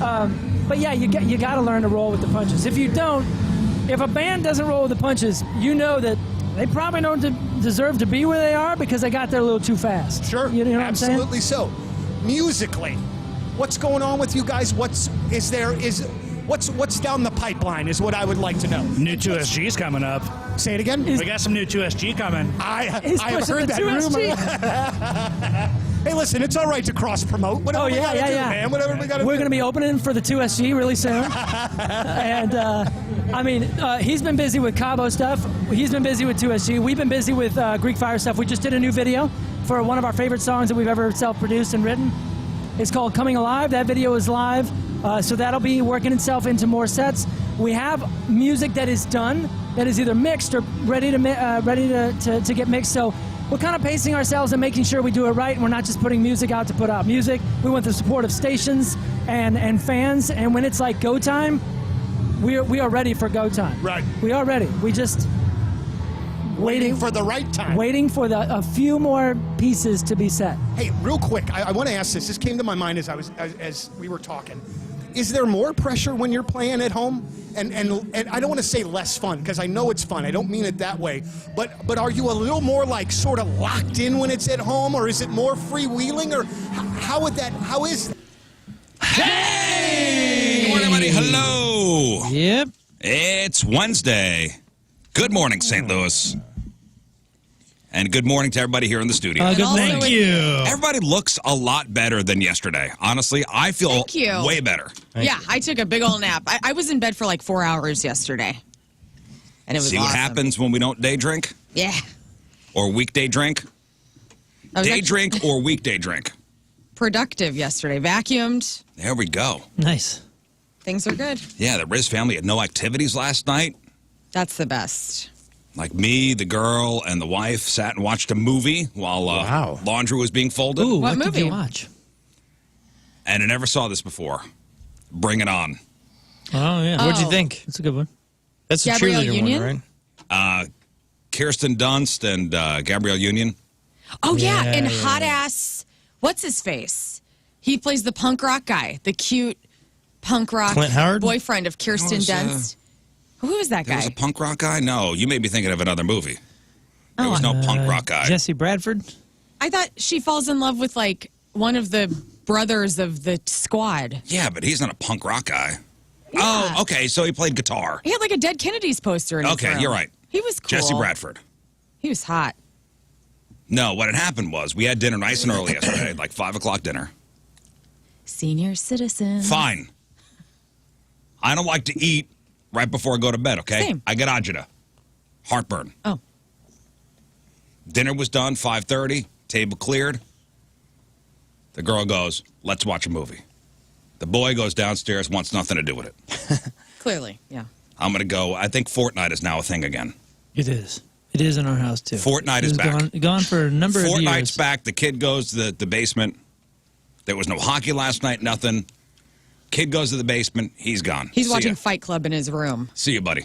But yeah, you got to learn to roll with the punches. If you don't, if a band doesn't roll with the punches, you know that they probably don't deserve to be where they are because they got there a little too fast. Sure, you know what absolutely I'm saying? so. Musically, what's going on with you guys? What's down the pipeline is what I would like to know. New 2SG's coming up. Say it again. We got some new 2SG coming. I have heard that rumor. Hey, listen, it's all right to cross-promote. Whatever we gotta do, man. Whatever we gotta do. We're going to be opening for the 2SG really soon. And, I mean, he's been busy with Cabo stuff. He's been busy with 2SG. We've been busy with Greek Fire stuff. We just did a new video for one of our favorite songs that we've ever self-produced and written. It's called Coming Alive. That video is live. So that'll be working itself into more sets. We have music that is done, that is either mixed or ready to get mixed. So we're kind of pacing ourselves and making sure we do it right, and we're not just putting music out to put out music. We want the support of stations and fans, and when it's like go time, we are ready for go time. Right. We are ready. We just waiting for the right time. Waiting for a few more pieces to be set. Hey, real quick, I want to ask this. This came to my mind as we were talking. Is there more pressure when you're playing at home? And I don't want to say less fun, because I know it's fun. I don't mean it that way. But are you a little more like sort of locked in when it's at home, or is it more freewheeling, or how is that? Hey! Good morning, everybody. Hello. Yep. It's Wednesday. Good morning, St. Louis. And good morning to everybody here in the studio. Good Thank you. Everybody looks a lot better than yesterday. Honestly, I feel way better. I took a big old nap. I was in bed for like 4 hours yesterday. And it was See awesome. what happens when we don't day drink? Yeah. Or weekday drink? Day drink or weekday drink? Productive yesterday. Vacuumed. There we go. Nice. Things are good. Yeah, the Rizz family had no activities last night. That's the best. Like me, the girl, and the wife sat and watched a movie while laundry was being folded. Ooh, What what did movie? you watch? And I never saw this before. Bring It On. Oh, yeah. What'd you think? It's a good one. That's the Gabrielle cheerleader Union? one, right? Kirsten Dunst and Gabrielle Union. Oh, yeah. Yeah, And yeah, hot ass, what's his face? He plays the punk rock guy, the cute punk rock Clint Howard? boyfriend of Kirsten Dunst. Who is that There guy? was a punk rock guy? No, you may be thinking of another movie. There was no punk rock guy. Jesse Bradford? I thought she falls in love with like one of the brothers of the squad. Yeah, but he's not a punk rock guy. Yeah. Oh, okay, so he played guitar. He had like a Dead Kennedys poster in his room. You're right. He was cool. Jesse Bradford. He was hot. No, what had happened was we had dinner nice and early yesterday, like 5 o'clock dinner. Senior citizen. Fine. I don't like to eat right before I go to bed, okay? Same. I get agita. Heartburn. Oh. Dinner was done, 5:30, table cleared. The girl goes, let's watch a movie. The boy goes downstairs, wants nothing to do with it. Clearly, yeah. I'm going to go, I think Fortnite is now a thing again. It is. It is in our house, too. Fortnite is back. Gone for a number of years. Fortnite's back. The kid goes to the basement. There was no hockey last night, nothing. Kid goes to the basement. He's gone. He's See watching ya. Fight Club in his room. See you, buddy.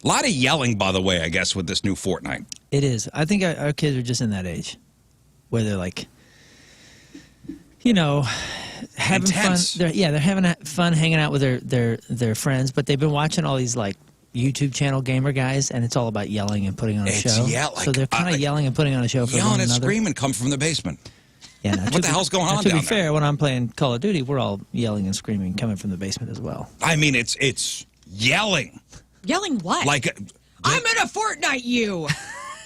A lot of yelling, by the way, I guess, with this new Fortnite. It is. I think our kids are just in that age where they're like, you know, having Intense. fun. They're having fun hanging out with their friends, but they've been watching all these like YouTube channel gamer guys, and it's all about yelling and putting on a show. So they're kind of yelling and putting on a show for one Yelling and another. screaming come from the basement. Yeah, What the hell's going on To down be fair, when I'm playing Call of Duty, we're all yelling and screaming coming from the basement as well. I mean, it's yelling. Yelling what? Like, I'm in a Fortnite, you.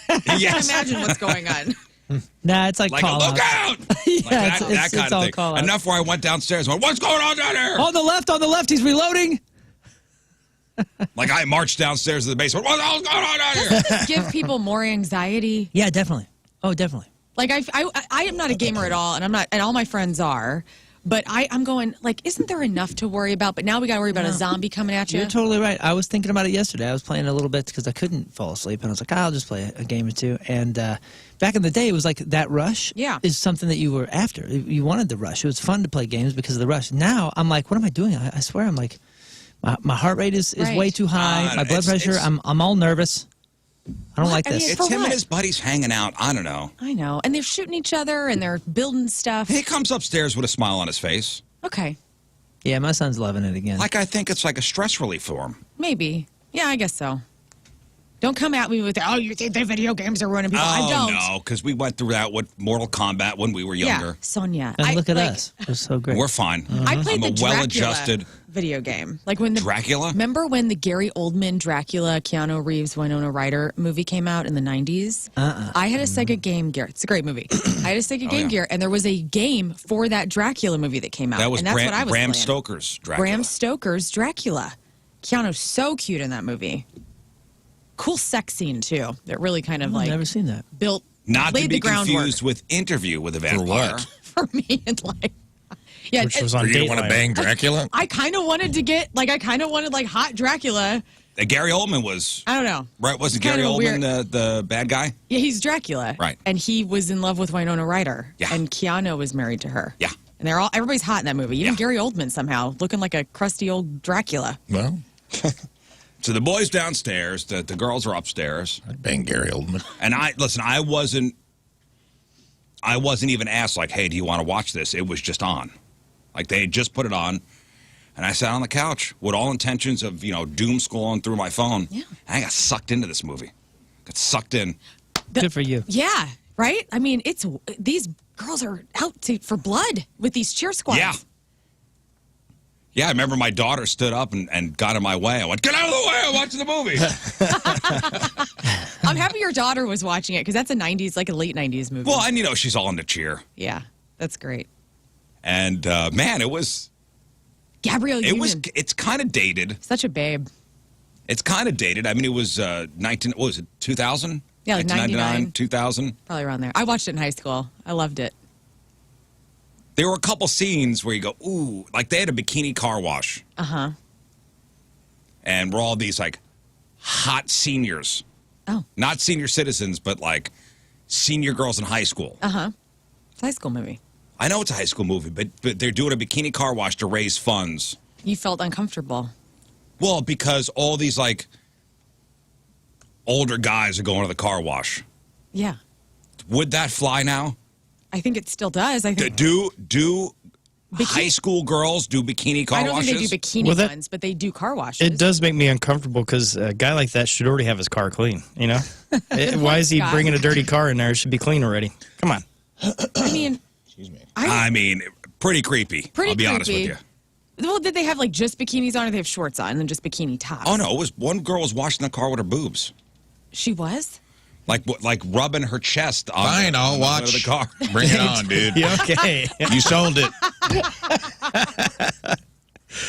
I can't yes. imagine what's going on. Nah, it's like Like, call look outs. out! Yeah, Like that it's kind all of thing. call outs. Enough where I went downstairs and went, what's going on down there? On the left, he's reloading. Like I marched downstairs to the basement. What the hell's going on down here? Give people more anxiety. Yeah, definitely. Oh, definitely. Like I am not a gamer at all, and I'm not, and all my friends are. But I'm going like, isn't there enough to worry about? But now we got to worry about a zombie coming at you. You're totally right. I was thinking about it yesterday. I was playing a little bit because I couldn't fall asleep, and I was like, I'll just play a game or two. And back in the day, it was like that rush is something that you were after. You wanted the rush. It was fun to play games because of the rush. Now I'm like, what am I doing? I swear I'm like, my heart rate is way too high. My blood pressure, I'm all nervous. I don't like this. I mean, It's him and his buddies hanging out. I don't know. I know. And they're shooting each other and they're building stuff. He comes upstairs with a smile on his face. Okay. Yeah, my son's loving it again. Like, I think it's like a stress relief for him. Maybe. Yeah, I guess so. Don't come at me with, oh, you think the video games are ruining people. I don't. No, because we went through that with Mortal Kombat when we were younger. Yeah, Sonia. And look at us. We're so great. We're fine. I played I'm the a well-adjusted Dracula video game. Like when the Dracula? Remember when the Gary Oldman Dracula, Keanu Reeves, Winona Ryder movie came out in the 90s? I had a Sega Game Gear. It's a great movie. I had a Sega Game Gear, and there was a game for that Dracula movie that came out. That was and that's what I was Bram playing. Stoker's Dracula. Bram Stoker's Dracula. Keanu's so cute in that movie. Cool sex scene too. That really kind of I've never seen that. built Not laid to be the groundwork confused with Interview with a For Vampire. what? for me in life. Yeah, Which was on You want to Dateline. bang Dracula? I kind of wanted to get I kind of wanted hot Dracula. Gary Oldman was, I don't know. right? Wasn't Kind Gary of a Oldman the bad guy? Yeah, he's Dracula. Right. And he was in love with Winona Ryder. Yeah. And Keanu was married to her. Yeah. And everybody's hot in that movie. Even Yeah. Gary Oldman somehow looking like a crusty old Dracula. Well, So the boys downstairs, the girls are upstairs. I'd bang Gary Oldman. And I wasn't even asked, like, hey, do you want to watch this? It was just on. Like, they had just put it on. And I sat on the couch with all intentions of, doom scrolling through my phone. Yeah. And I got sucked into this movie. Got sucked in. Good for you. Yeah. Right? I mean, these girls are out for blood with these cheer squads. Yeah. Yeah, I remember my daughter stood up and got in my way. I went, get out of the way, I'm watching the movie. I'm happy your daughter was watching it because that's a late 90s movie. Well, and she's all into cheer. Yeah, that's great. And, man, it was Gabrielle Union. it's kind of dated. Such a babe. It's kind of dated. I mean, it was 2000? Yeah, like 99. 2000. Probably around there. I watched it in high school. I loved it. There were a couple scenes where you go, ooh, like they had a bikini car wash. Uh-huh. And we're all these, like, hot seniors. Oh. Not senior citizens, but, like, senior girls in high school. Uh-huh. It's a high school movie. I know it's a high school movie, but they're doing a bikini car wash to raise funds. You felt uncomfortable. Well, because all these, like, older guys are going to the car wash. Yeah. Would that fly now? I think it still does. I think Do high school girls do bikini car I don't washes? think they do bikini Well, that- ones, but they do car washes. It does make me uncomfortable because a guy like that should already have his car clean, Why is he Scott. bringing a dirty car in there? It should be clean already. Come on. I mean, Excuse me. I mean, pretty creepy. Pretty I'll be honest with creepy. you. well, did they have just bikinis on, or they have shorts on and then just bikini tops? Oh no, it was one girl was washing the car with her boobs, She was? like rubbing her chest on Fine, the, I'll on the hood of watch. the car. Bring it on, dude. Yeah, okay. You sold it.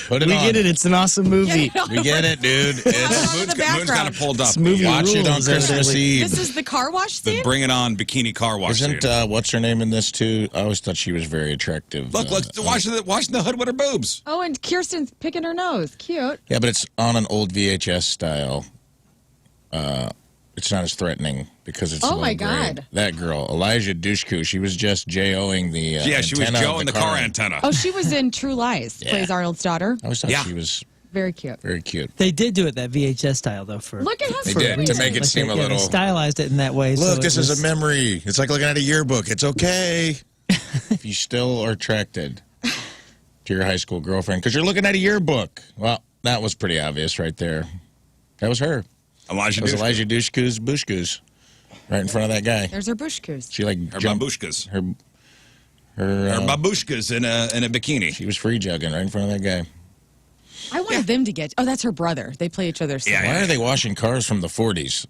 Put it We on. get it. It's an awesome movie. We get it, dude. I It's love the Moon's got background. it pulled up. It's movie watch it on rules, Christmas evidently. Eve. This is the car wash The scene? Bring It On bikini car wash. Isn't scene. what's her name in this too? I always thought she was very attractive. Look, washing the hood with her boobs. Oh, and Kirsten's picking her nose. Cute. Yeah, but it's on an old VHS style. It's not as threatening because it's. Oh, low my grade. God. That girl, Elijah Dushku, she was just J-O-ing the. Yeah, she was antenna Joe of in the car antenna. Oh, she was in True Lies. Yeah. Plays Arnold's daughter. I always thought Yeah. she was Very cute. very cute. They did do it that VHS style, though, for Look at how They sweet did, he to is. make it seem a they little. stylized it in that way. Look, so this it is was- a memory. It's like looking at a yearbook. It's okay if you still are attracted to your high school girlfriend because you're looking at a yearbook. Well, that was pretty obvious right there. That was her. Elijah That was Dushku. Elijah Dushku's Bushkus right in front of that guy. There's her bush goose. She like Her jumped. babushkas. Her Her babushkas in a bikini. she was free jugging right in front of that guy. I wanted them to get. Oh, that's her brother. They play each other's. Yeah, Why are they washing cars from the 40s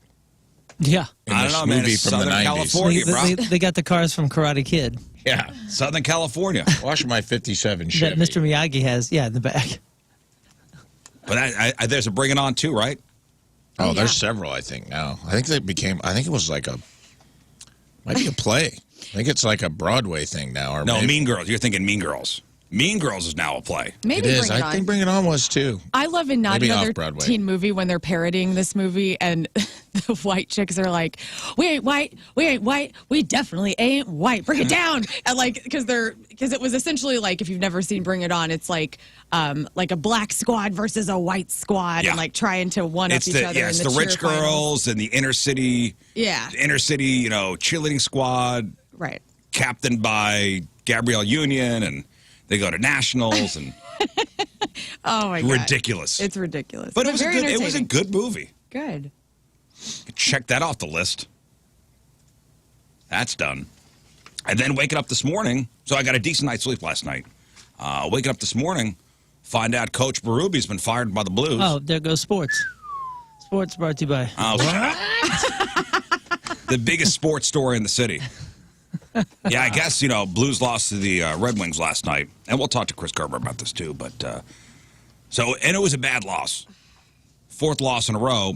Yeah. in I don't this know, man. movie It's from the Southern 90s? California. They got the cars from Karate Kid Yeah. Southern California. Wash my 57 that Chevy. Mr. Miyagi has, in the back. But I there's a Bring It On too, right? Oh, yeah. there's several, I think, now. I think it was like might be a play. I think it's like a Broadway thing now. Or No, maybe, Mean Girls. You're thinking Mean Girls. Mean Girls is now a play. Maybe It is. Bring It I On. think Bring It On was too. I love in Not Maybe Another off-Broadway. Teen Movie when they're parodying this movie and the white chicks are like, we ain't white, we definitely ain't white, bring it down. And because it was essentially like, if you've never seen Bring It On, it's like a black squad versus a white squad Yeah. and like trying to one-up It's each the other. it's in the cheer rich finals. girls and the inner city. Yeah. Inner city, cheerleading squad, Right. captained by Gabrielle Union, and they go to nationals and Oh my god. Ridiculous. It's ridiculous. But it was very it was a entertaining. good movie. Good. Check that off the list. That's done. And then waking up this morning, so I got a decent night's sleep last night. Waking up this morning, find out Coach Berrubi's been fired by the Blues. Oh, there goes sports. Sports brought to you by. Oh, shut up. The biggest sports story in the city. Yeah, I guess, Blues lost to the Red Wings last night. And we'll talk to Chris Gerber about this, too. But and it was a bad loss. 4th loss in a row.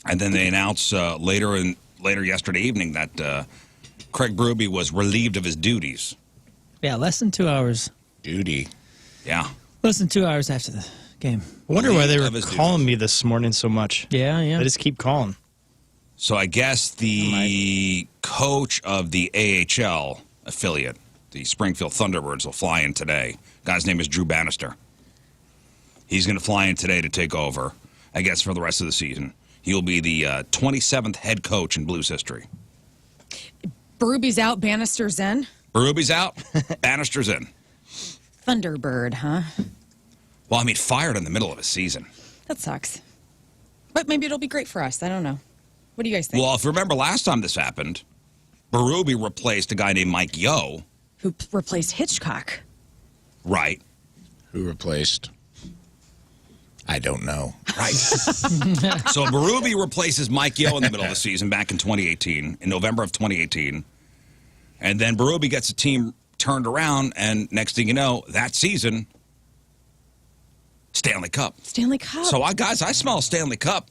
And then they announced later yesterday evening that Craig Berube was relieved of his duties. Yeah, less than 2 hours. Duty. Yeah. Less than 2 hours after the game. I wonder why they were Of his calling me this morning so much. Yeah, yeah. They just keep calling. So I guess the coach of the AHL affiliate, the Springfield Thunderbirds, will fly in today. Guy's name is Drew Bannister. He's going to fly in today to take over, I guess, for the rest of the season. He'll be the 27th head coach in Blues history. Berube's out, Bannister's in. Berube's out, Bannister's in. Thunderbird, huh? Well, I mean, fired in the middle of a season. That sucks. But maybe it'll be great for us. I don't know. What do you guys think? Well, if you remember last time this happened, Berube replaced a guy named Mike Yo. Who replaced Hitchcock? Right. Who replaced? I don't know. Right. So Berube replaces Mike Yo in the middle of the season back in 2018, in November of 2018. And then Berube gets the team turned around, and next thing you know, that season, Stanley Cup. Stanley Cup. So, I smell a Stanley Cup.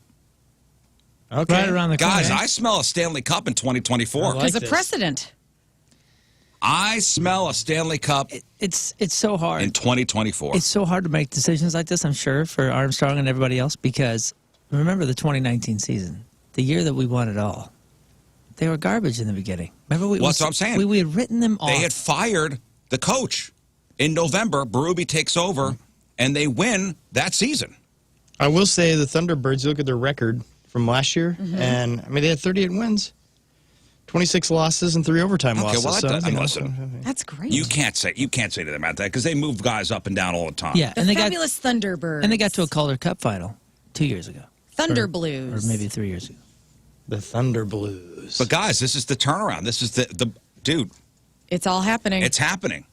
Okay. Right around the corner. Guys, I smell a Stanley Cup in 2024. Because like of this. precedent. I smell a Stanley Cup It's so hard. in 2024. It's so hard to make decisions like this, I'm sure, for Armstrong and everybody else, because remember the 2019 season, the year that we won it all. They were garbage in the beginning. Remember, What's what I'm saying? We had written them off. They had fired the coach. In November, Berube takes over, and they win that season. I will say the Thunderbirds, you look at their record from last year, and I mean, they had 38 wins, 26 losses, and 3 overtime losses. well, so, you know, listen. That's great. You can't say to them about that because they move guys up and down all the time. Yeah, The and they fabulous Thunderbirds. got to a Calder Cup final 2 years ago. Thunder Or Blues. maybe 3 years ago. The Thunder Blues. But guys, this is the turnaround. This is the dude. It's all happening. It's happening.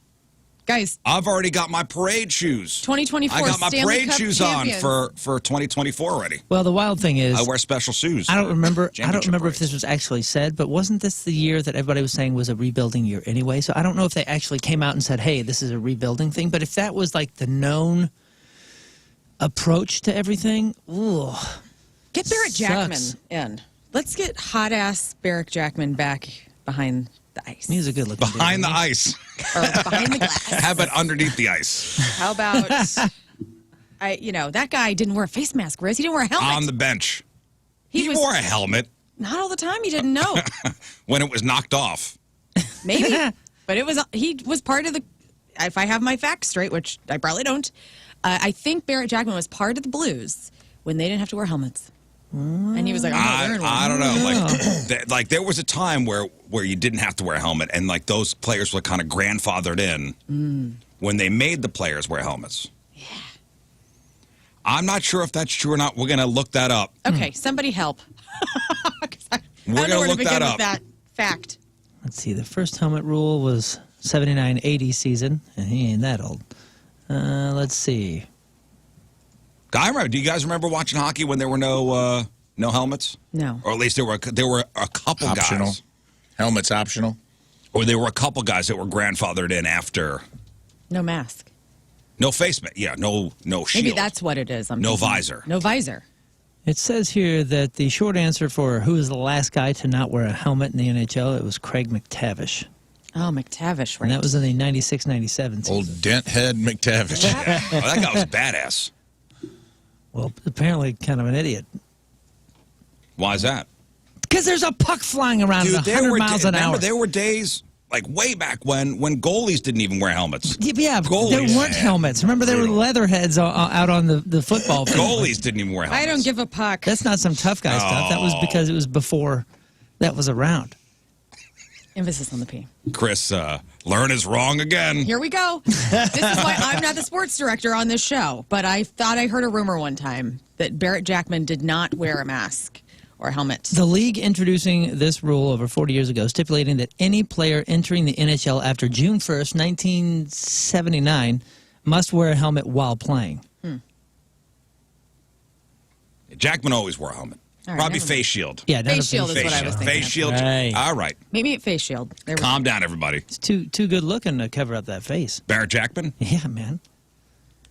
Guys, I've already got my parade shoes. 2024 I got my Stanley parade Cup shoes champions. on for 2024 already. Well, the wild thing is, I wear special shoes. I don't remember. I don't Championship remember if parades. this was actually said, but wasn't this the year that everybody was saying was a rebuilding year anyway? So I don't know if they actually came out and said, "Hey, this is a rebuilding thing." But if that was like the known approach to everything, ooh, Get Barrett Jackman sucks. in. Let's get hot ass Barrett Jackman back behind the ice. he's a good looking Behind the ice. Or behind the glass. How about underneath the ice? How about that guy didn't wear a face mask, Rizz. He didn't wear a helmet. On the bench. he was wore a helmet not all the time. He didn't know. when it was knocked off. Maybe. But he was part of the, if I have my facts straight, which I probably don't, I think Barrett Jackman was part of the Blues when they didn't have to wear helmets. And he was like, I'm not wearing one. I don't know. Like there was a time where you didn't have to wear a helmet, and like those players were kind of grandfathered in when they made the players wear helmets. Yeah. I'm not sure if that's true or not. We're gonna look that up. Okay, somebody help. 'Cause I We're don't know gonna where look to begin that with up. that fact. Let's see. The first helmet rule was 79-80 season, and he ain't that old. Let's see. I remember. Do you guys remember watching hockey when there were no helmets? No. Or at least there were a couple Optional. guys. Helmet's optional. Or there were a couple guys that were grandfathered in after. No mask. No face mask. Yeah, no shield. Maybe that's what it is. No visor. No visor. It says here that the short answer for who was the last guy to not wear a helmet in the NHL, it was Craig McTavish. Oh, McTavish, right? And that was in the 96-97 season. Old dent head McTavish. Oh, that guy was badass. Well, apparently kind of an idiot. Why is that? Because there's a puck flying around at 100 miles an hour. Remember, there were days, like way back when goalies didn't even wear helmets. Yeah, Goalies. there weren't helmets. Remember, there were Brutal. leatherheads out on the football field. Goalies didn't even wear helmets. I don't give a puck. That's not some tough guy stuff. That was because it was before that was around. Emphasis on the P. Chris, Lern is wrong again. Here we go. This is why I'm not the sports director on this show. But I thought I heard a rumor one time that Barrett Jackman did not wear a mask or a helmet. The league introducing this rule over 40 years ago, stipulating that any player entering the NHL after June 1st, 1979, must wear a helmet while playing. Jackman always wore a helmet. All right, Probably never face shield. Yeah, not a Face shield is what I was thinking. Face of. shield. Right. All right. Maybe a face shield. There we go. Calm down, everybody. It's too good looking to cover up that face. Barrett Jackman? Yeah, man.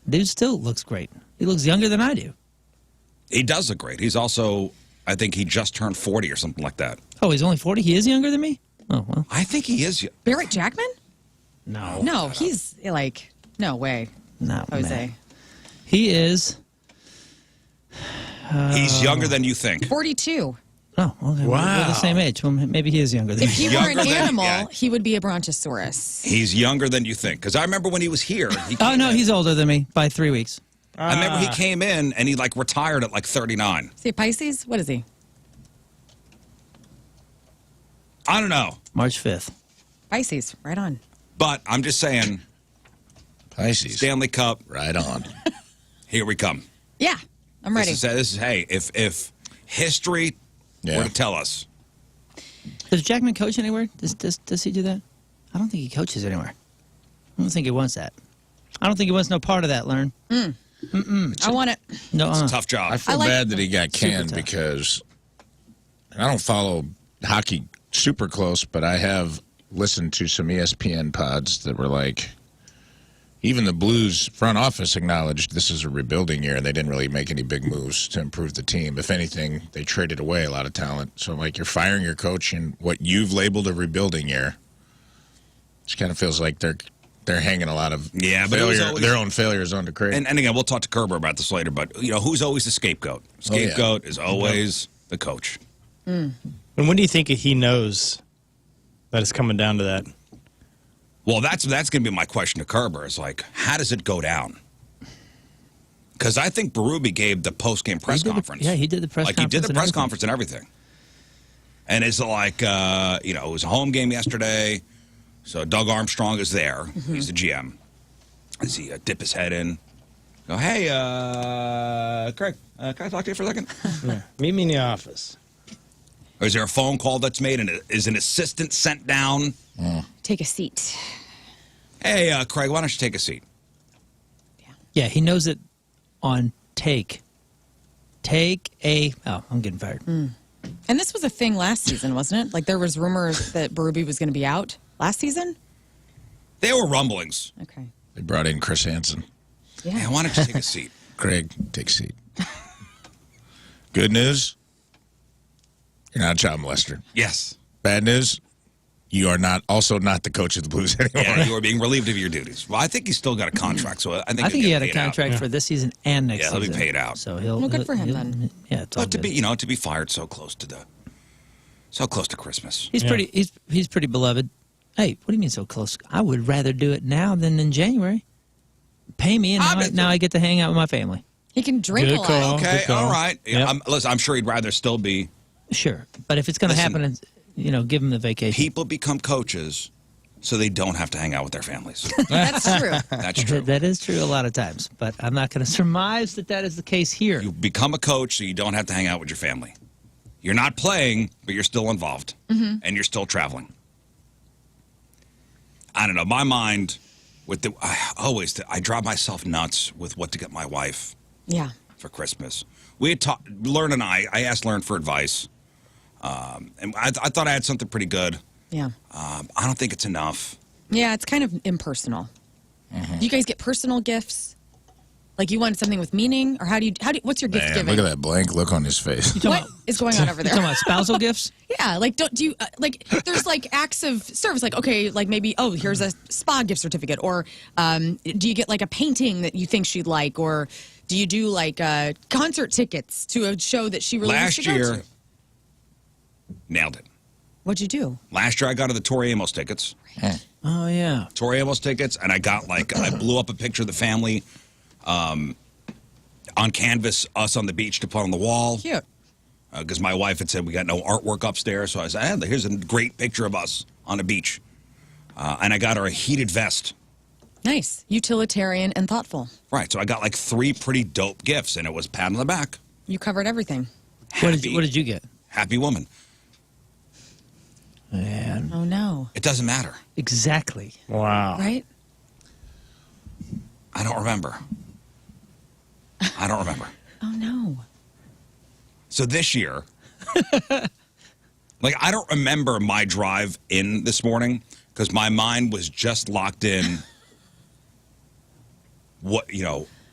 Dude still looks great. He looks younger than I do. He does look great. He's also, I think he just turned 40 or something like that. Oh, he's only 40? He is younger than me? Oh, well. I think he is. Barrett Jackman? No. No, he's like, no way. No, Jose. man. He is... He's younger than you think. 42. Oh, okay. Wow. We're the same age. Well, maybe he is younger than If me. he were an Younger than- animal, yeah. he would be a brontosaurus. He's younger than you think. Because I remember when he was here. He Oh, came no, in. he's older than me by 3 weeks. I remember he came in and he like retired at like 39. Is he a Pisces? What is he? I don't know. March 5th. Pisces, right on. But I'm just saying, Pisces. Stanley Cup, Right on. here we come. Yeah, I'm ready. This is hey, if history Yeah. were to tell us. Does Jackman coach anywhere? Does he do that? I don't think he coaches anywhere. I don't think he wants that. I don't think he wants no part of that, Lern. I want it. No, It's a tough job. I feel I like bad that he got Super canned tough. because I don't follow hockey super close, but I have listened to some ESPN pods that were like, even the Blues front office acknowledged this is a rebuilding year, and they didn't really make any big moves to improve the team. If anything, they traded away a lot of talent. So, like, you're firing your coach in what you've labeled a rebuilding year. Just kind of feels like they're hanging a lot of Yeah, but it was failure, always- their own failures onto Craig. And again, we'll talk to Kerber about this later, but you know, who's always the scapegoat? Oh, yeah. Scapegoat is always the coach. And when do you think he knows that it's coming down to that? Well, that's going to be my question to Kerber. Is like, how does it go down? Because I think Berube gave the post-game press He did the- conference. yeah, he did the press Like he did conference the and press everything. conference and everything. And it's like, you know, it was a home game yesterday, so Doug Armstrong is there. He's the GM. As he dip his head in, go, hey, Craig, can I talk to you for a second? Meet me in the office. Or is there a phone call that's made and is an assistant sent down? Take a seat. Hey, Craig, why don't you take a seat? Yeah, he knows it on take. Oh, I'm getting fired. And this was a thing last season, wasn't it? Like there was rumors that Berube was going to be out last season. There were rumblings. Okay. They brought in Chris Hansen. Hey, Yeah. why don't you take a seat? Craig, take a seat. Good news, you're not a child molester. Yes. Bad news, you are also not the coach of the Blues anymore. Yeah, you are being relieved of your duties. Well, I think he's still got a contract, so I think I he'll think he get had a paid out. contract for this season and next Yeah, he'll be season. paid out. So he'll. Well, good for him he'll- then. Yeah, it's all But to good. be, to be fired so close to Christmas. He's pretty. He's pretty beloved. Hey, what do you mean so close? I would rather do it now than in January. Pay me, and now I get to hang out with my family. He can drink Good a lot. call. Okay, Good call. all right. Yeah, Yep. listen, I'm sure he'd rather still be. Sure, but if it's going to Listen, happen, give him the vacation. People become coaches so they don't have to hang out with their families. That's true. That's true. That is true a lot of times, but I'm not going to surmise that is the case here. You become a coach so you don't have to hang out with your family. You're not playing, but you're still involved, and you're still traveling. I don't know. My mind, I drive myself nuts with what to get my wife Yeah. for Christmas. We had talked, Lern and I asked Lern for advice, and I thought I had something pretty good. Yeah. I don't think it's enough. Yeah, it's kind of impersonal. Do you guys get personal gifts? Like you want something with meaning, or what's your gift Man, giving? look at that blank look on his face. What is going on over You there? talking about spousal gifts? Yeah, like do you like? There's like acts of service, like okay, like maybe here's a spa gift certificate, or do you get like a painting that you think she'd like, or do you do like concert tickets to a show that she really wants Last to go year, to? nailed it. What'd you do? Last year, I got her the Tori Amos tickets. Oh yeah. Tori Amos tickets, and I got I blew up a picture of the family on canvas, us on the beach to put on the wall. Cute. Because my wife had said we got no artwork upstairs, so I said, here's a great picture of us. on a beach. And I got her a heated vest. Nice. Utilitarian and thoughtful. Right. So I got like 3 pretty dope gifts, and it was pat on the back. You covered everything. What did you get? Happy woman. Man. Oh, no. It doesn't matter. Exactly. Wow. Right? I don't remember. I don't remember. Oh, no. So this year, like, I don't remember my drive in this morning because my mind was just locked in. What,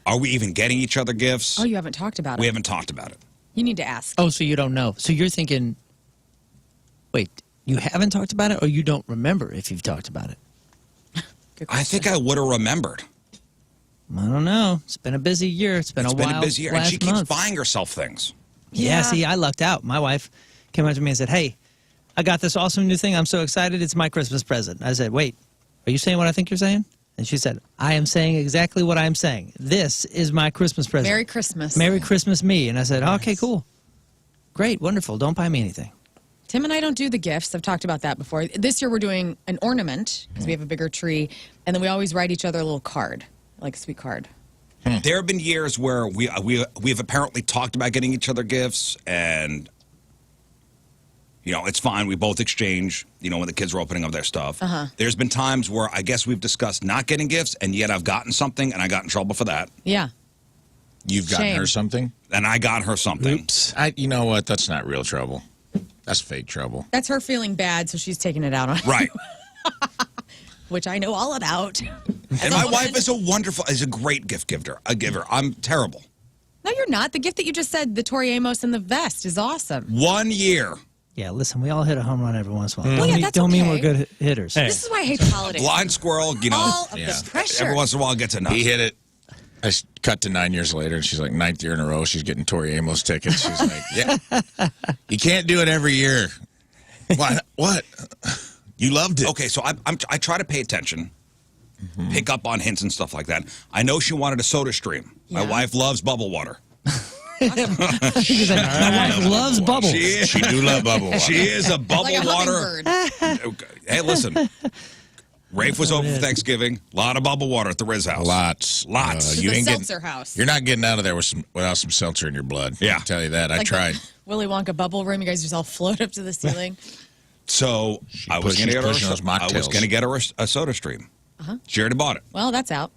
are we even getting each other gifts? Oh, you haven't talked about it. We haven't talked about it. You need to ask. Oh, so you don't know. So you're thinking, wait, you haven't talked about it or you don't remember if you've talked about it? Good I think question. I would have remembered. I don't know. It's been a busy year. It's been a busy year, and last she keeps month. buying herself things. Yeah, see, I lucked out. My wife came up to me and said, hey, I got this awesome new thing. I'm so excited. It's my Christmas present. I said, wait, are you saying what I think you're saying? And she said, I am saying exactly what I'm saying. This is my Christmas present. Merry Christmas. Merry Christmas me. And I said, okay, cool. Great, wonderful. Don't buy me anything. Tim and I don't do the gifts. I've talked about that before. This year we're doing an ornament because we have a bigger tree. And then we always write each other a little card, like a sweet card. There have been years where we've apparently talked about getting each other gifts, and it's fine. We both exchange. When the kids are opening up their stuff. There's been times where I guess we've discussed not getting gifts, and yet I've gotten something, and I got in trouble for that. Yeah. You've gotten Shame. her something? And I got her something. Oops. You know what? That's not real trouble. That's fake trouble. That's her feeling bad, so she's taking it out on Right. which I know all about. And my wife is a great gift giver. I'm terrible. No, you're not. The gift that you just said, the Tori Amos and the vest, is awesome. 1 year. Yeah, listen, we all hit a home run every once in a while. Well, yeah, that's don't mean okay. we're good hitters. Hey. This is why I hate the holidays. Blind squirrel, All of Yeah. the pressure. every once in a while gets enough. He hit it. I cut to 9 years later, and she's like 9th year in a row. She's getting Tori Amos tickets. She's like, yeah, you can't do it every year. What? You loved it. Okay, so I try to pay attention, pick up on hints and stuff like that. I know she wanted a soda stream. My Yeah. wife loves bubble water. She's like, my wife loves bubbles. She do love bubble water. She is a bubble Like a water. hummingbird. Hey, listen. Rafe was over for Thanksgiving. A lot of bubble water at the Rizz house. Lots. It's You the ain't seltzer house. You're not getting out of there without some seltzer in your blood. Yeah. I can tell you that. I Like tried. the Willy Wonka bubble room. You guys just all float up to the ceiling. So I was she's going pushing those mocktails. to get her a soda stream. She already bought it. Well, that's out.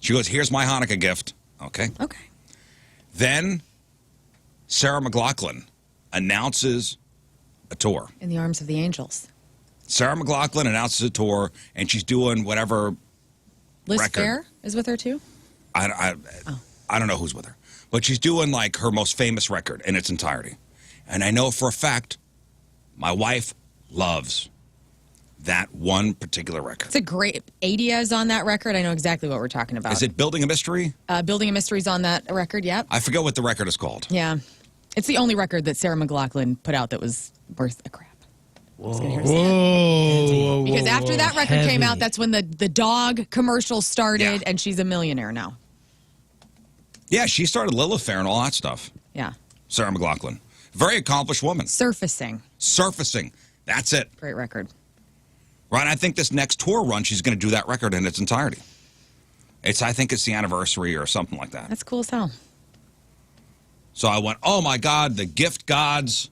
She goes, here's my Hanukkah gift. Okay. Okay. Then Sarah McLachlan announces a tour. In the arms of the angels. Sarah McLachlan announces a tour, and she's doing whatever. Liz Record. Fair is with her too? I don't know who's with her, but she's doing like her most famous record in its entirety. And I know for a fact my wife loves that one particular record. It's a great 80 is on that record. I know exactly what we're talking about. Is it Building a Mystery? Building a Mystery's on that record, yep. I forget what the record is called. Yeah. It's the only record that Sarah McLachlan put out that was worth a crap. Whoa. Because after that record came out, Heavy. that's when the dog commercial started, Yeah. and she's a millionaire now. Yeah, she started Lilith Fair and all that stuff. Yeah. Sarah McLachlan. Very accomplished woman. Surfacing. Surfacing. That's it. Great record. Right, I think this next tour run, she's going to do that record in its entirety. I think it's the anniversary or something like that. That's cool as hell. So I went, oh my God, the gift gods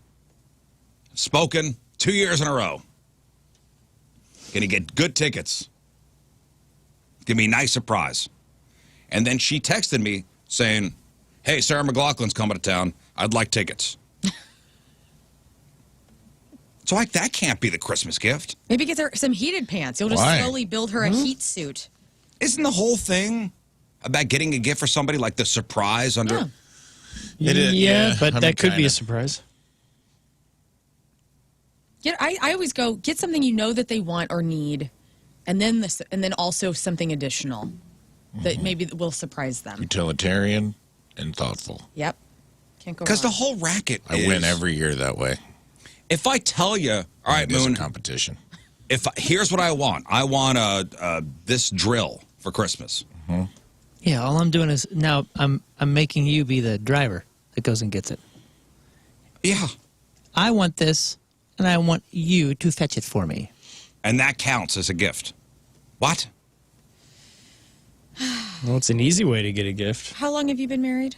have spoken 2 years in a row. Going to get good tickets. Give me a nice surprise. And then she texted me saying, hey, Sarah McLachlan's coming to town. I'd like tickets. So that can't be the Christmas gift. Maybe get her some heated pants. You'll just Why? slowly build her a heat suit. Isn't the whole thing about getting a gift for somebody like the surprise under... Yeah. It is, Yeah, but I mean, that could be kinda. a surprise. I always go, get something you know that they want or need, and then also something additional that maybe will surprise them. Utilitarian and thoughtful. Yep. Can't go Because the wrong. whole racket I win every year that way. If I tell you, all right, It is a Moon, competition. here's what I want. I want this drill for Christmas. Yeah, all I'm doing is now I'm making you be the driver that goes and gets it. Yeah. I want this, and I want you to fetch it for me. And that counts as a gift. What? Well, it's an easy way to get a gift. How long have you been married?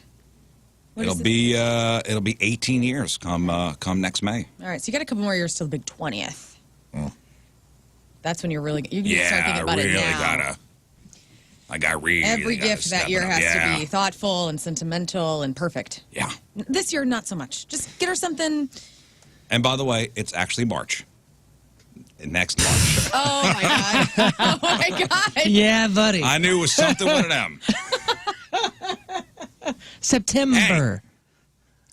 It'll be 18 years come next May. All right, so you got a couple more years till the big 20th. Mm. That's when you can start thinking about it now. Every gift that year has to be thoughtful and sentimental and perfect. Yeah. This year, not so much. Just get her something. And by the way, it's actually March. Next March. Oh my god! Oh my god! Yeah, buddy. I knew it was something with an M. September.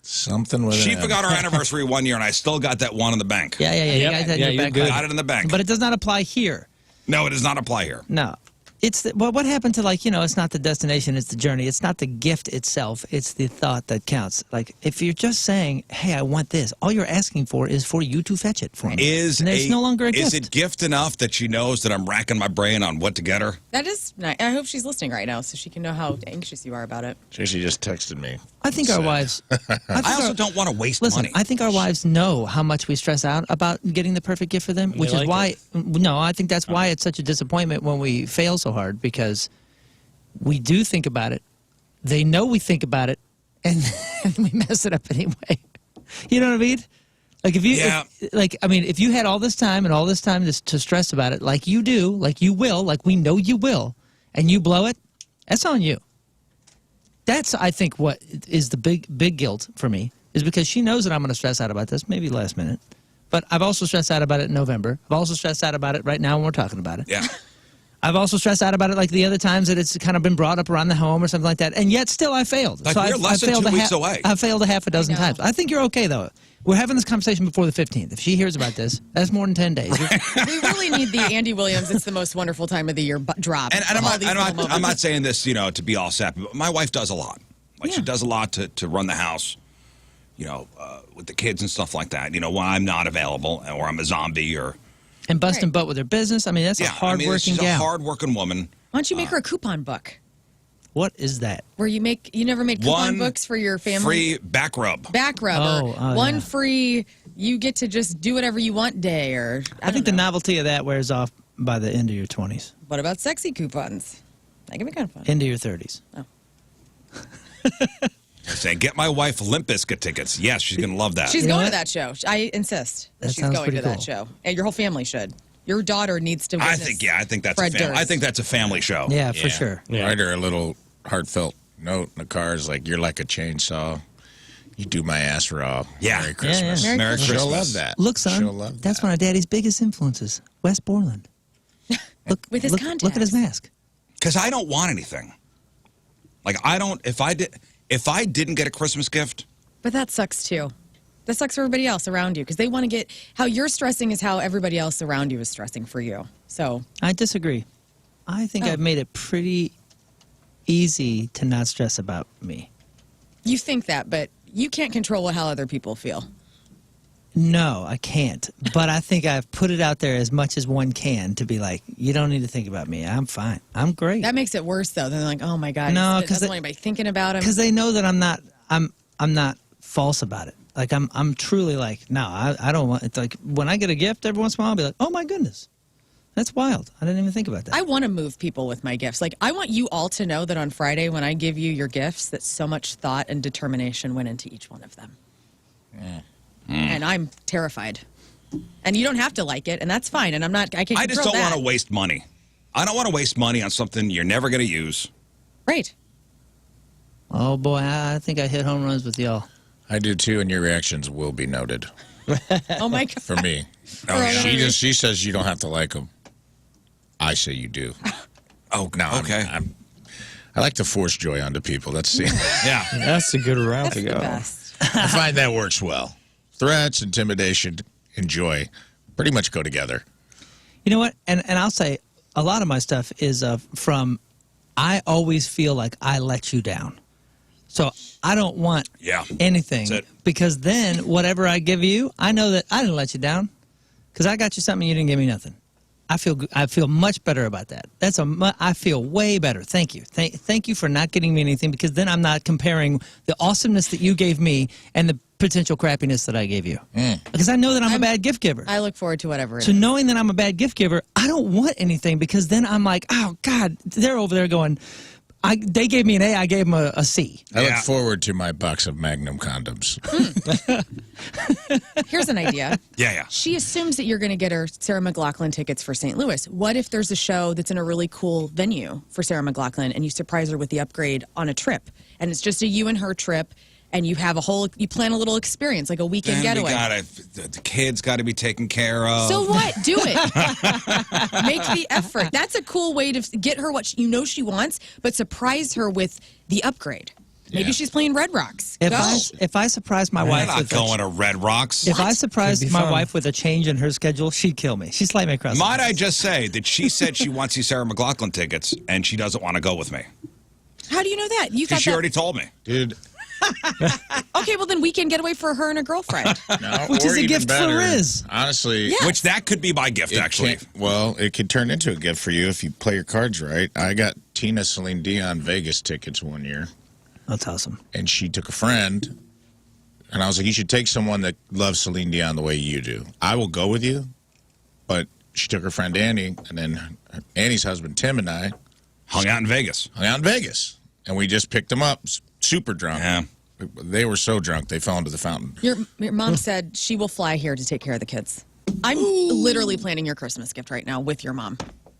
Something with She an M. forgot our anniversary 1 year, and I still got that one in the bank. Yeah. You Yep. guys had Yeah, your you're back good. pocket. Got it in the bank. But it does not apply here. No, it does not apply here. No. It's what happened to, like, it's not the destination, it's the journey. It's not the gift itself. It's the thought that counts. Like, if you're just saying, hey, I want this, all you're asking for is for you to fetch it for me. And there's no longer a gift. Is it gift enough that she knows that I'm racking my brain on what to get her? That is nice. I hope she's listening right now so she can know how anxious you are about it. She just texted me. I think our wives... I also don't want to waste Listen, money. I think our wives know how much we stress out about getting the perfect gift for them, which is like why... No, I think that's why it's such a disappointment when we fail so hard, because we do think about it. They know we think about it, and we mess it up anyway. You know what I mean? Like, if you had all this time and all this time to stress about it, like you do, like you will, like we know you will, and you blow it, that's on you. That's, I think, what is the big guilt for me, is because she knows that I'm going to stress out about this, maybe last minute. But I've also stressed out about it in November. I've also stressed out about it right now when we're talking about it. Yeah. I've also stressed out about it like the other times that it's kind of been brought up around the home or something like that. And yet still I failed. Like, we're less than 2 weeks away. I failed a half a dozen times. I think you're okay, though. We're having this conversation before the 15th. If she hears about this, that's more than 10 days. We really need the Andy Williams, it's the most wonderful time of the year drop. And I'm not saying this, to be all sappy, but my wife does a lot. Like, she does a lot to run the house, with the kids and stuff like that, when I'm not available or I'm a zombie or... And busting butt with her business. I mean, that's a hard-working she's gal. a hard-working woman. Why don't you make her a coupon book? What is that? Where you never made coupon books for your family? Free back rub. Back rub. One free, you get to just do whatever you want day, or... I think the novelty of that wears off by the end of your 20s. What about sexy coupons? That can be kind of fun. Into your 30s. Oh. Say, get my wife Limp Bizkit tickets. Yes, she's going to love that. She's going to that show. I insist that she's going to that cool. show. And your whole family should. Your daughter needs to witness I think that's Fred Durst. I think that's a family show. Yeah, for sure. Yeah. Write her a little heartfelt note in the car. Is like, you're like a chainsaw. You do my ass raw. Yeah. Merry Christmas. Yeah. Merry Christmas. She'll love that. Look, son, She'll love that's that. one of Daddy's biggest influences, Wes Borland. Look, With his contacts. Look at his mask. Because I don't want anything. Like, I don't, if I didn't get a Christmas gift. But that sucks too. That sucks for everybody else around you because they want to get, how you're stressing is how everybody else around you is stressing for you. So I disagree. I think I've made it pretty easy to not stress about me. you think that, but you can't control how other people feel. No, I can't. But I think I've put it out there as much as one can to be like, you don't need to think about me. I'm fine. I'm great. That makes it worse, though. They're like, oh my god, No, he doesn't want anybody thinking about him. Because they know that I'm not false about it. Like I'm truly like, no, I don't want. It's like when I get a gift every once in a while, I'll be like, oh my goodness, that's wild. I didn't even think about that. I want to move people with my gifts. Like, I want you all to know that on Friday when I give you your gifts, that so much thought and determination went into each one of them. Yeah. And I'm terrified. And you don't have to like it, and that's fine. And I can't control I just don't that. want to waste money. I don't want to waste money on something you're never going to use. Right. Oh boy, I think I hit home runs with y'all. I do too, and your reactions will be noted. Oh my god. For me. She says you don't have to like them. I say you do. Oh, no. Okay. I like to force joy onto people. Let's see. Yeah. That's a good route to The go. best. I find that works well. Threats, intimidation, and joy pretty much go together. You know what? And I'll say a lot of my stuff is from I always feel like I let you down. So I don't want anything That's it. because then whatever I give you, I know that I didn't let you down because I got you something you didn't give me nothing. I feel much better about that. I feel way better. Thank you. Thank you for not getting me anything, because then I'm not comparing the awesomeness that you gave me and the potential crappiness that I gave you. Because I know that I'm a bad gift giver. I look forward to whatever it So is. knowing that I'm a bad gift giver, I don't want anything, because then I'm like, oh God, they're over there going, they gave me an A, I gave them a C. I look forward to my box of Magnum condoms. Here's an idea. Yeah. She assumes that you're going to get her Sarah McLachlan tickets for St. Louis. What if there's a show that's in a really cool venue for Sarah McLachlan, and you surprise her with the upgrade on a trip, and it's just a you and her trip, and you plan a little experience, like a weekend Then getaway. the kids got to be taken care of. So what? Do it. Make the effort. That's a cool way to get her what she wants, but surprise her with the upgrade. Maybe she's playing Red Rocks. If I surprise my wife not with going to Red Rocks. If I surprised Could be my fun. wife with a change in her schedule, she'd kill me. She'd slap me across the Might I face. just say that she said she wants these Sarah McLachlan tickets, and she doesn't want to go with me. How do you know that? You thought Because she that. already told me. Dude, Okay, well then weekend getaway for her and her girlfriend. no, Which or is a even gift for better, Rizz. Honestly, Yeah. Which that could be my gift, it actually. it could turn into a gift for you if you play your cards right. I got Tina Celine Dion Vegas tickets one year, That's awesome. and she took a friend, and I was like, you should take someone that loves Celine Dion the way you do. I will go with you, but she took her friend Annie, and then Annie's husband Tim and I Hung out in Vegas. hung out in Vegas, and we just picked them up, super drunk. Yeah. They were so drunk they fell into the fountain. Your mom said she will fly here to take care of the kids. I'm literally planning your Christmas gift right now with your mom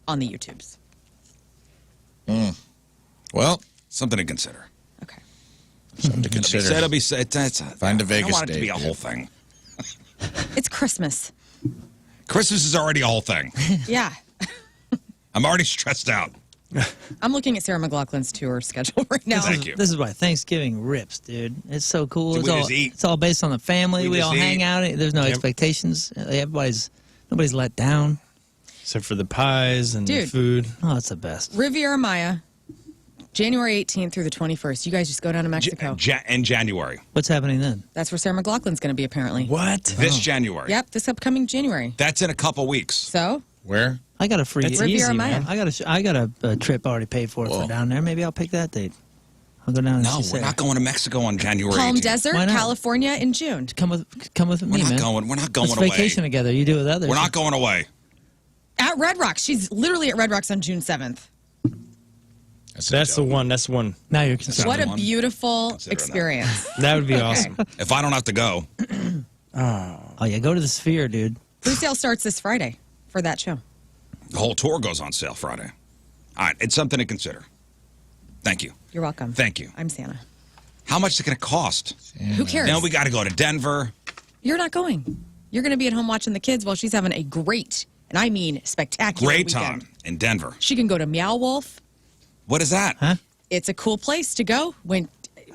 on the YouTubes. Well, Something to consider. Okay. something to consider. It'll be, Find a I Vegas don't want it to be date. a whole thing. It's Christmas. Christmas is already a whole thing. Yeah. I'm already stressed out. I'm looking at Sarah McLachlan's tour schedule right now. Thank you. This is why Thanksgiving rips, dude. It's so cool. So It's we all, just eat. it's all based on the family. We We just all hang eat. out. There's no expectations. Nobody's let down. Except for the pies and the Dude. food. Oh, it's the best. Riviera Maya, January 18th through the 21st. You guys just go down to Mexico. In January. What's happening then? That's where Sarah McLachlan's going to be, apparently. What? This January. Yep, this upcoming January. That's in a couple weeks. So, Where? I got a free. That's Riviera easy, Maya. man. I got a trip already paid for Whoa. down there. Maybe I'll pick that date. I'll go down and No, see we're Sarah. not going to Mexico on January Palm 18th. Desert, Why not? California in June. Come with We're me, not man. going. We're not going Let's away. vacation together. You do it with others. We're not going away. At Red Rocks. She's literally at Red Rocks on June 7th. That's the one. That's the one. Now you're concerned. What a one. beautiful Consider that. experience. That would be awesome. If I don't have to go, Oh yeah, go to the Sphere, dude. Pre-sale starts this Friday for that show. the whole tour goes on sale Friday. All right, it's something to consider. Thank you. You're welcome. Thank you. I'm Santa. How much is it going to cost? Who cares? Now we got to go to Denver. You're not going. You're going to be at home watching the kids while she's having a great, and I mean spectacular Great weekend. time in Denver. She can go to Meow Wolf. What is that? Huh? It's a cool place to go.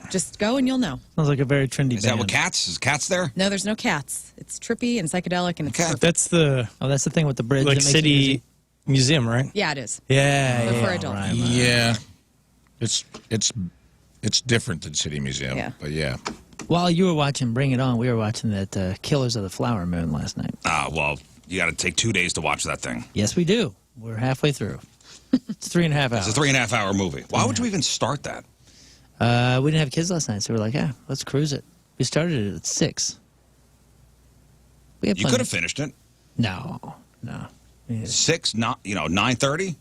Just go and you'll know. Sounds like a very trendy Is band. that what cats? Is cats there? No, there's no cats. It's trippy and psychedelic, and it's Okay. perfect. That's the Oh, that's the thing with the bridge. like that makes you city dizzy. museum, right? Yeah, it is. Yeah. But yeah. for adults. right. Yeah. It's different than City Museum. Yeah. But yeah. While you were watching Bring It On, we were watching that Killers of the Flower Moon last night. Well, you got to take 2 days to watch that thing. Yes, we do. We're halfway through. It's 3.5 hours. It's a 3.5 hour movie. Why would you even start that? We didn't have kids last night, so we're like, yeah, let's cruise it. We started it at 6. We had You plenty- could have finished it. No. Yeah. 6, not 9:30.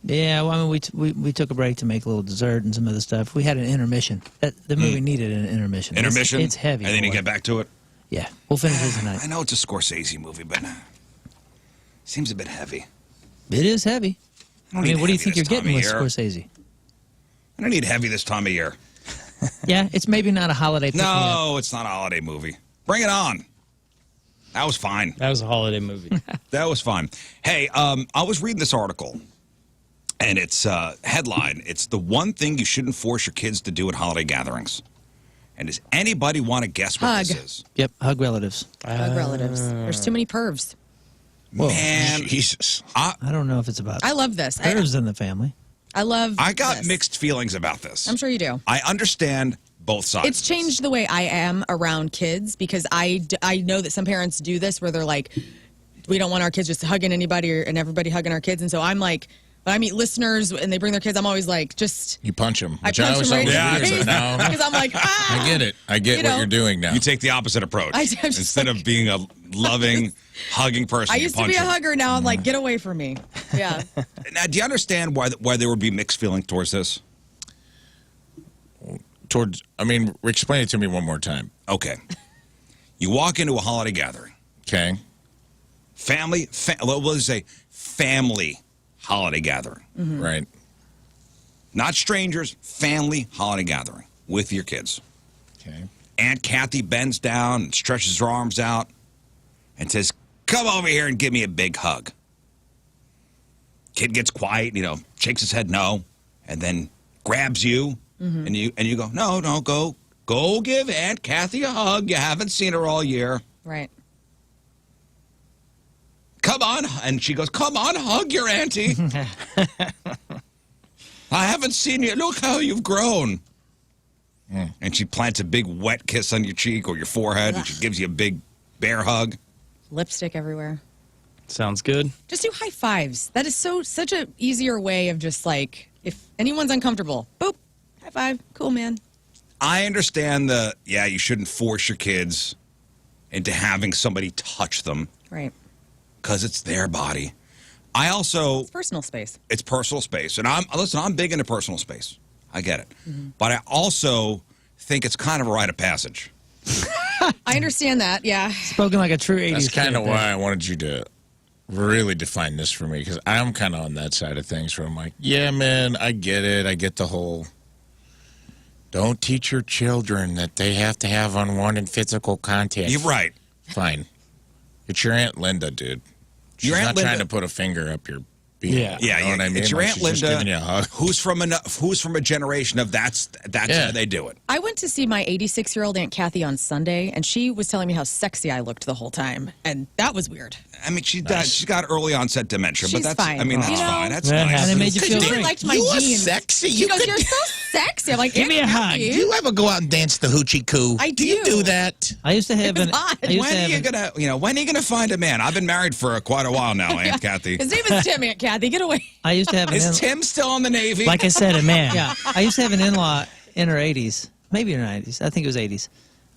Yeah, well, I mean, we took a break to make a little dessert and some other stuff. We had an intermission. The movie needed an intermission. Intermission. It's heavy. And then you boy. get back to it. Yeah, we'll finish it tonight. I know it's a Scorsese movie, but seems a bit heavy. It is heavy. I I don't need mean, what do you heavy think you're this time getting with of year. Scorsese? I don't need heavy this time of year. Yeah, it's maybe not a holiday pick-me-up. No, it's not a holiday movie. Bring it on. That was fine. That was a holiday movie. That was fine. Hey, I was reading this article, and it's headline. It's the one thing you shouldn't force your kids to do at holiday gatherings. And does anybody want to guess what this Hug. is? Yep, hug relatives. Hug relatives. There's too many pervs. Man, Jesus. I don't know if it's about I love this. curves in the family. I love I got this. mixed feelings about this. I'm sure you do. I understand both sides. It's changed the way I am around kids because I know that some parents do this where they're like, we don't want our kids just hugging anybody and everybody hugging our kids. And so I'm like, when I meet listeners and they bring their kids, I'm always like, You punch them. I punch them right in the face. Now. Because I'm like, I get it. I get what you're doing now. You take the opposite approach. Instead of being a loving, hugging person, I used to be a hugger. Now I'm like, get away from me. Yeah. Now, do you understand why there would be mixed feelings towards this? Explain it to me one more time. Okay. You walk into a holiday gathering. Okay. Let's say family holiday gathering. Mm-hmm. Right. Not strangers, family holiday gathering with your kids. Okay. Aunt Kathy bends down and stretches her arms out and says, come over here and give me a big hug. Kid gets quiet, shakes his head no, and then grabs you, and you go, no, go give Aunt Kathy a hug. You haven't seen her all year. Right. Come on. And she goes, come on, hug your auntie. I haven't seen you. Look how you've grown. And she plants a big wet kiss on your cheek or your forehead, and she gives you a big bear hug. Lipstick everywhere. Sounds good. Just do high fives. That is such a easier way of just like, if anyone's uncomfortable, boop, high five. Cool, man. I understand you shouldn't force your kids into having somebody touch them. Right. Because it's their body. It's personal space. It's personal space. And I'm big into personal space. I get it. But I also think it's kind of a rite of passage. I understand that, yeah. Spoken like a true 80s. That's kind of why I wanted you to really define this for me, because I'm kind of on that side of things where I'm like, yeah, man, I get it. I get the whole, don't teach your children that they have to have unwanted physical contact. You're right. Fine. It's your Aunt Linda, dude. She's not trying to put a finger up your beat. Yeah, you know what I mean? It's your Aunt she's just Linda, giving you a hug. who's from a generation of that's how they do it. I went to see my 86-year-old Aunt Kathy on Sunday, and she was telling me how sexy I looked the whole time, and that was weird. I mean, she's got early onset dementia, She's but that's fine. I mean, that's fine. That's That nice. happens. And it made you feel She really great. liked my You are jeans. sexy. She goes, you're so sexy. I'm like, Give me a hug. Do you ever go out and dance the hoochie coo? I Do you do. do that? I used to have It was odd. When are you gonna find a man? I've been married for quite a while now, Aunt Kathy. His name is Tim, Aunt Kathy. Get away. I used to have Is Tim still in the Navy? Like I said, a man. Yeah. I used to have an in-law in her 80s, maybe in her 90s. I think it was 80s.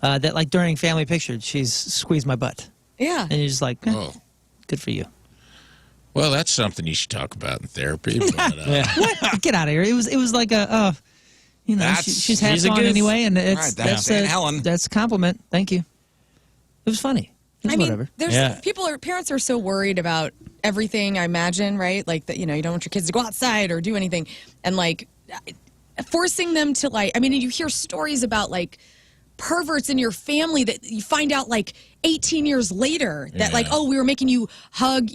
That like during family pictures, she's squeezed my butt. Yeah. And you're just like, good for you. Well, that's something you should talk about in therapy. But, What? Get out of here. It was like she's had she's a fun good- anyway, and Right, that's Aunt Helen. That's a compliment. Thank you. It was funny. It was whatever. Parents are so worried about everything, I imagine, right? Like that, you don't want your kids to go outside or do anything. And like forcing them to you hear stories about like perverts in your family that you find out like 18 years later that we were making you hug,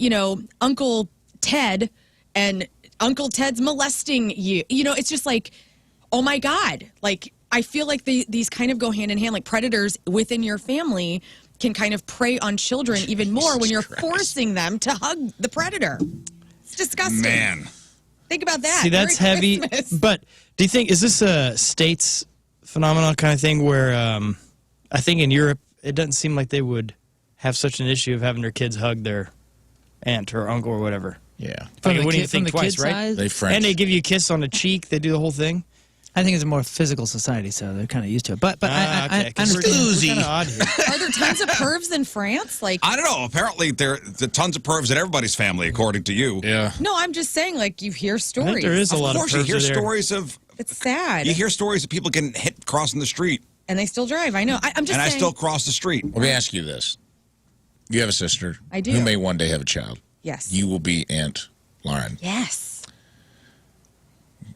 Uncle Ted, and Uncle Ted's molesting you. It's just like, oh my God. Like, I feel like these kind of go hand in hand, like predators within your family can kind of prey on children even more when you're forcing them to hug the predator. It's disgusting. Man. Think about that. See, that's Merry heavy. Christmas. But do you think, is this a states phenomenon kind of thing where I think in Europe, it doesn't seem like they would have such an issue of having their kids hug their aunt or uncle or whatever. Yeah. From the wouldn't kid- even think from the twice, kid right? side? They French. And they give you a kiss on the cheek. They do the whole thing. I think it's a more physical society, so they're kind of used to it. But I okay. 'Cause we're understand. kind of odd here. Are there tons of pervs in France? Like, I don't know. Apparently, there are tons of pervs in everybody's family, according to you. Yeah. no, I'm just saying, like, you hear I stories. think there is a lot Of of course, you pervs hear there. stories of It's sad. you hear stories of people getting hit crossing the street, And they still drive. I know. I'm just and I saying. still cross the street. Let me ask you this. You have a sister. I do. Who may one day have a child. Yes. You will be Aunt Lern. Yes.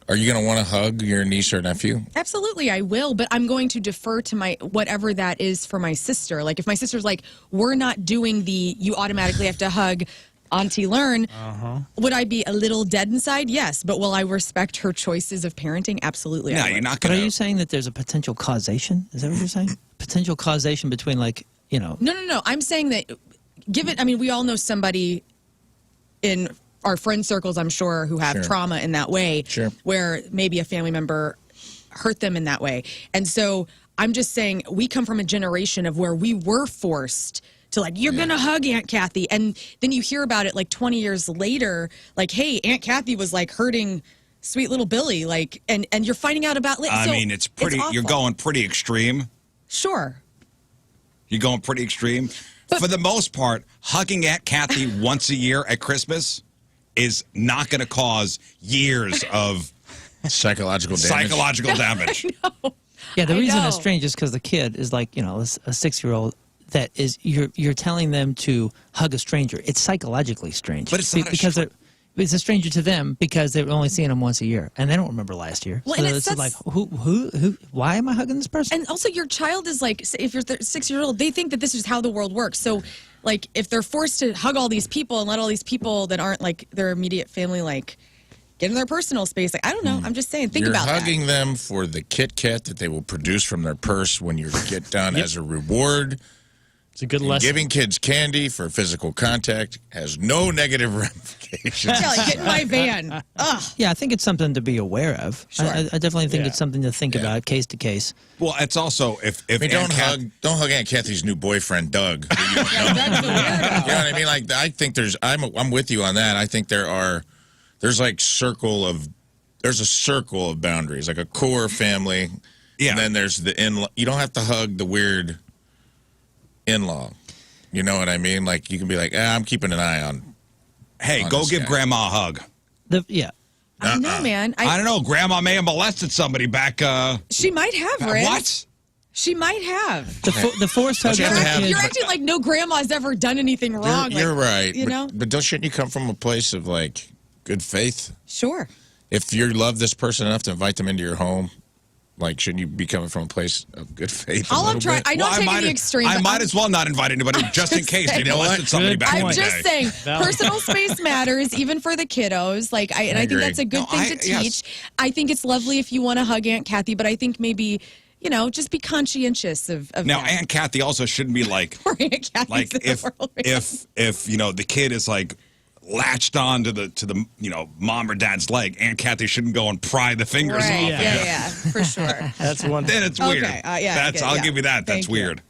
Are you going to want to hug your niece or nephew? Absolutely, I will, but I'm going to defer to my whatever that is for my sister. Like, if my sister's like, we're not doing you automatically have to hug Auntie Lern, would I be a little dead inside? Yes, but will I respect her choices of parenting? Absolutely. No, I you're would. not But going are you to. saying that there's a potential causation? Is that what you're saying? Potential causation between No. I'm saying that, we all know somebody in our friend circles, I'm sure, who have Sure. trauma in that way, Sure. where maybe a family member hurt them in that way. And so I'm just saying we come from a generation of where we were forced to like, you're going to hug Aunt Kathy. And then you hear about it like 20 years later, like, hey, Aunt Kathy was like hurting sweet little Billy. Like, and you're finding out about, I mean, it's pretty, you're going pretty extreme. Sure. You're going pretty extreme. But for the most part, hugging Aunt Kathy once a year at Christmas is not going to cause years of psychological damage. I know. Yeah, the reason it's strange is because the kid is like, you know, a 6-year-old that is you're telling them to hug a stranger. It's psychologically strange. But it's not because it's a stranger to them because they're only seeing them once a year and they don't remember last year. Well, so and it's like, who? Why am I hugging this person? And also, your child is like, if you're 6-year-old, they think that this is how the world works. So, like, if they're forced to hug all these people and let all these people that aren't like their immediate family, like, get in their personal space, like, I don't know. I'm just saying, think about that. You're hugging them for the Kit Kat that they will produce from their purse when you get done as a reward. It's a good lesson. Giving kids candy for physical contact has no negative ramifications. Yeah, like, get in my van. Ugh. Yeah, I think it's something to be aware of. Sure. I definitely think it's something to think about case to case. Well, it's also if I mean, don't hug Aunt Kathy's new boyfriend Doug. Yeah, Doug's the weirdo. You know what I mean? Like, I think I'm with you on that. I think there's like there's a circle of boundaries, like a core family. Yeah. And then there's the in-law. You don't have to hug the weird in-law. You know what I mean? Like, you can be like, I'm keeping an eye on. Hey, go give Grandma a hug. Yeah. I don't know, man. I don't know. Grandma may have molested somebody back. She might have, Rizz. What? She might have. The forced hug. You're acting like no grandma's ever done anything wrong. You're right. You know? But shouldn't you come from a place of, like, good faith? Sure. If you love this person enough to invite them into your home, like, shouldn't you be coming from a place of good faith? All I'm trying, I don't take any extreme. I might as well not invite anybody just in case they molested somebody back in the day. I'm just saying, personal space matters, even for the kiddos. Like, I think that's a good thing to teach. Yes. I think it's lovely if you want to hug Aunt Kathy, but I think maybe, you know, just be conscientious of now, that. Aunt Kathy also shouldn't be like, Or Aunt Kathy's like if you know the kid is like latched on to the you know mom or dad's leg, Aunt Kathy shouldn't go and pry the fingers off. Yeah, for sure. That's one. Then it's weird. Okay, I'll give you that. That's weird.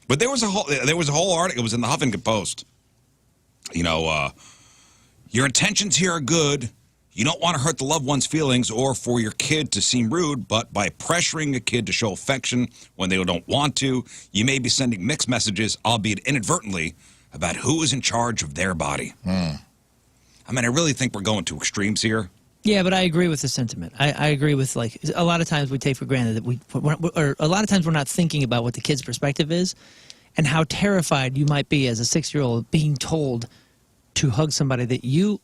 But there was a whole article. It was in the Huffington Post. You know, your intentions here are good. You don't want to hurt the loved one's feelings or for your kid to seem rude, but by pressuring a kid to show affection when they don't want to, you may be sending mixed messages, albeit inadvertently, about who is in charge of their body. I mean, I really think we're going to extremes here. Yeah, but I agree with the sentiment. I agree with, like, a lot of times we take for granted that or a lot of times we're not thinking about what the kid's perspective is and how terrified you might be as a 6-year-old being told to hug somebody that you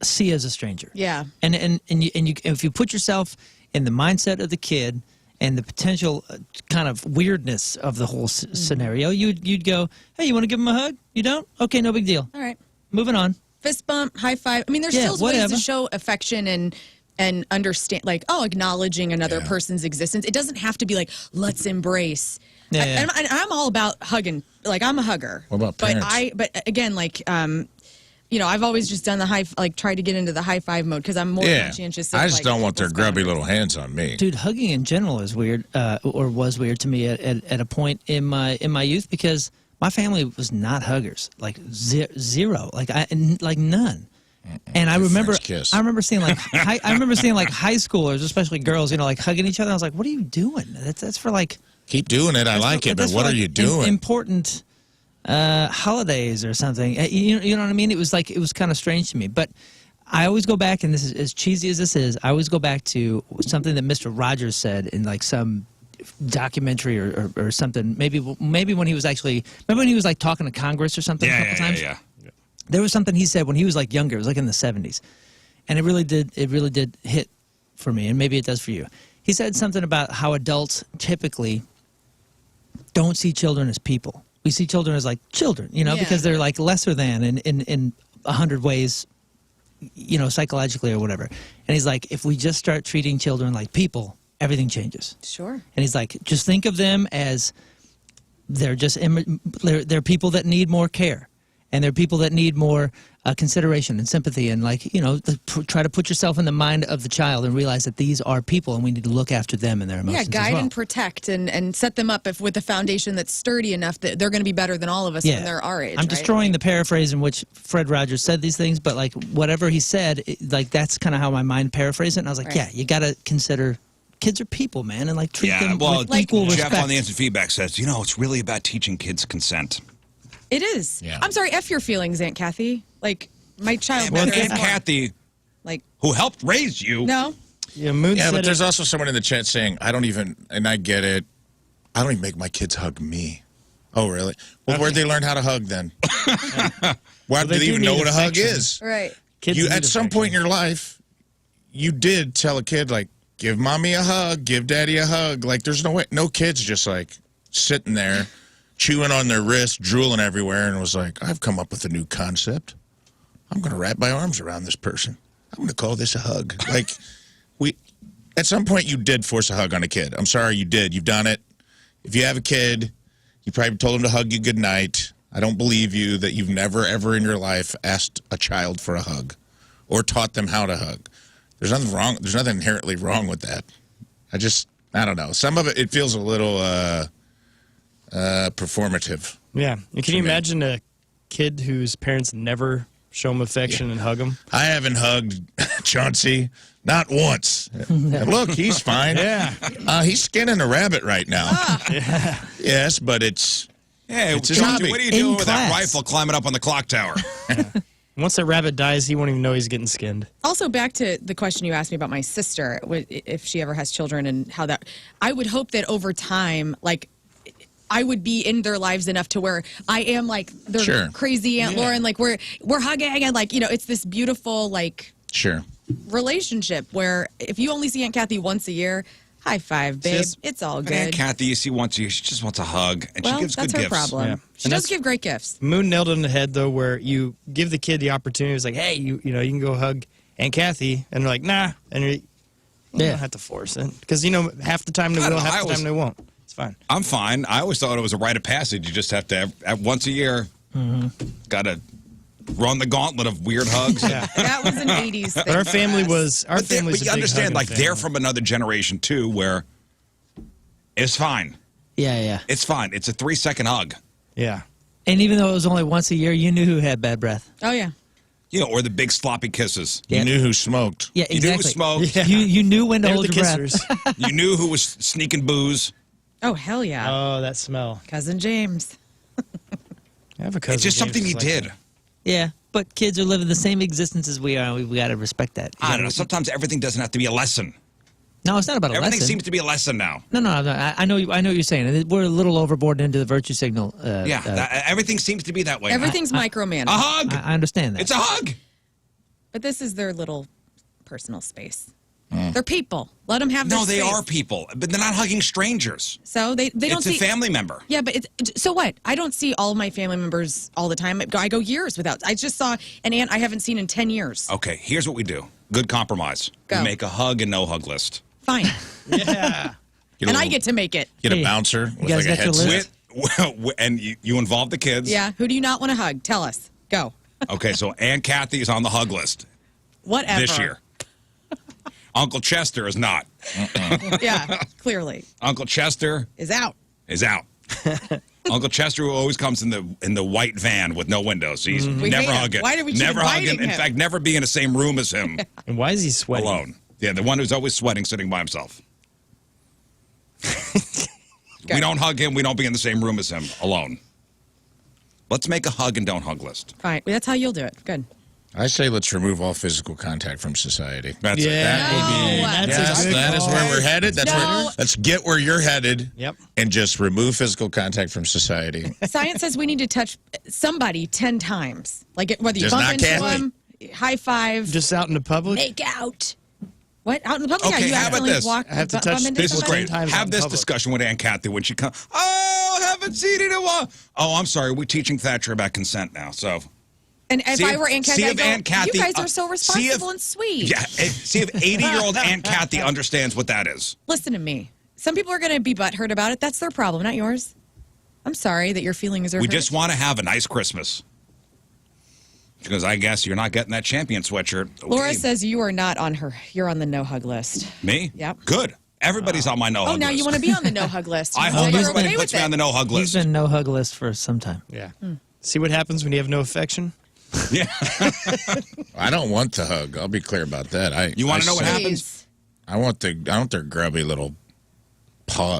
see as a stranger. Yeah. And if you put yourself in the mindset of the kid and the potential kind of weirdness of the whole scenario, you'd go, hey, you want to give him a hug? You don't? Okay, no big deal. All right. Moving on. Fist bump, high five. I mean, there's still ways to show affection and understand, like, acknowledging another person's existence. It doesn't have to be like, let's embrace. Yeah. I'm all about hugging. Like, I'm a hugger. What about parents? But again, like, you know, I've always just done tried to get into the high five mode because I'm more conscientious of, I just don't want their grubby little hands on me. Dude, hugging in general is weird, or was weird to me at a point in my youth because my family was not huggers, like zero, like none. And I remember seeing like high schoolers, especially girls, you know, like hugging each other. I was like, what are you doing? That's for like. Keep doing it. I like it, but what are you doing? Important holidays or something. You know what I mean? It was kind of strange to me. But I always go back, and this is as cheesy as this is, I always go back to something that Mr. Rogers said in like some documentary or something. Maybe when he was remember when he was like talking to Congress or something a couple times? Yeah. There was something he said when he was like younger. It was like in the 70s. And it really did hit for me, and maybe it does for you. He said something about how adults typically don't see children as people. We see children as like children, you know, because they're like lesser than in 100 ways, you know, psychologically or whatever. And he's like, if we just start treating children like people, everything changes. Sure. And he's like, just think of them as they're people that need more care. And there are people that need more consideration and sympathy and, like, you know, try to put yourself in the mind of the child and realize that these are people and we need to look after them and their emotions. Yeah, guide as well. and protect and set them up with a foundation that's sturdy enough that they're going to be better than all of us when they're our age. I'm destroying the paraphrase in which Fred Rogers said these things, but, like, whatever he said, like, that's kind of how my mind paraphrased it. And I was like, yeah, you got to consider kids are people, man, and, like, treat them with equal respect. Jeff on the instant feedback says, you know, it's really about teaching kids consent. It is. Yeah. I'm sorry, F your feelings, Aunt Kathy. Like, my child. Well, Aunt Kathy, like, who helped raise you. No. Yeah, Moon Yeah, said but there's it. also someone in the chat saying, I don't even, and I get it, I don't even make my kids hug me. Oh, really? Well, where'd they learn how to hug then? Why do they even know what a hug is? Right. Kids You, need at some affection. point in your life, you did tell a kid, like, give mommy a hug, give daddy a hug. Like, there's no way, no kid's just, like, sitting there, chewing on their wrist, drooling everywhere, and was like, I've come up with a new concept. I'm going to wrap my arms around this person. I'm going to call this a hug. Like, at some point, you did force a hug on a kid. I'm sorry, you did. You've done it. If you have a kid, you probably told him to hug you goodnight. I don't believe you that you've never, ever in your life asked a child for a hug or taught them how to hug. There's nothing wrong. There's nothing inherently wrong with that. I don't know. Some of it feels a little performative. Yeah. And can you imagine a kid whose parents never show him affection and hug him? I haven't hugged Chauncey, not once. And look, he's fine. Yeah. He's skinning a rabbit right now. Yes, but it's Hey, his Chauncey, hobby. what are you In doing with that class. rifle climbing up on the clock tower? Once that rabbit dies, he won't even know he's getting skinned. Also, back to the question you asked me about my sister, if she ever has children and how that, I would hope that over time, like, I would be in their lives enough to where I am like their crazy Aunt Lauren, like we're hugging and, like, you know, it's this beautiful, like, relationship where if you only see Aunt Kathy once a year, high five, babe, it's all good. Aunt Kathy, you see once a year, she just wants a hug, and Well, she gives that's good her gifts. problem. Yeah. She And does that's- give great gifts. Moon nailed it on the head, though, where you give the kid the opportunity. It's like, hey, you know, you can go hug Aunt Kathy. And they're like, nah. And you don't have to force it. Because, you know, half the time they will, half the time they won't. It's fine. I'm fine. I always thought it was a rite of passage. You just have to, have once a year, got to run the gauntlet of weird hugs. That was an 80s thing. But our for family us. was, our But family's a you big understand, hugging like, family. they're from another generation, too, where it's fine. Yeah. It's fine. It's a 3-second hug. Yeah. And even though it was only once a year, you knew who had bad breath. Oh, yeah. You know, or the big sloppy kisses. You knew who smoked. Yeah, You knew who exactly. smoked. Yeah. You knew when to They're hold the your breath. kissers. You knew who was sneaking booze. Oh, hell yeah. Oh, that smell. Cousin James. I have a cousin. It's just James something he who's like did. that. Yeah, but kids are living the same existence as we are, and we got to respect that. I don't know. Sometimes everything doesn't have to be a lesson. No, it's not about a Everything lesson. seems to be a lesson now. No, I know what you're saying. We're a little overboard into the virtue signal. Everything seems to be that way. now. Everything's micromanaged. A hug. I understand that. It's a hug. But this is their little personal space. They're people. Let them have their No, they space. are people, but they're not hugging strangers. So they don't It's a see. family member. Yeah, but so what? I don't see all my family members all the time. I go years without. I just saw an aunt I haven't seen in 10 years. Okay, here's what we do. Good compromise. Go. We make a hug and no hug list. Fine. Yeah. And I get to make it. Get Hey, a bouncer with guys like a got your headset. list? And you involve the kids. Yeah. Who do you not want to hug? Tell us. Go. Okay, so Aunt Kathy is on the hug list Whatever. this year. Uncle Chester is not. Yeah, clearly. Uncle Chester Is out. is out. Uncle Chester, who always comes in the white van with no windows. He's We never hate him. hugging. Why do we keep never hugging? inviting In him? fact, never be in the same room as him And why is he sweating? alone. Yeah, the one who's always sweating, sitting by himself. We don't hug him. We don't be in the same room as him alone. Let's make a hug and don't hug list. Fine. That's how you'll do it. Good. I say let's remove all physical contact from society. That's it. Yeah. No. Yes, that is where we're headed. That's No. where. Let's get where you're headed. Yep. And just remove physical contact from society. Science says we need to touch somebody 10 times. Like whether you Just bump not into Kathy. them, high five, Just out in the public? make out. What? Out in the public? Okay, Yeah, you how about accidentally this? walk, I have to bump touch into This is somebody? great. Times out Have in this public. discussion with Aunt Kathy when she comes. Oh, haven't seen it in a while. Oh, I'm sorry. We're teaching Thatcher about consent now. So, And if See I if- were Aunt Kathy, see I'd if go, Aunt Kathy, you guys are so see if- responsible and sweet. yeah, see if 80-year-old Aunt Kathy understands what that is. Listen to me. Some people are going to be butthurt about it. That's their problem, not yours. I'm sorry that your feelings are We hurt. just want to have a nice Christmas. Because I guess you're not getting that champion sweatshirt. Laura Okay. says you are not on her. You're on the no hug list. Me? Yep. Good. Everybody's on my no hug Oh, now list. you want to be on the no hug list. I You hope say you're everybody okay puts with me on the it. no hug He's list. been no hug list for some time. Yeah. See what happens when you have no affection? Yeah. I don't want to hug. I'll be clear about that. You want to know what say- happens? Please. I want their grubby little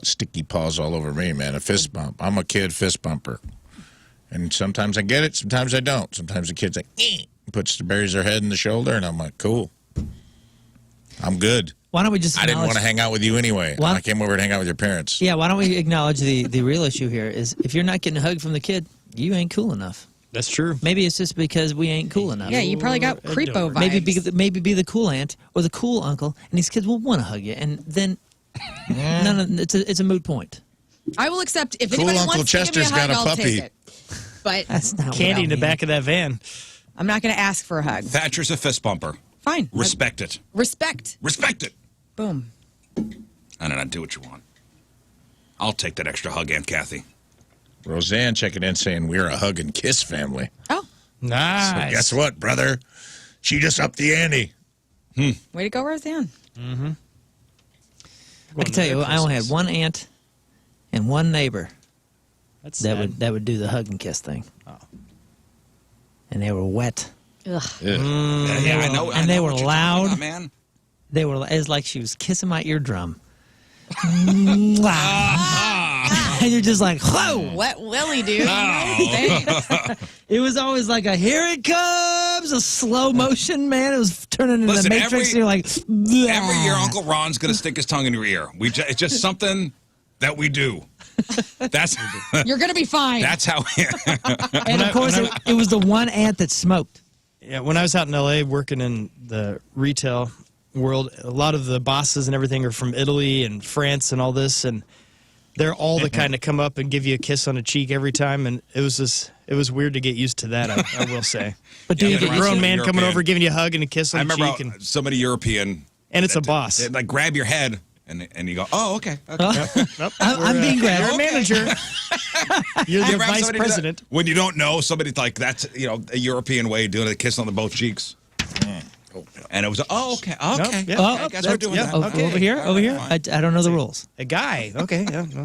sticky paws all over me, man. A fist bump. I'm a kid fist bumper. And sometimes I get it, sometimes I don't. Sometimes the kid's like, buries their head in the shoulder, and I'm like, cool. I'm good. Why don't we just I didn't acknowledge- want to hang out with you anyway. Why- I came over to hang out with your parents. Yeah, why don't we acknowledge the real issue here is if you're not getting a hug from the kid, you ain't cool enough. That's true. Maybe it's just because we ain't cool enough. Yeah, you probably got creepo vibes. Maybe be the cool aunt or the cool uncle, and these kids will want to hug you, and then it's a moot point. I will accept if Cool anybody Uncle wants to give me a Chester's hug, got a I'll puppy. take it. But That's not Candy in the what I mean. back of that van. I'm not going to ask for a hug. Thatcher's a fist bumper. Fine. Respect it. Respect. Respect it. Boom. I don't know. Do what you want. I'll take that extra hug, Aunt Kathy. Roseanne checking in saying we're a hug and kiss family. Oh, Nice. So guess what, brother? She just upped the ante. way to go, Roseanne. I can tell you, I only had one aunt and one neighbor That's that sad. would do the hug and kiss thing. And they were wet. Ugh. Yeah, I know. and I they know were what you're talking loud. about, man. They were. It was like she was kissing my eardrum. Mwah. And you're just like, whoa! Wet Willie, dude. It was always like a here it comes, a slow motion, man. It was turning into Listen, the Matrix. every- You're like, Every year, Uncle Ron's going to stick his tongue in your ear. It's just something that we do. That's You're going to be fine. that's how. and of course, it was the one aunt that smoked. Yeah, when I was out in L.A. working in the retail world, a lot of the bosses and everything are from Italy and France and all this, and they're all the kind to come up and give you a kiss on the cheek every time, and it was weird to get used to that, I will say. But do Yeah, you but get A used to grown it? man coming European. over, giving you a hug and a kiss I on the remember cheek, and somebody European, it's a boss. they'd, like grab your head and you go, oh, okay. I'm being grabbed. You're a manager. You're You the ever have vice somebody do that? president. When you don't know somebody, like that's a European way of doing a kiss on the both cheeks. And it was okay. yeah. Oh, I guess we're doing that. Oh, Okay. over here, over here. Fine. I don't know the rules. A guy. Okay. Yeah. well,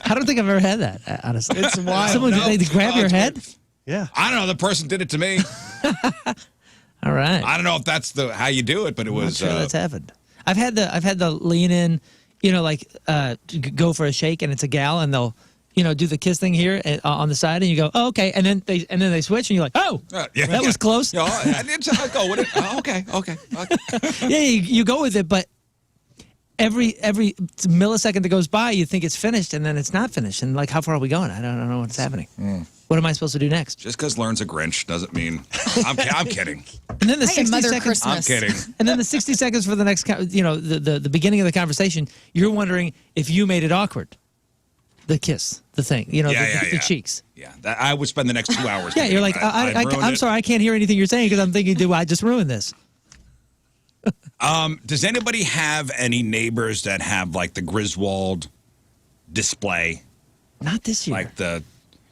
I don't think I've ever had that. Honestly, It's wild. Someone No, they grab your it's head. weird. Yeah. I don't know. The person did it to me. All right. I don't know if that's how you do it, but it I'm not was. sure that's happened. I've had the lean in, like go for a shake, and it's a gal, and they'll do the kiss thing here on the side, and you go, oh, okay, and then they switch, and you're like, oh, that was close. Yeah, I did go with it. Oh, okay. Yeah, you go with it, but every millisecond that goes by, you think it's finished, and then it's not finished, and like, how far are we going? I don't know what's happening. What am I supposed to do next? Just because Lern's a Grinch doesn't mean I'm kidding. And then the I am 60 Mother seconds. Christmas. I'm kidding. And then the 60 seconds for the next, the beginning of the conversation, you're wondering if you made it awkward. The kiss, the thing, the cheeks. Yeah, I would spend the next 2 hours. Yeah, you're like, I'm sorry, I can't hear anything you're saying because I'm thinking, do I just ruin this? Does anybody have any neighbors that have like the Griswold display, Not this year. like the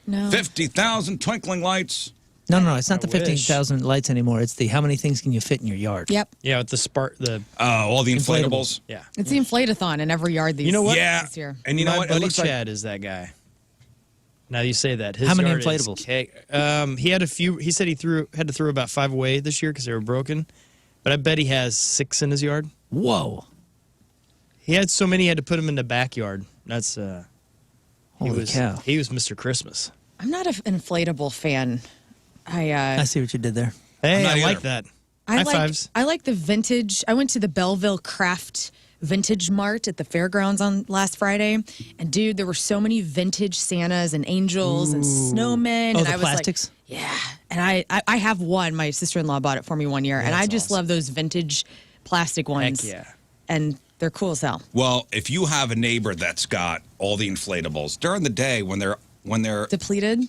No. 50,000 twinkling lights? No, it's not the wish. 15,000 lights anymore. It's the how many things can you fit in your yard? Yep. Yeah, with the All the inflatables. yeah. It's the inflatathon in every yard these You know what? Yeah, this year. and you know My what? It buddy looks like Chad is that guy. Now you say that. His How many yard is inflatables? he had a few. He said he had to throw about 5 away this year because they were broken. But I bet he has 6 in his yard. Whoa. He had so many he had to put them in the backyard. That's Holy cow. He was Mr. Christmas. I'm not an inflatable fan. I see what you did there. Hey, not I like either. that. I High like fives. I like the vintage. I went to the Belleville Craft Vintage Mart at the fairgrounds on last Friday, and dude, there were so many vintage Santas and angels and snowmen. Oh, and the I was plastics? like, yeah. And I have one. My sister-in-law bought it for me one year, and I just love those vintage plastic ones. Heck yeah. And they're cool as hell. Well, if you have a neighbor that's got all the inflatables during the day when they're when they're Depleted.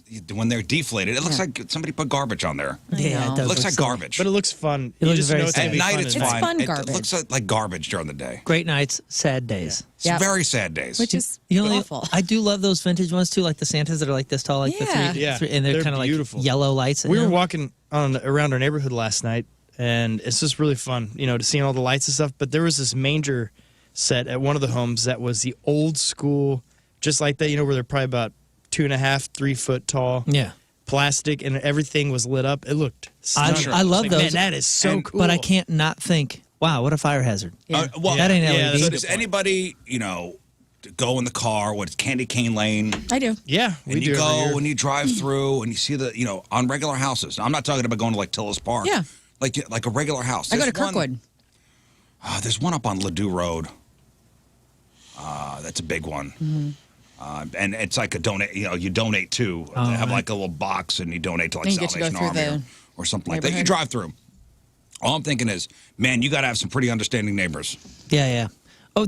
deflated, it looks like somebody put garbage on there. Yeah, know. it does It looks look like silly. garbage. But it looks fun. It You looks just very know it's sad. gonna At be night, fun. it's It's fine. fun It garbage. looks like garbage during the day. Great nights, sad days. It's Yep. very sad days. Which is awful. I do love those vintage ones too, like the Santas that are like this tall, like Yeah. Yeah, and they're they're kind of like beautiful. yellow lights. We you were know? walking around our neighborhood last night, and it's just really fun, to see all the lights and stuff. But there was this manger set at one of the homes that was the old school, just like that, where they're probably about 2.5, 3 foot tall. Yeah. Plastic, and everything was lit up. It looked stunning. I love Like, those. Man, that is so cool. But I can't not think, wow, what a fire hazard. Yeah. Well, That ain't Yeah, LED. so does anybody, go in the car with Candy Cane Lane? I do. Yeah, we And do you every go year. and you drive through and you see on regular houses. I'm not talking about going to like Tillis Park. Yeah. Like a regular house. I go to There's one- Kirkwood. There's one up on Ladue Road. That's a big one. Mm-hmm. And it's like a donate. You donate to. Oh, they have right. like a little box, and you donate to like And you get to go Salvation through Army the or something like that. You neighborhood. drive through. All I'm thinking is, man, you got to have some pretty understanding neighbors. Yeah, yeah. Oh,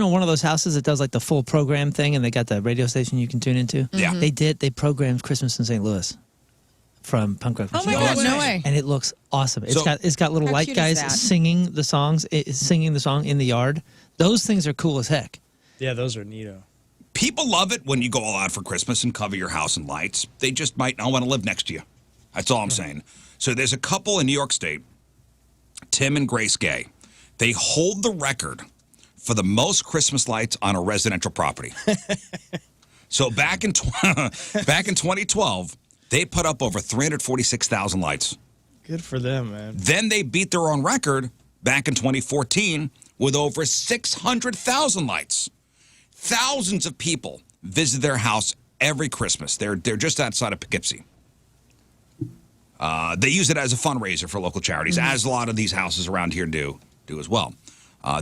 one of those houses that does like the full program thing, and they got the radio station you can tune into. Yeah. Mm-hmm. They programmed Christmas in St. Louis from punk rock. Oh my machine. God, way. no way. And it looks awesome. So- It's got little How light cute is guys that? singing the song in the yard. Those things are cool as heck. Yeah, those are neato. People love it when you go all out for Christmas and cover your house in lights. They just might not want to live next to you. That's all I'm saying. So there's a couple in New York State, Tim and Grace Gay. They hold the record for the most Christmas lights on a residential property. So back in 2012, they put up over 346,000 lights. Good for them, man. Then they beat their own record back in 2014 with over 600,000 lights. Thousands of people visit their house every Christmas. They're just outside of Poughkeepsie. They use it as a fundraiser for local charities, as a lot of these houses around here do as well.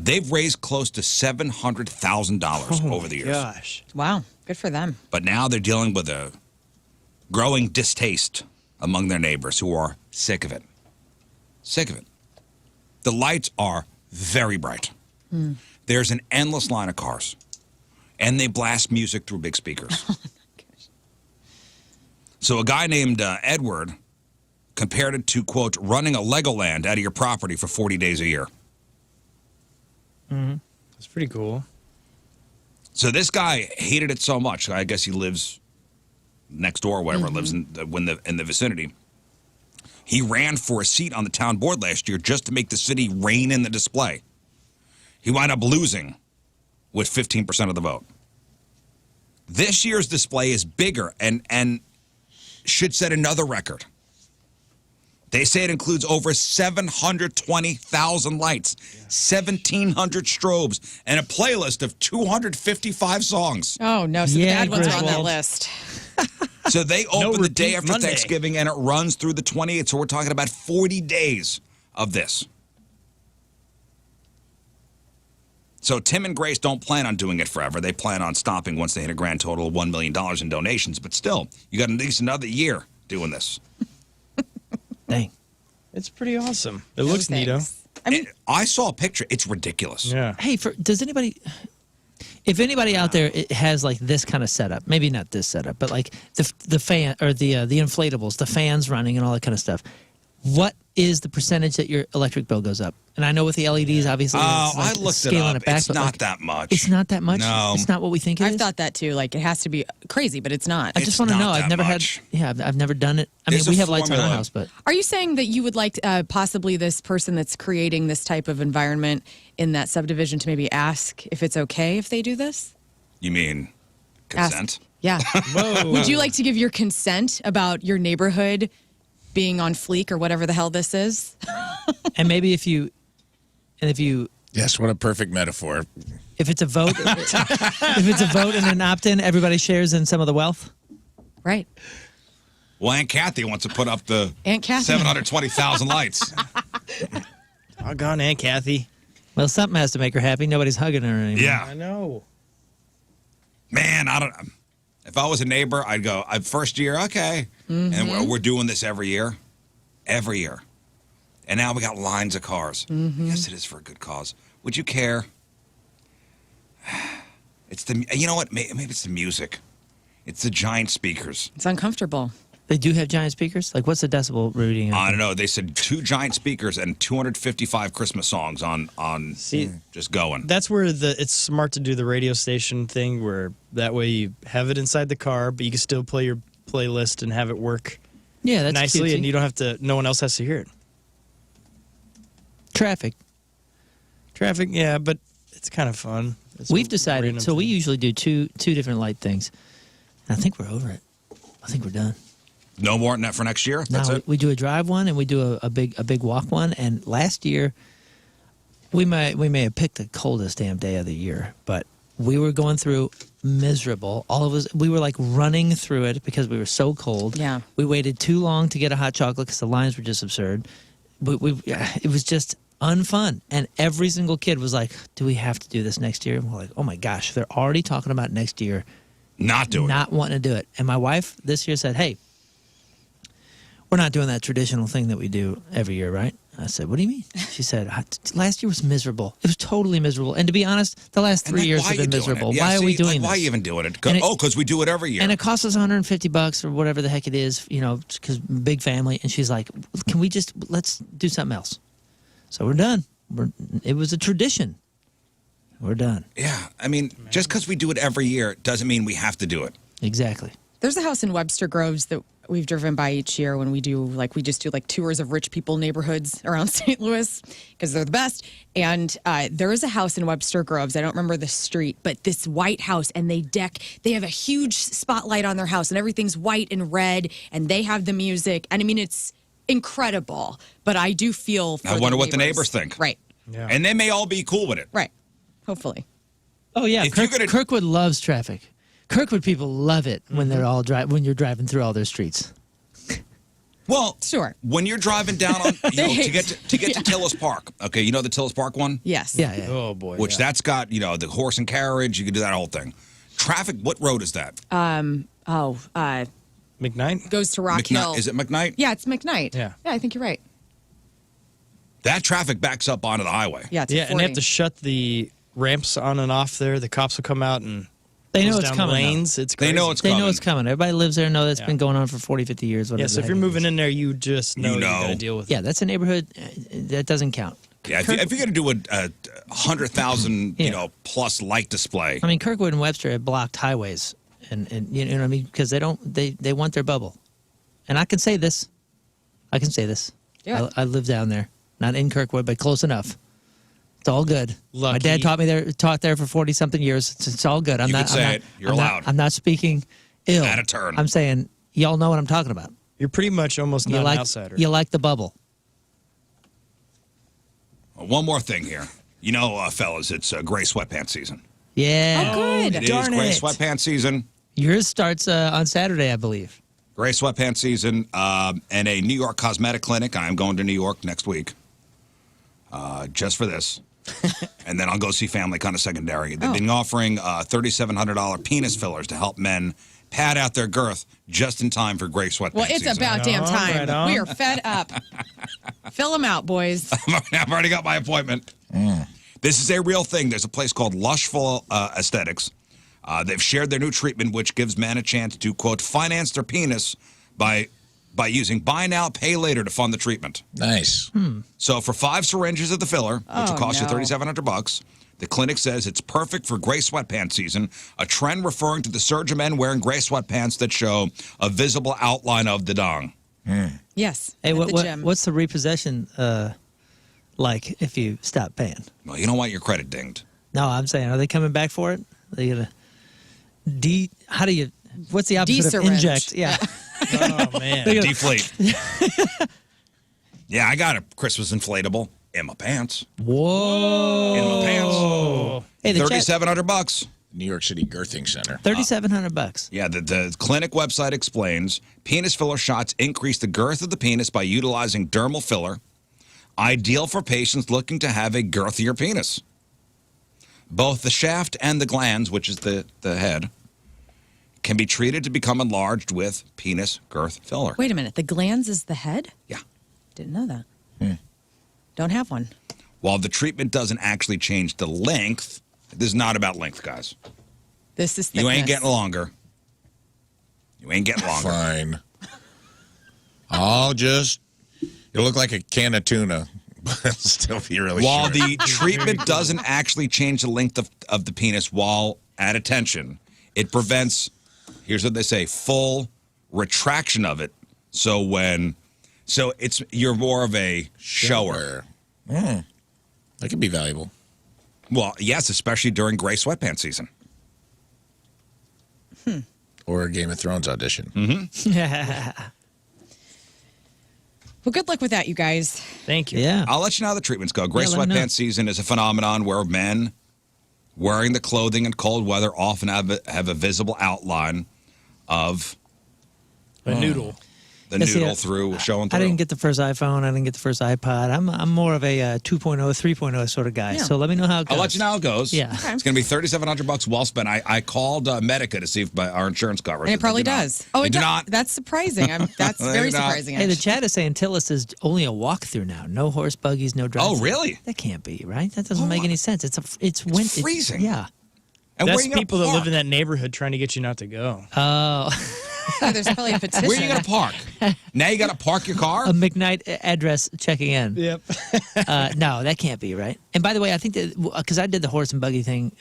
They've raised close to $700,000 over the years. Gosh. Wow. Good for them. But now they're dealing with a growing distaste among their neighbors who are sick of it. Sick of it. The lights are very bright. There's an endless line of cars. And they blast music through big speakers. So a guy named Edward compared it to, quote, running a Legoland out of your property for 40 days a year. That's pretty cool. So this guy hated it so much. I guess he lives next door or whatever, lives in the vicinity. He ran for a seat on the town board last year just to make the city rein in the display. He wound up losing with 15% of the vote. This year's display is bigger and should set another record. They say it includes over 720,000 lights, 1,700 strobes, and a playlist of 255 songs. Oh, no. So Yeah, the bad ones are on that Griswold. list. So they open the day repeat after Monday. Thanksgiving, and it runs through the 28th. So we're talking about 40 days of this. So Tim and Grace don't plan on doing it forever. They plan on stopping once they hit a grand total of $1 million in donations. But still, you got at least another year doing this. Dang. It's pretty awesome. It looks No neato. thanks. I mean, I saw a picture. It's ridiculous. Yeah. Hey, if anybody out there has like this kind of setup, maybe not this setup, but like the fan or the inflatables, the fans running and all that kind of stuff, what is the percentage that your electric bill goes up? And I know with the LEDs, obviously, Oh, it's like I looked it scaling up. back, It's but, not like, that much. It's not that much. No. It's not what we think it is. I've thought that too. Like, it has to be crazy, but it's not. I just It's want to not know. I've that never much. I've never done it. I mean, There's a we have lights on our formula. house, but Are you saying that you would like possibly this person that's creating this type of environment in that subdivision to maybe ask if it's okay if they do this? You mean Ask. consent? Yeah. Whoa. Would you like to give your consent about your neighborhood being on fleek or whatever the hell this is? and maybe if you Yes, what a perfect metaphor. if it's a vote if it's a vote and an opt-in, everybody shares in some of the wealth. Right. Well, Aunt Kathy wants to put up the Aunt Kathy. 720,000 lights. Doggone Aunt Kathy. Well, something has to make her happy. Nobody's hugging her anymore. Yeah. I know. Man, I don't. If I was a neighbor, I'd go. First year, okay, and we're doing this every year, and now we got lines of cars. Yes, it is for a good cause. Would you care? It's the. You know what? Maybe it's the music. It's the giant speakers. It's uncomfortable. They do have giant speakers? Like, what's the decibel reading? I don't know. They said 2 giant speakers and 255 Christmas songs on just going. That's where it's smart to do the radio station thing, where that way you have it inside the car, but you can still play your playlist and have it work Yeah, that's nicely, cutesy. and you don't have to. No one else has to hear it. Traffic. Yeah, but it's kind of fun. It's We've a decided, random so we thing. usually do two different light things. And I think we're over it. I think we're done. No more than that for next year? That's Now it? we do a drive one and we do a big walk one. And last year, we may have picked the coldest damn day of the year, but we were going through miserable. All of us, we were like running through it because we were so cold. Yeah. We waited too long to get a hot chocolate because the lines were just absurd. It was just unfun. And every single kid was like, do we have to do this next year? And we're like, oh my gosh, they're already talking about next year. Not doing it. Not wanting to do it. And my wife this year said, hey, we're not doing that traditional thing that we do every year, right? I said, what do you mean? She said, last year was miserable. It was totally miserable. And to be honest, the last 3 years have been miserable. Yeah, why are we doing Why are this? you even doing it? And it- Because we do it every year. And it costs us $150 or whatever the heck it is, because big family. And she's like, can we let's do something else. So we're done. It was a tradition. We're done. Yeah, I mean, just because we do it every year doesn't mean we have to do it. Exactly. There's a house in Webster Groves that we've driven by each year when we just do tours of rich people neighborhoods around St. Louis because they're the best. And there is a house in Webster Groves. I don't remember the street, but this white house, and they have a huge spotlight on their house and everything's white and red and they have the music. And I mean, it's incredible, but I do feel for I wonder what the neighbors think. Right. Yeah. And they may all be cool with it. Right. Hopefully. Oh, yeah. If you're gonna- Kirkwood loves traffic. Kirkwood people love it when they're all when you're driving through all their streets. Well, Sure. when you're driving down on to get to Tillis Park. Okay, you know the Tillis Park one? Yes. Yeah, yeah. Oh boy. Which yeah. that's got, the horse and carriage, you can do that whole thing. Traffic, what road is that? McKnight. Goes to Rock Hill. Is it McKnight? Yeah, it's McKnight. Yeah. Yeah, I think you're right. That traffic backs up onto the highway. Yeah, it's Yeah, and they have 40. to shut the ramps on and off there. The cops will come out and They know close it's down coming. lanes. It's They crazy. know it's They coming. know it's coming. Everybody lives there. Know that's Yeah. been going on for 40, 50 years. Yeah, so if you're moving in there, you just know you got to deal with it. Yeah, that's a neighborhood. That doesn't count. Yeah, if you're going to do a 100,000, Yeah. plus light display. I mean, Kirkwood and Webster have blocked highways, and you know what I mean, because they want their bubble. And I can say this. Yeah. I live down there, not in Kirkwood, but close enough. It's all good. My Lucky. dad taught there for 40 something years. It's all good. You can say it. You're allowed. I'm not speaking ill. Out of turn. I'm saying y'all know what I'm talking about. You're pretty much almost not an outsider. You like the bubble. One more thing here. Fellas, it's gray sweatpants season. Yeah. Oh, good. It is Darn gray it. sweatpants season. Yours starts on Saturday, I believe. Gray sweatpants season, and a New York cosmetic clinic. I'm going to New York next week, just for this. And then I'll go see family kind of secondary. They've been offering $3,700 penis fillers to help men pad out their girth just in time for gray sweatpants Well, it's season. about damn Right time. on, right on. We are fed up. Fill them out, boys. I've already got my appointment. This is a real thing. There's a place called Lushful Aesthetics. They've shared their new treatment, which gives men a chance to, quote, finance their penis by using buy now, pay later to fund the treatment. Nice. So for 5 syringes of the filler, which will cost you $3,700, the clinic says it's perfect for gray sweatpants season, a trend referring to the surge of men wearing gray sweatpants that show a visible outline of the dong. Yes. Hey, at the gym. what's the repossession like if you stop paying? Well, you don't want your credit dinged. No, I'm saying, are they coming back for it? Are they gonna what's the opposite of De-syringe. inject? Yeah. Oh man. Deflate. Yeah, I got a Christmas inflatable in my pants. Whoa. In my pants. Hey, the chat, $3,700. New York City Girthing Center. $3,700. Yeah, the clinic website explains penis filler shots increase the girth of the penis by utilizing dermal filler, ideal for patients looking to have a girthier penis. Both the shaft and the glands, which is the head, can be treated to become enlarged with penis girth filler. Wait a minute. The glands is the head? Yeah. Didn't know that. Don't have one. While the treatment doesn't actually change the length, this is not about length, guys. This is You ain't thickness. getting longer. You ain't getting longer. Fine. It'll look like a can of tuna, but it'll still be really While short. the treatment doesn't actually change the length of the penis while at attention, it prevents, here's what they say, full retraction of it. So you're more of a shower. That could be valuable. Well, yes, especially during gray sweatpants season. Or a Game of Thrones audition. Well, good luck with that, you guys. Thank you. Yeah. I'll let you know how the treatments go. Gray Yeah, let me know. sweatpants season is a phenomenon where men wearing the clothing in cold weather often have a visible outline of A noodle. the Yeah, see, noodle through showing through. I didn't get the first iPhone. I didn't get the first iPod. I'm more of a 2.0, 3.0 sort of guy. Yeah. So let me know how it goes. I'll let you know how it goes. Yeah. Okay. It's going to be $3,700 well spent. I called Medica to see if our insurance covers And it probably does. Oh, They it do does. not. That's surprising. That's They very do not. surprising. Hey, the actually. chat is saying Tillis is only a walkthrough now. No horse buggies, no drive. Oh, really? That can't be, right? That doesn't make any sense. It's freezing. Yeah. And That's where you gonna people that park? live in that neighborhood trying to get you not to go. Oh, Yeah, there's probably a petition. Where are you going to park? Now you got to park your car? a McKnight address checking in. Yep. No, that can't be, right? And by the way, I think that, because I did the horse and buggy thing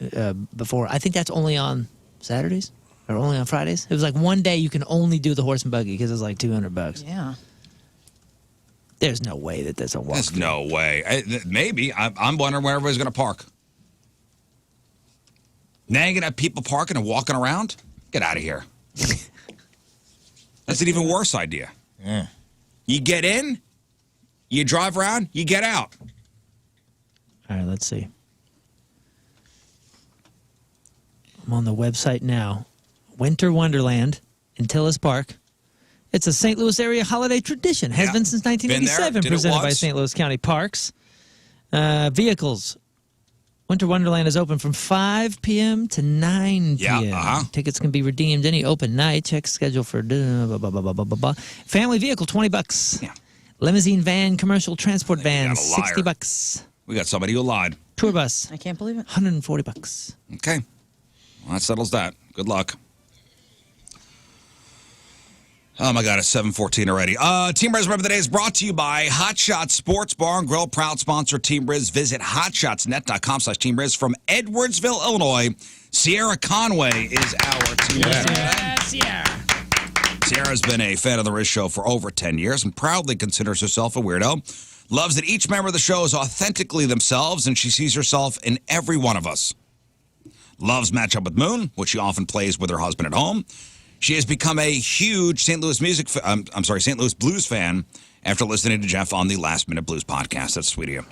before, I think that's only on Saturdays or only on Fridays. It was like one day you can only do the horse and buggy because it's like $200. Yeah. There's no way that that's a walk. There's no way. Maybe. I'm wondering where everybody's going to park. Now you're going to have people parking and walking around? Get out of here. That's an even worse idea. Yeah. You get in, you drive around, you get out. All right, let's see. I'm on the website now. Winter Wonderland in Tillis Park. It's a St. Louis area holiday tradition. Has Yeah. been since Been there, 1987, did it presented by once. St. Louis County Parks. Vehicles. Winter Wonderland is open from 5 p.m. to 9 Yeah, p.m. Tickets can be redeemed any open night. Check schedule for blah, blah, blah, blah, blah, blah, blah. Family vehicle, $20. Yeah. Limousine van, commercial transport van, got a liar. $60. We got somebody who lied. Tour bus, I can't believe it. $140. Okay. Well, that settles that. Good luck. Oh, my God, it's 7:14 already. Team Rizz Remember the Day is brought to you by Hot Shots Sports Bar and Grill, proud sponsor of Team Rizz. Visit hotshotsnet.com/Team Rizz. From Edwardsville, Illinois, Sierra Conway is our Team Rizz. Sierra's been a fan of the Rizz Show for over 10 years and proudly considers herself a weirdo. Loves that each member of the show is authentically themselves, and she sees herself in every one of us. Loves Match Up with Moon, which she often plays with her husband at home. She has become a huge St. Louis St. Louis blues fan after listening to Jeff on the Last Minute Blues podcast. That's sweet of you.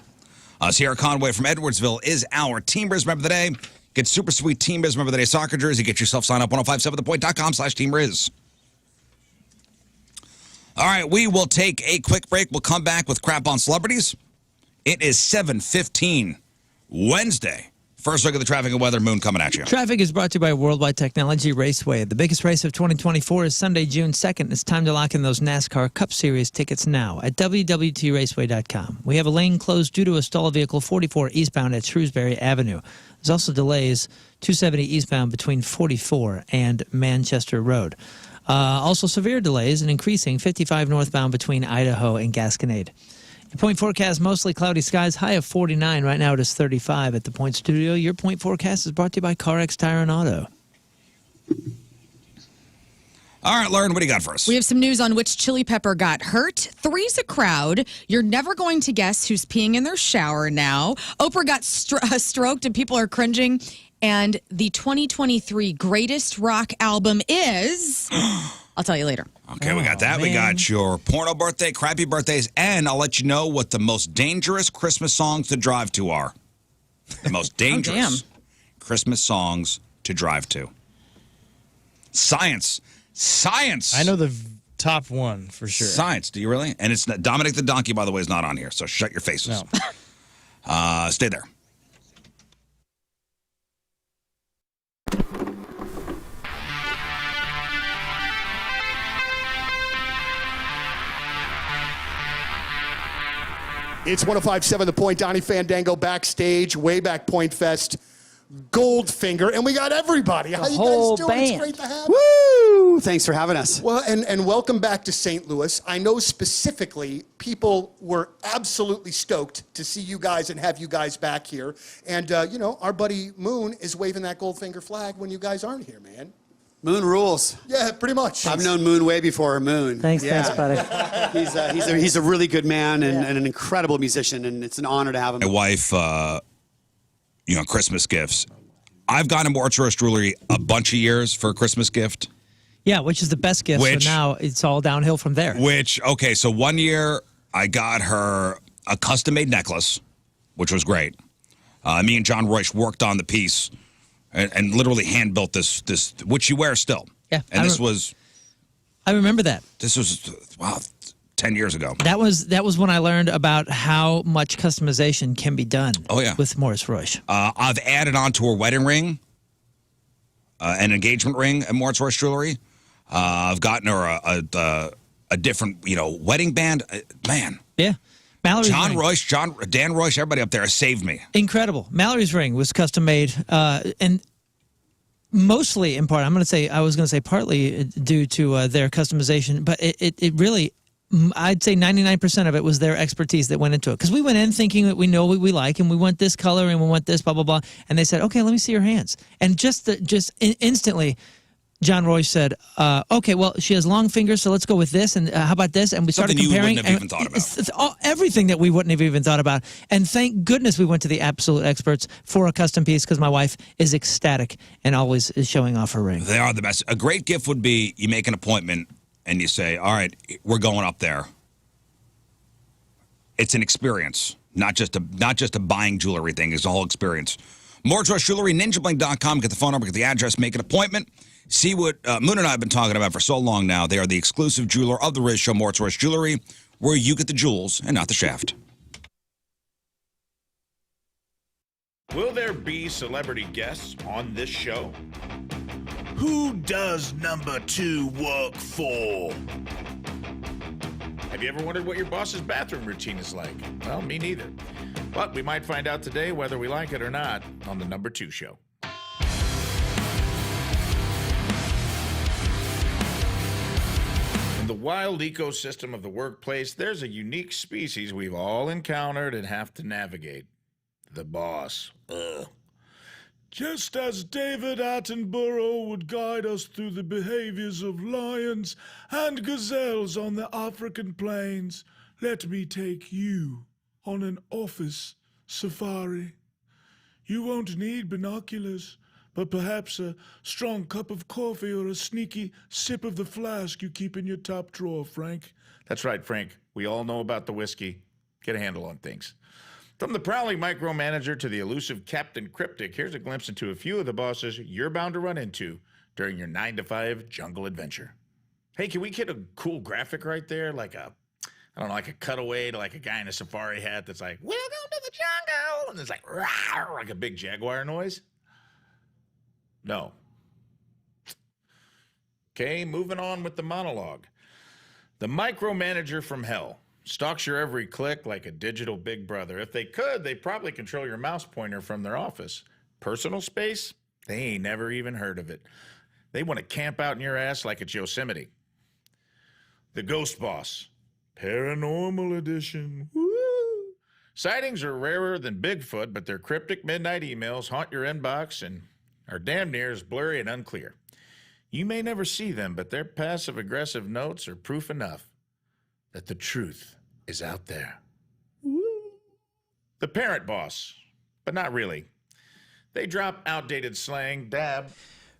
Sierra Conway from Edwardsville is our Team Rizz Remember the Day. Get super sweet Team Rizz Remember the Day soccer jersey. Get yourself signed up 1057thepoint.com/Team Rizz. All right, we will take a quick break. We'll come back with crap on celebrities. It is 7:15 Wednesday. First look at the traffic and weather. Moon coming at you. Traffic is brought to you by Worldwide Technology Raceway. The biggest race of 2024 is Sunday, June 2nd. It's time to lock in those NASCAR Cup Series tickets now at www.raceway.com. We have a lane closed due to a stalled vehicle 44 eastbound at Shrewsbury Avenue. There's also delays 270 eastbound between 44 and Manchester Road. Also severe delays and increasing 55 northbound between Idaho and Gasconade. Your point forecast, mostly cloudy skies, high of 49. Right now it is 35 at the Point Studio. Your point forecast is brought to you by CarX Tire and Auto. All right, Lern, what do you got for us? We have some news on which chili pepper got hurt. Three's a crowd. You're never going to guess who's peeing in their shower now. Oprah got stroked and people are cringing. And the 2023 greatest rock album is... I'll tell you later. Okay, we got that. Oh, We man. got your porno birthday, crappy birthdays, and I'll let you know what the most dangerous Christmas songs to drive to are. The most dangerous Christmas songs to drive to. Science. Science. I know the top one for sure. Science. Do you really? And it's not, Dominic the Donkey, by the way, is not on here, so shut your faces. No. Stay there. It's 105.7 The Point. Donnie Fandango backstage, way back Point Fest. Goldfinger, and we got everybody. How you whole guys doing? band. It's great to have Woo! Thanks for having us. Well, and welcome back to St. Louis. I know specifically people were absolutely stoked to see you guys and have you guys back here. And, you know, our buddy Moon is waving that Goldfinger flag when you guys aren't here, man. Moon rules. Yeah, pretty much. I've known Moon way before Moon. Thanks, buddy. He's a really good man and an incredible musician, and it's an honor to have him. My wife, you know, Christmas gifts. I've gotten Mortuarious jewelry a bunch of years for a Christmas gift. Yeah, which is the best gift. Which- so now it's all downhill from there. Okay, so one year I got her a custom-made necklace, which was great. Me and John Royce worked on the piece and literally hand-built this, which you wear still. Yeah, And I this was, remember that. wow, 10 years ago. That was when I learned about how much customization can be done. Oh, yeah. With Morris Royce. I've added on to her wedding ring, an engagement ring at Mortuarious Jewelry. I've gotten her a different, you know, wedding band. Man, Yeah. Mallory's John ring. Royce, Dan Royce, everybody up there saved me. Incredible. Mallory's ring was custom made, and mostly in part, I was going to say partly due to their customization, but it really, I'd say 99% of it was their expertise that went into it. Because we went in thinking that we know what we like, and we want this color, and we want this, blah, blah, blah. And they said, okay, let me see your hands. And instantly, John Royce said, okay, well, she has long fingers, so let's go with this, and how about this? And we started Something you comparing. wouldn't have even thought about. It's everything that we wouldn't have even thought about. And thank goodness we went to the absolute experts for a custom piece, because my wife is ecstatic and always is showing off her ring. They are the best. A great gift would be you make an appointment and you say, all right, we're going up there. It's an experience, not just a buying jewelry thing. It's a whole experience. Mortuarious Jewelry, ninjabling.com. Get the phone number, get the address, make an appointment. See what Moon and I have been talking about for so long now. They are the exclusive jeweler of the Rizz Show, Mortuarious Jewelry, where you get the jewels and not the shaft. Will there be celebrity guests on this show? Who does number 2 work for? Have you ever wondered what your boss's bathroom routine is like? Well, me neither. But we might find out today whether we like it or not on the number 2 show. In the wild ecosystem of the workplace, there's a unique species we've all encountered and have to navigate. The boss. Ugh. Just as David Attenborough would guide us through the behaviors of lions and gazelles on the African plains, let me take you on an office safari. You won't need binoculars, but perhaps a strong cup of coffee or a sneaky sip of the flask you keep in your top drawer, Frank. That's right, Frank. We all know about the whiskey. Get a handle on things. From the prowling micromanager to the elusive Captain Cryptic, here's a glimpse into a few of the bosses you're bound to run into during your 9-to-5 jungle adventure. Hey, can we get a cool graphic right there? Like a cutaway to like a guy in a safari hat that's like, welcome to the jungle. And it's like, rawr, like a big jaguar noise. No. Okay, moving on with the monologue. The micromanager from hell stalks your every click like a digital big brother. If they could, they'd probably control your mouse pointer from their office. Personal space? They ain't never even heard of it. They want to camp out in your ass like it's Yosemite. The Ghost Boss. Paranormal edition. Woo! Sightings are rarer than Bigfoot, but their cryptic midnight emails haunt your inbox and are damn near as blurry and unclear. You may never see them, but their passive-aggressive notes are proof enough that the truth is out there. Woo. The Parent Boss, but not really. They drop outdated slang, dab.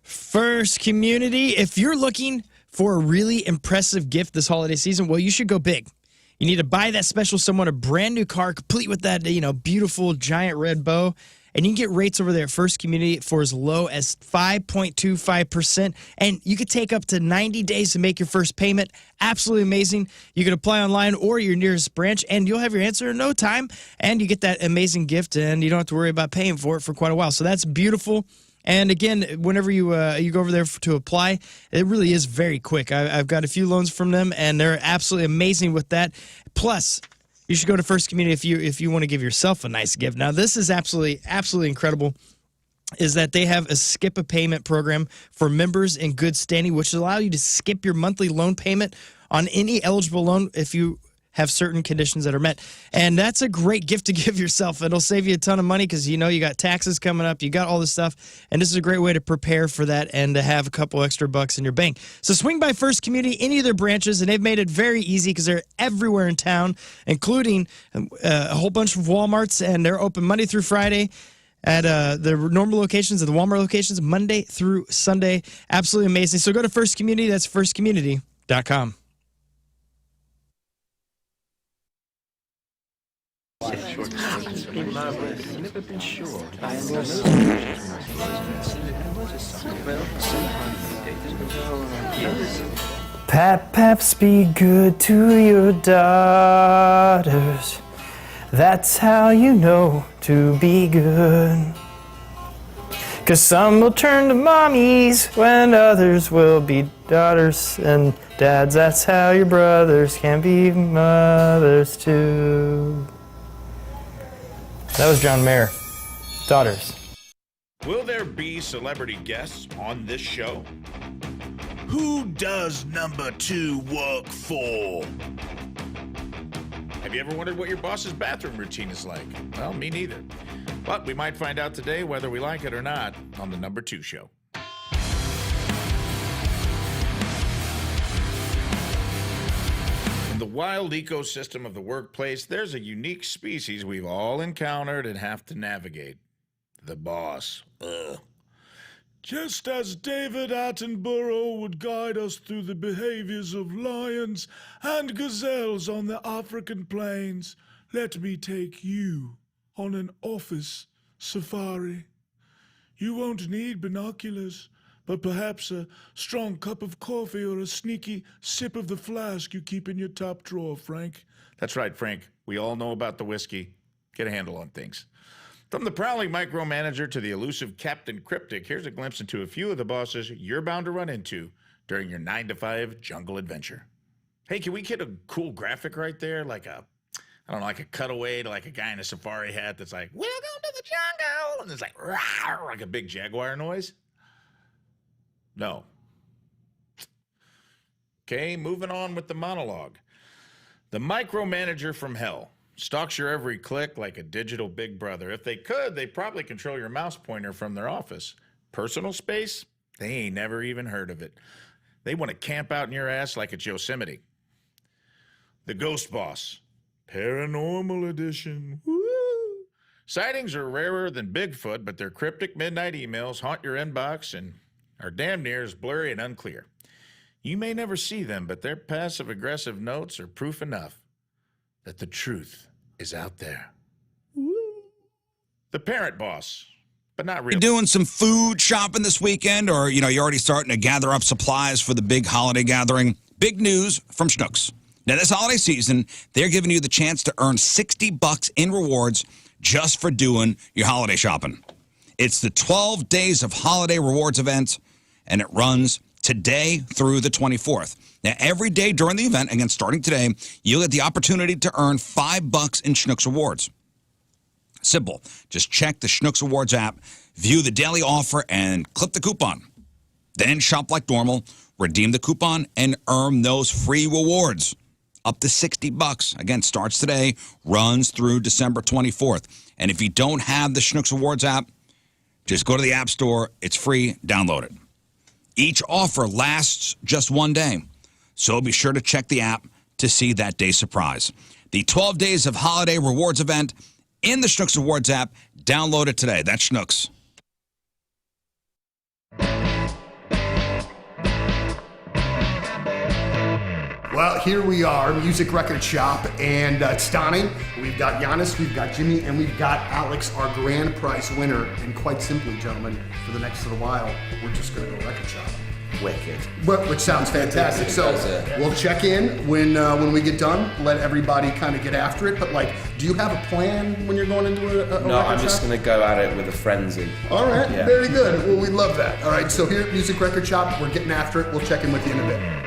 First Community, if you're looking for a really impressive gift this holiday season, well, you should go big. You need to buy that special someone a brand new car, complete with that, beautiful giant red bow. And you can get rates over there at First Community for as low as 5.25%. And you could take up to 90 days to make your first payment. Absolutely amazing. You can apply online or your nearest branch, and you'll have your answer in no time. And you get that amazing gift, and you don't have to worry about paying for it for quite a while. So that's beautiful. And again, whenever you go over there to apply, it really is very quick. I've got a few loans from them, and they're absolutely amazing with that. Plus, you should go to First Community if you want to give yourself a nice gift. Now, this is absolutely incredible. is that they have a skip a payment program for members in good standing, which allow you to skip your monthly loan payment on any eligible loan if you have certain conditions that are met. And that's a great gift to give yourself. It'll save you a ton of money because you know you got taxes coming up, you got all this stuff, and this is a great way to prepare for that and to have a couple extra bucks in your bank. So swing by First Community, any of their branches, and they've made it very easy because they're everywhere in town, including a whole bunch of Walmarts, and they're open Monday through Friday at the normal locations and the Walmart locations, Monday through Sunday. Absolutely amazing. So go to First Community. That's firstcommunity.com. Paps, be good to your daughters. That's how you know to be good. 'Cause some will turn to mommies when others will be daughters and dads. That's how your brothers can be mothers too. That was John Mayer. Daughters. Will there be celebrity guests on this show? Who does number 2 work for? Have you ever wondered what your boss's bathroom routine is like? Well, me neither. But we might find out today whether we like it or not on the number 2 show. In the wild ecosystem of the workplace, there's a unique species we've all encountered and have to navigate. The boss. Ugh. Just as David Attenborough would guide us through the behaviors of lions and gazelles on the African plains, let me take you on an office safari. You won't need binoculars, but perhaps a strong cup of coffee or a sneaky sip of the flask you keep in your top drawer, Frank. That's right, Frank. We all know about the whiskey. Get a handle on things. From the prowling micromanager to the elusive Captain Cryptic, here's a glimpse into a few of the bosses you're bound to run into during your 9-to-5 jungle adventure. Hey, can we get a cool graphic right there? Like a cutaway to like a guy in a safari hat that's like, welcome to the jungle. And it's like, rawr, like a big jaguar noise. No. Okay, moving on with the monologue. The micromanager from hell stalks your every click like a digital big brother. If they could, they'd probably control your mouse pointer from their office. Personal space? They ain't never even heard of it. They want to camp out in your ass like it's Yosemite. The Ghost Boss. Paranormal edition. Woo! Sightings are rarer than Bigfoot, but their cryptic midnight emails haunt your inbox and are damn near as blurry and unclear. You may never see them, but their passive-aggressive notes are proof enough that the truth is out there. Woo. The Parent Boss, but not really. You doing some food shopping this weekend, or you're already starting to gather up supplies for the big holiday gathering? Big news from Schnucks. Now, this holiday season, they're giving you the chance to earn $60 in rewards just for doing your holiday shopping. It's the 12 Days of Holiday Rewards event, and it runs today through the 24th. Now, every day during the event, again, starting today, you'll get the opportunity to earn $5 in Schnucks Awards. Simple. Just check the Schnucks Awards app, view the daily offer, and clip the coupon. Then shop like normal, redeem the coupon, and earn those free rewards. Up to $60. Again, starts today, runs through December 24th. And if you don't have the Schnucks Awards app, just go to the App Store. It's free. Download it. Each offer lasts just one day, so be sure to check the app to see that day's surprise. The 12 Days of Holiday Rewards event in the Schnucks Awards app. Download it today. That's Schnucks. Well, here we are, Music Record Shop, and it's stunning. We've got Giannis, we've got Jimmy, and we've got Alex, our grand prize winner. And quite simply, gentlemen, for the next little while, we're just going to go record shop. Wicked. Which sounds fantastic. So we'll check in when we get done. Let everybody kind of get after it. But do you have a plan when you're going into a No, record I'm just shop? going to go at it with a frenzy. All right, Yeah. Very good. Well, we love that. All right, so here at Music Record Shop, we're getting after it. We'll check in with you in a bit.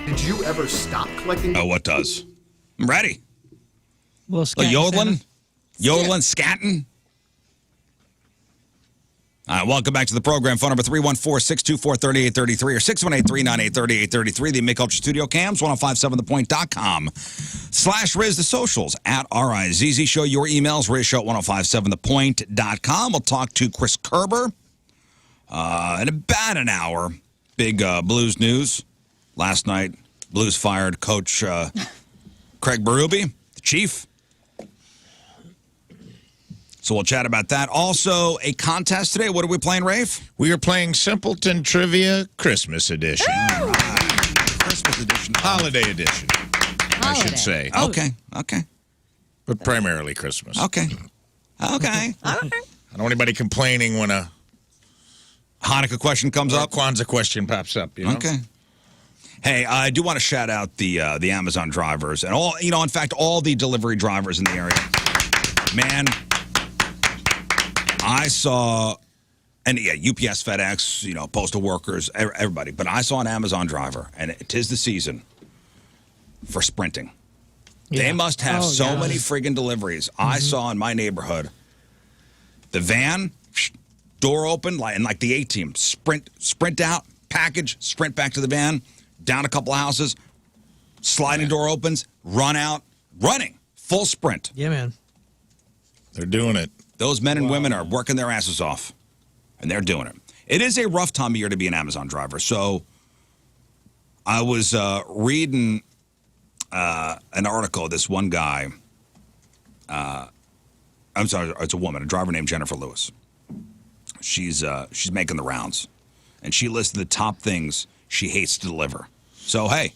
Did you ever stop collecting? Oh, what does? I'm ready. Well, Yodeling, scatting. All right, welcome back to the program. Phone number 314-624-3833 or 618-398-3833. The Make Ultra Studio Cams, 1057thepoint.com/Rizz. The socials at RIZZ Show. Your emails, RizzShow at 1057thepoint.com. We'll talk to Chris Kerber in about an hour. Big Blues news. Last night, Blues fired Coach Craig Berube, the Chief. So we'll chat about that. Also, a contest today. What are we playing, Rafe? We are playing Simpleton Trivia Christmas Edition. Christmas edition. Holiday edition, I should say. Okay. But primarily Christmas. Okay. All right. I don't want anybody complaining when a Hanukkah question comes up. Kwanzaa question pops up. You know? Okay. Hey, I do want to shout out the Amazon drivers and all, in fact, all the delivery drivers in the area. Man, I saw, and yeah, UPS, FedEx, postal workers, everybody. But I saw an Amazon driver, and it is the season for sprinting. Yeah. They must have many friggin' deliveries. I saw in my neighborhood, the van, door open, in like the A-team, sprint out, package, sprint back to the van, down a couple of houses, sliding door opens, run out, running, full sprint. Yeah, man. They're doing it. Those men and women are working their asses off, and they're doing it. It is a rough time of year to be an Amazon driver. So I was reading an article. This one guy, I'm sorry, it's a woman, a driver named Jennifer Lewis. She's making the rounds, and she listed the top things she hates to deliver. So, hey,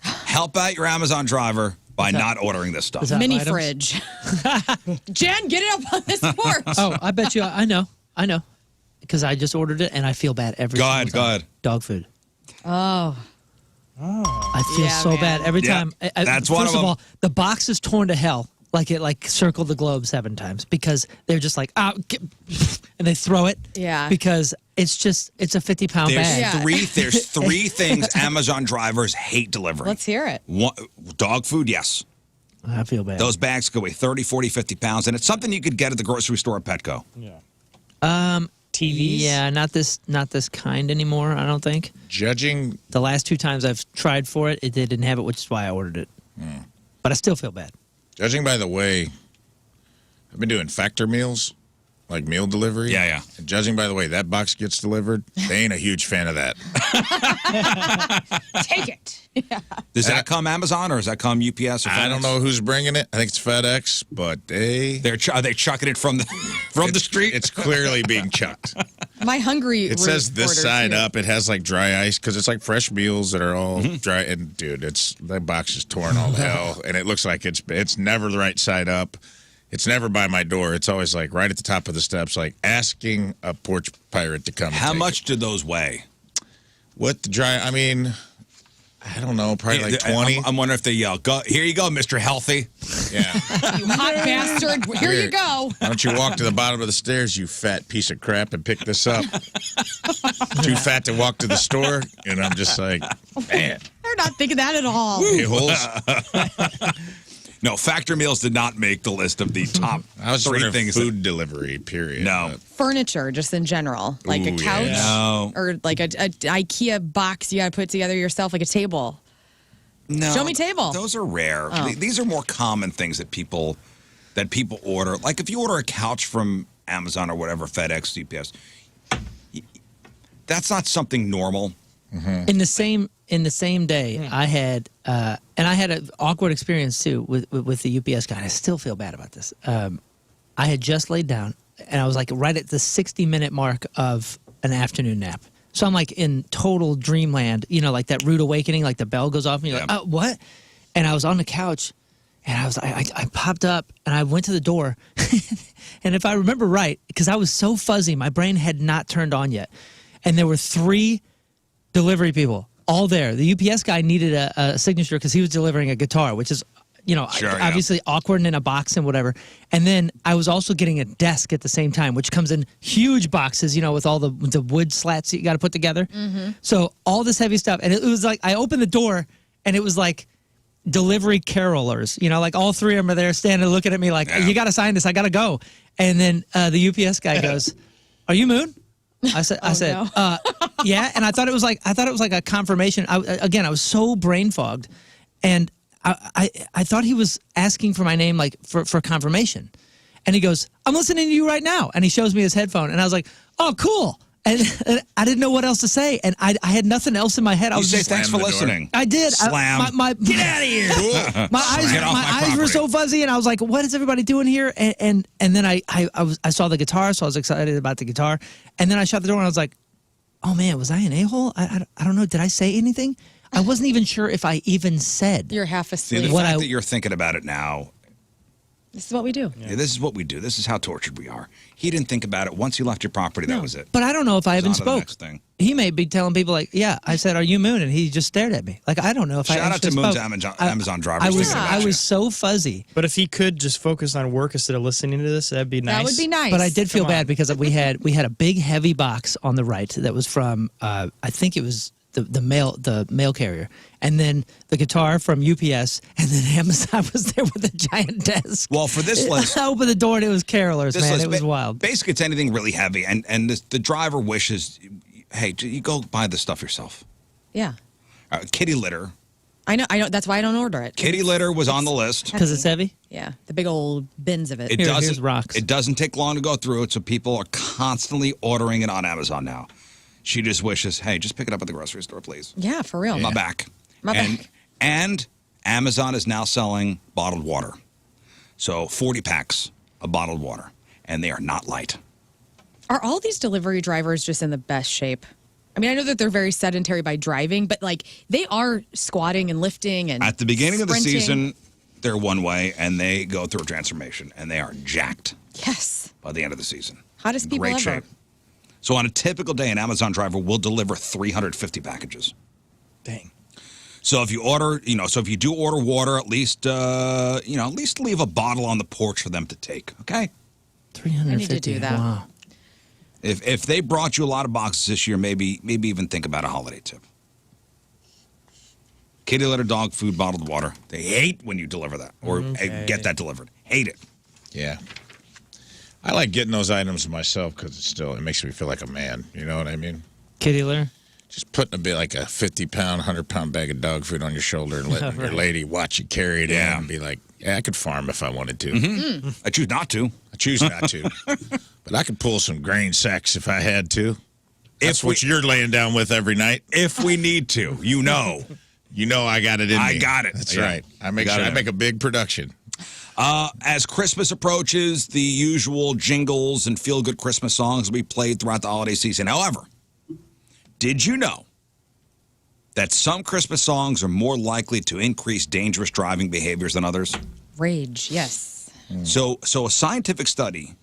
help out your Amazon driver by not ordering this stuff. Mini items? fridge. Jen, get it up on this porch. Oh, I bet you. I know. Because I just ordered it, and I feel bad every time. Go ahead. Dog food. Oh. I feel Yeah, so man. bad every Yeah, time. that's one First of of them. all, the box is torn to hell. Like it circled the globe 7 times because they're just like, and they throw it. Yeah. Because it's a 50-pound bag. Yeah. There's three things Amazon drivers hate delivering. Let's hear it. One, dog food, yes. I feel bad. Those bags could weigh 30, 40, 50 pounds, and it's something you could get at the grocery store at Petco. TVs? Yeah, not this kind anymore, I don't think. Judging, The last 2 times I've tried for it, they didn't have it, which is why I ordered it. But I still feel bad. judging by the way, I've been doing factor meals, like meal delivery. Yeah. And judging by the way that box gets delivered, they ain't a huge fan of that. Take it. Does that come Amazon or does that come UPS or FedEx? I don't know who's bringing it. I think it's FedEx, but Are they chucking it from the the street? It's clearly being chucked. My hungry. It says this side up. It has like dry ice because it's like fresh meals that are all dry. And dude, that box is torn all to hell, and it looks like it's never the right side up. It's never by my door. It's always like right at the top of the steps, like asking a porch pirate to come. How and take much it. do those weigh? What the dry? I mean, I don't know. Probably like 20. I'm wondering if they yell, "Here you go, Mr. Healthy." Yeah. You hot bastard. Here you go. Why don't you walk to the bottom of the stairs, you fat piece of crap, and pick this up? Too fat to walk to the store, and I'm just like, man. They're not thinking that at all. A-holes. No, Factor Meals did not make the list of the top I was 3 wondering things. food delivery, period. No. Furniture, just in general, like a Ooh, couch yeah. No. or like a IKEA box you got to put together yourself, like a table. No, Show me table. Those are rare. Oh. These are more common things that people order. Like if you order a couch from Amazon or whatever, FedEx, UPS, that's not something normal. In the same day, I had and I had an awkward experience too with the UPS guy. And I still feel bad about this. I had just laid down, and I was like right at the 60-minute mark of an afternoon nap. So I'm like in total dreamland, like that rude awakening, like the bell goes off, and you're like, oh, what? And I was on the couch, and I popped up, and I went to the door, and if I remember right, because I was so fuzzy, my brain had not turned on yet, and there were 3 delivery people all there. The UPS guy needed a signature because he was delivering a guitar, which is, obviously awkward and in a box and whatever. And then I was also getting a desk at the same time, which comes in huge boxes, with all the wood slats that you got to put together. So all this heavy stuff. And it was like I opened the door and it was like delivery carolers. You know, like all three of them are there standing looking at me like, you got to sign this. I got to go. And then the UPS guy goes, "Are you Moon?" I said, yeah. And I thought it was like a confirmation. I was so brain fogged, and I thought he was asking for my name like for confirmation. And he goes, "I'm listening to you right now." And he shows me his headphone, and I was like, "Oh, cool." And I didn't know what else to say, and I had nothing else in my head. I was just thanks for listening. I did. Slam. Get out of here. My eyes were so fuzzy, and I was like, "What is everybody doing here?" And then I saw the guitar, so I was excited about the guitar. And then I shut the door, and I was like, "Oh man, was I an a-hole? I don't know. Did I say anything? I wasn't even sure if I even said." You're half asleep. See, the fact that you're thinking about it now. This is what we do. Yeah, this is what we do. This is how tortured we are. He didn't think about it. Once you left your property, that was it. But I don't know if I even On to the spoke. next thing. He may be telling people like, "Yeah," I said, "Are you Moon?" And he just stared at me. Like, I don't know if I Shout out to actually Moon's spoke. Amazon drivers. I thinking about you. was so fuzzy. But if he could just focus on work instead of listening to this, that'd be nice. That would be nice. But I did feel Come on. bad because we had a big heavy box on the right that was from I think it was the mail carrier, and then the guitar from UPS, and then Amazon was there with a giant desk. Well, for this list, I opened the door and it was carolers, this man. list, It was wild. Basically, it's anything really heavy, and the driver wishes, hey, you go buy the stuff yourself. Yeah. Kitty litter. I know. That's why I don't order it. Kitty litter was on the list. Because it's heavy? Yeah. The big old bins of it. Here's rocks. It doesn't take long to go through it, so people are constantly ordering it on Amazon now. She just wishes, hey, just pick it up at the grocery store, please. Yeah, for real. My back. back. And Amazon is now selling bottled water. So 40 packs of bottled water, and they are not light. Are all these delivery drivers just in the best shape? I mean, I know that they're very sedentary by driving, but like they are squatting and lifting and At the beginning of the sprinting. season, they're one way, and they go through a transformation, and they are jacked Yes. by the end of the season. Hottest people Great ever. shape. So on a typical day, an Amazon driver will deliver 350 packages. Dang. So if you order, so if you do order water, at least, at least leave a bottle on the porch for them to take. Okay. 350. I need to do that. Wow. If they brought you a lot of boxes this year, maybe even think about a holiday tip. Kitty litter, dog food, bottled water. They hate when you deliver that or get that delivered. Hate it. Yeah. I like getting those items myself because it makes me feel like a man. You know what I mean? Kitty litter? Just putting a bit like a 50-pound, 100-pound bag of dog food on your shoulder and letting your lady watch you carry it in and be like, yeah, I could farm if I wanted to. I choose not to. I choose not to. But I could pull some grain sacks if I had to. That's what you're laying down with every night. If we need to, You know I got it in me. I got it. That's Yeah. right. I make a big production. As Christmas approaches, the usual jingles and feel-good Christmas songs will be played throughout the holiday season. However, did you know that some Christmas songs are more likely to increase dangerous driving behaviors than others? Rage. Yes. So a scientific study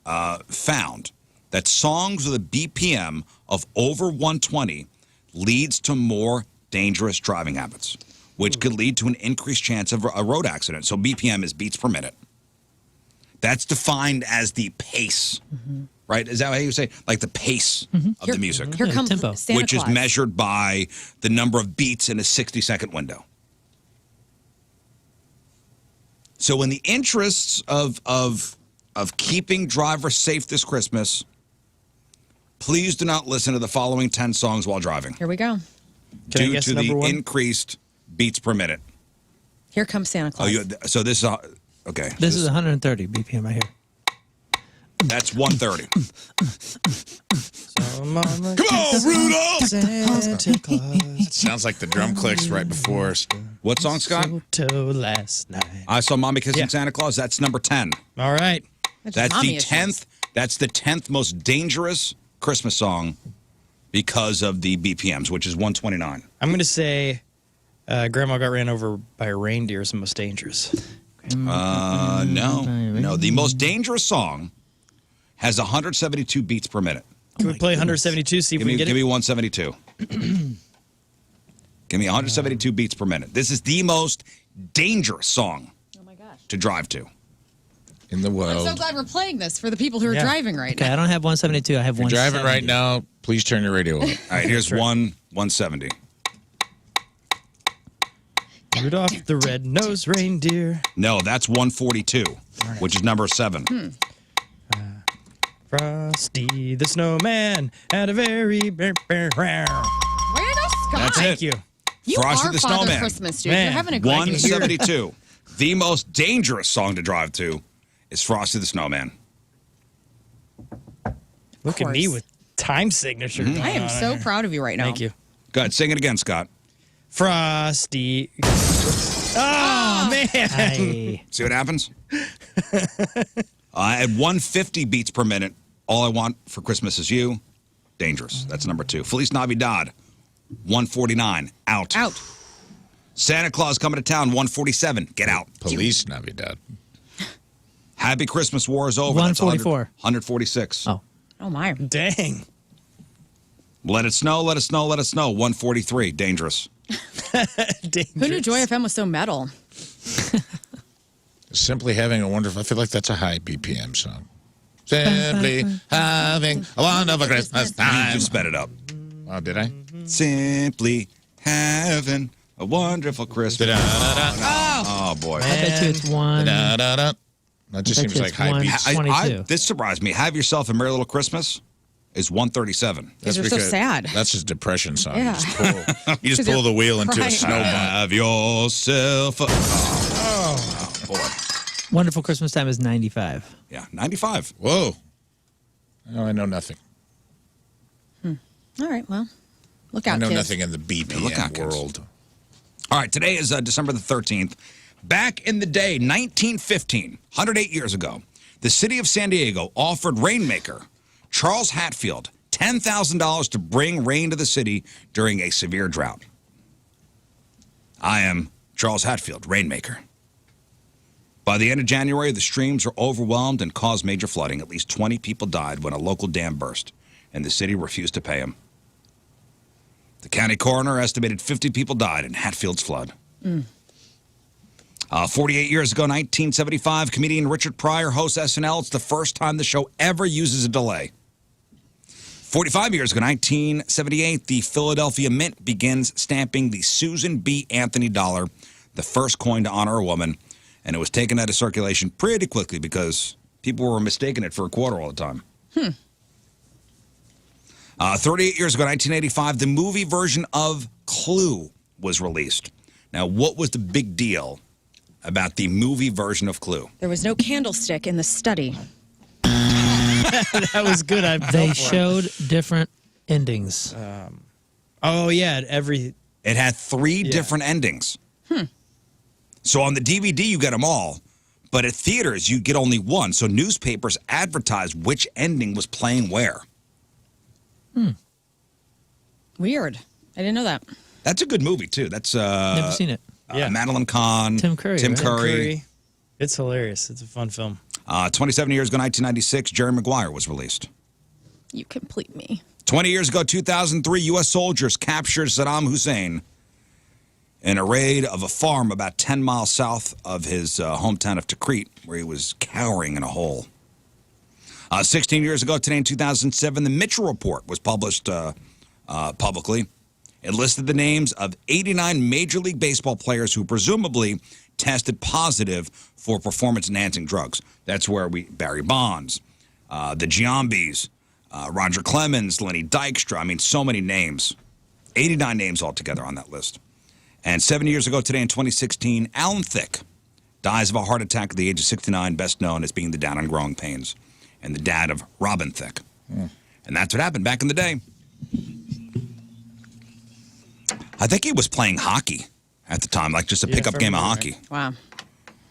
found that songs with a BPM of over 120 leads to more dangerous driving habits, which could lead to an increased chance of a road accident. So BPM is beats per minute. That's defined as the pace, right? Is that how you say? Like the pace of the music, Here comes tempo. Santa which is Claus. measured by the number of beats in a 60-second window. So in the interests of keeping drivers safe this Christmas, please do not listen to the following 10 songs while driving Here we go. Can I due guess to the number one? increased beats per minute. Here comes Santa Oh, Claus. so this is okay. This is 130 BPM right here. That's 130. Come on, Rudolph! Santa Claus. Sounds like the drum clicks right before. What song, Scott? Mistletoe last night. I Saw Mommy Kissing Yeah. Santa Claus. That's number 10. All right. That's mommy the issues. 10th. That's the 10th most dangerous Christmas song because of the BPMs, which is 129. I'm going to say Grandma Got Ran Over by a Reindeer is the most dangerous. No. The most dangerous song has 172 beats per minute. Can we play 172, see if Give we me, can get give it? me 172. Give me 172 beats per minute. This is the most dangerous song Oh my gosh. to drive to. In the I'm world. so glad we're playing this for the people who are Yeah. driving right Okay, now. I don't have 172. I have If you're 170. driving right now, please turn your radio up. All right, here's 170. Rudolph the red-nosed reindeer. No, that's 142, which is number 7. Frosty the snowman had a very... Way to go, Scott. That's Thank it. you. You Frosty are the Father Snowman. Christmas, dude. Man, You're having a great year. 172. The most dangerous song to drive to is Frosty the Snowman. Look at me course. with time signature. Mm-hmm. going I am on so here. proud of you right now. Thank you. Go ahead, sing it again, Scott. Frosty. Oh, man. I, See what happens? At 150 beats per minute, All I Want for Christmas Is You, dangerous. That's number 2. Feliz Navidad, 149, out. Out. Santa Claus Coming to Town, 147, get out. Police Navidad. Happy Christmas War is over. That's 144. 146. oh. Oh, my. Dang. Let it snow, let it snow, let it snow, 143, dangerous. Who knew Joy FM was so metal? Simply having a wonderful. I feel like that's a high BPM song. Simply having a wonderful Christmas You time. just sped it up. Oh, did I? Simply having a wonderful Christmas. Oh, boy. I bet you it's one. Da-da-da. That just Bet seems you like it's high one. beats. 22. This surprised me. Have Yourself a Merry Little Christmas is 137. Because they're so sad. That's his depression song. Yeah. You just pull the wheel into a Right. snowball. Have yourself a... Oh, boy. Wonderful Christmas Time is 95. Yeah, 95. Whoa. Oh, I know nothing. All right, well, look I out, know kids. nothing in the look out, BPM kids. world. All right, today is December the 13th. Back in the day, 1915, 108 years ago, the city of San Diego offered rainmaker Charles Hatfield $10,000 to bring rain to the city during a severe drought. I am Charles Hatfield, rainmaker. By the end of January, the streams were overwhelmed and caused major flooding. At least 20 people died when a local dam burst, and the city refused to pay him. The county coroner estimated 50 people died in Hatfield's flood. 48 years ago, 1975, comedian Richard Pryor hosts SNL. It's the first time the show ever uses a delay. 45 years ago, 1978, the Philadelphia Mint begins stamping the Susan B. Anthony dollar, the first coin to honor a woman, and it was taken out of circulation pretty quickly because people were mistaking it for a quarter all the time. 38 years ago, 1985, the movie version of Clue was released. Now, what was the big deal about the movie version of Clue? There was no candlestick in the study. That was good. They showed different endings. Oh, yeah. Every. It had 3 different endings. So on the DVD, you get them all. But at theaters, you get only one. So newspapers advertised which ending was playing where. Weird. I didn't know that. That's a good movie, too. That's Never seen it. Yeah. Madeline Kahn. Tim Curry, Tim right? Curry. It's hilarious. It's a fun film. 27 years ago, 1996, Jerry Maguire was released. You complete me. 20 years ago, 2003, U.S. soldiers captured Saddam Hussein in a raid of a farm about 10 miles south of his hometown of Tikrit, where he was cowering in a hole. 16 years ago today, in 2007, the Mitchell Report was published publicly. It listed the names of 89 Major League Baseball players who presumably tested positive for performance-enhancing drugs. That's where Barry Bonds, the Giambis, Roger Clemens, Lenny Dykstra. I mean, so many names. 89 names altogether on that list. And 7 years ago today, in 2016, Alan Thicke dies of a heart attack at the age of 69, best known as being the dad on Growing Pains and the dad of Robin Thicke. And that's what happened back in the day. I think he was playing hockey at the time, like just a pickup game of hockey. Wow.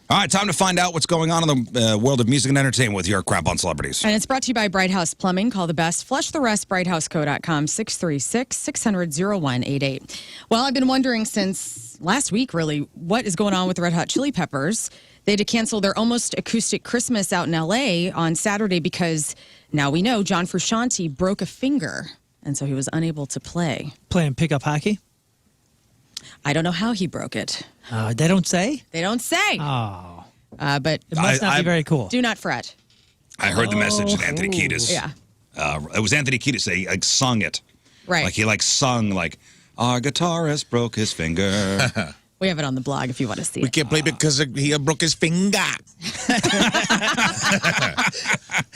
All right, time to find out what's going on in the world of music and entertainment with your Crap on Celebrities. And it's brought to you by Bright House Plumbing. Call the best. Flush the rest. BrightHouseCo.com, 636-600-0188. Well, I've been wondering since last week, really, what is going on with the Red Hot Chili Peppers. They had to cancel their almost acoustic Christmas out in L.A. on Saturday because now we know John Frusciante broke a finger, and so he was unable to play. Playing pickup hockey? I don't know how he broke it. They don't say? They don't say. Oh. But It must not be very cool. do not fret. I heard the message that Anthony Kiedis. Yeah. It was Anthony Kiedis. He sung it. Right. Like he sung like, our guitarist broke his finger. We have it on the blog if you want to see We it. can't play because he broke his finger.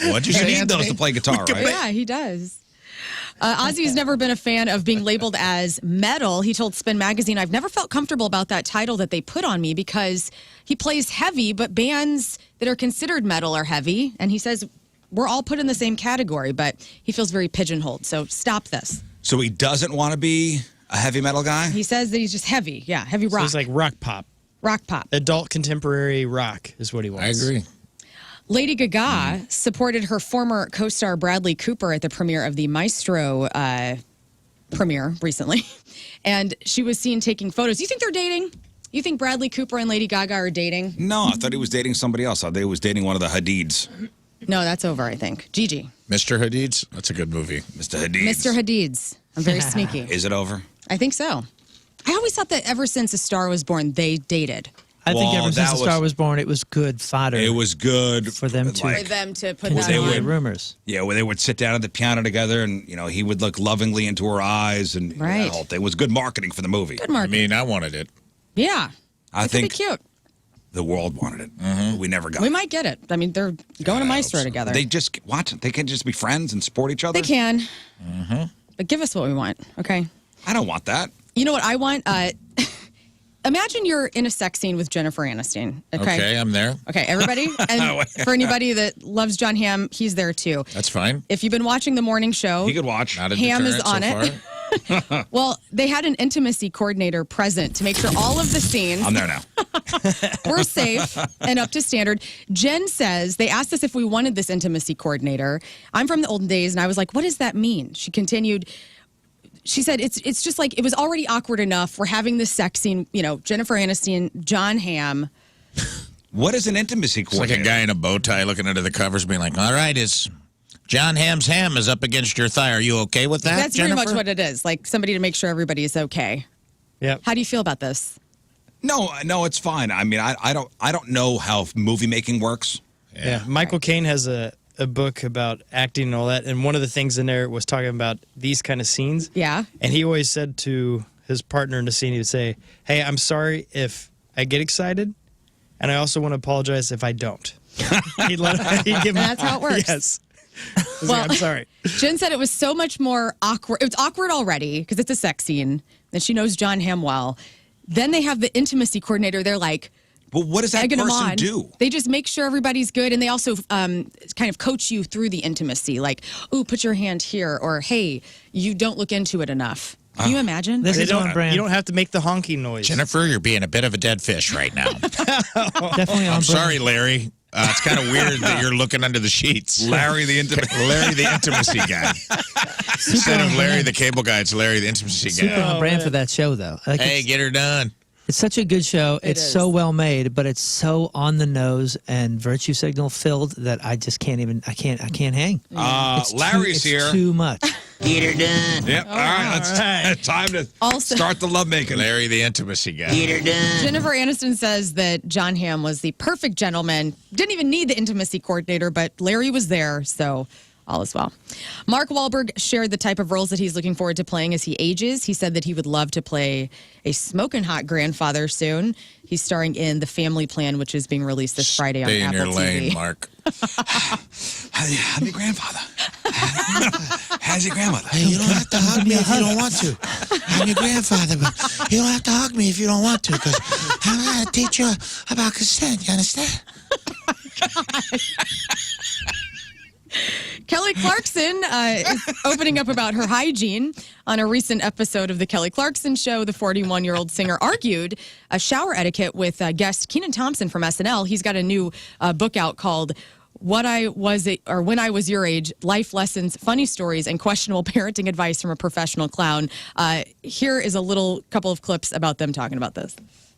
What'd you You say, need Anthony? those to play guitar, right? Yeah, he does. Ozzy's never been a fan of being labeled as metal. He told Spin Magazine, I've never felt comfortable about that title that they put on me because he plays heavy, but bands that are considered metal are heavy. And he says, we're all put in the same category, but he feels very pigeonholed. So stop this. So he doesn't want to be a heavy metal guy? He says that he's just heavy. Yeah, heavy rock. So it's like rock pop. Rock pop. Adult contemporary rock is what he I wants. agree. Lady Gaga supported her former co-star Bradley Cooper at the premiere of the Maestro premiere recently. And she was seen taking photos. You think they're dating? You think Bradley Cooper and Lady Gaga are dating? No, I thought he was dating somebody else. I thought he was dating one of the Hadids. No, that's over, I think. Gigi. Mr. Hadid's? That's a good movie. Mr. Hadid. Mr. Hadid's. I'm very sneaky. Is it over? I think so. I always thought that ever since A Star Was Born, they dated. I think Well, ever since that the star was born, it was good fodder. It was good For them to- like, For them to put continue that they on. the rumors. Yeah, where they would sit down at the piano together, and he would look lovingly into her eyes, and Right. that whole thing. It was good marketing for the movie. Good I market. mean, I wanted it. Yeah. I It could be think cute. the world wanted it. We never got We it. might get it. I mean, they're going to Maestro together. They just what? They can just be friends and support each other. They can. But give us what we want, okay? I don't want that. You know what I want? Imagine you're in a sex scene with Jennifer Aniston, Okay, I'm there. Okay, everybody? And for anybody that loves John Hamm, he's there too. That's fine. If you've been watching the morning show, He could watch. Not a Ham is deterrent on so it. far. well, they had an intimacy coordinator present to make sure all of the scenes I'm there now. were safe and up to standard. Jen says, they asked us if we wanted this intimacy coordinator. I'm from the olden days, and I was like, what does that mean? She continued, she said, it's just like, it was already awkward enough. We're having this sex scene, Jennifer Aniston, John Hamm. What is an intimacy It's like coordinator? a guy in a bow tie looking under the covers being like, all right, it's John Hamm's ham is up against your thigh. Are you okay with that, That's Jennifer? pretty much what it is. Like somebody to make sure everybody is okay. Yep. How do you feel about this? No, it's fine. I mean, I don't know how movie making works. Yeah. Michael Caine has a book about acting and all that, and one of the things in there was talking about these kind of scenes. Yeah. And he always said to his partner in the scene, he would say, hey, I'm sorry if I get excited, and I also want to apologize if I don't. He'd give him, That's how it works. Yes. Well, I'm sorry. Jen said it was so much more awkward. It was awkward already because it's a sex scene, and she knows John Hamm well. Then they have the intimacy coordinator. They're like, Well, what does that egging them person on. do? They just make sure everybody's good, and they also kind of coach you through the intimacy. Like, ooh, put your hand here, or hey, you don't look into it enough. Can you imagine? This They is on brand. You don't have to make the honking noise. Jennifer, you're being a bit of a dead fish right now. Definitely on I'm brand. sorry, Larry. It's kind of weird that you're looking under the sheets. Larry the intimacy guy. Instead of Larry the cable guy, it's Larry the intimacy Super guy. on brand for that show, though. Like, Hey, get her done. it's such a good show. It's is. so well made, but it's so on the nose and virtue signal filled that I just can't even. I can't hang. It's Larry's too, here. It's too much. Get her done. Yep. All right. It's time to Also- start the lovemaking. Larry the intimacy guy. Get her done. Jennifer Aniston says that John Hamm was the perfect gentleman. Didn't even need the intimacy coordinator, but Larry was there, so all is well. Mark Wahlberg shared the type of roles that he's looking forward to playing as he ages. He said that he would love to play a smoking hot grandfather soon. He's starring in The Family Plan, which is being released this Friday on Stay in Apple your TV. lane, Mark. I'm your grandfather. How's your grandmother? Hey, you don't have to hug me if you don't want to. I'm your grandfather, but you don't have to hug me if you don't want to, because I'm going to teach you about consent, you understand? Kelly Clarkson is opening up about her hygiene. On a recent episode of The Kelly Clarkson Show, the 41-year-old singer argued a shower etiquette with guest Kenan Thompson from SNL. He's got a new book out called When I Was Your Age, Life Lessons, Funny Stories, and Questionable Parenting Advice from a Professional Clown. Here is a little couple of clips about them talking about this.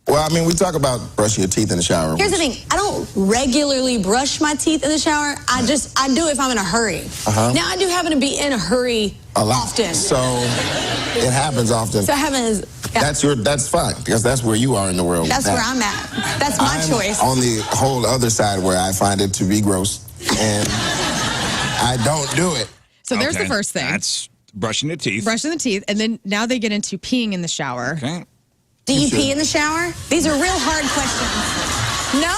Well, I mean, we talk about brushing your teeth in the shower. Here's the thing. I don't regularly brush my teeth in the shower. I do if I'm in a hurry. Now, I do happen to be in a hurry A lot. often. So it happens often. So having That's fine, because that's where you are in the world. that's Now, where I'm at. That's my I'm choice. on the whole other side where I find it to be gross, and I don't do it. So there's Okay. the first thing. That's brushing your teeth. Brushing the teeth. And then now they get into peeing in the shower. Okay. Do you Sure. pee in the shower? These are real hard questions. No?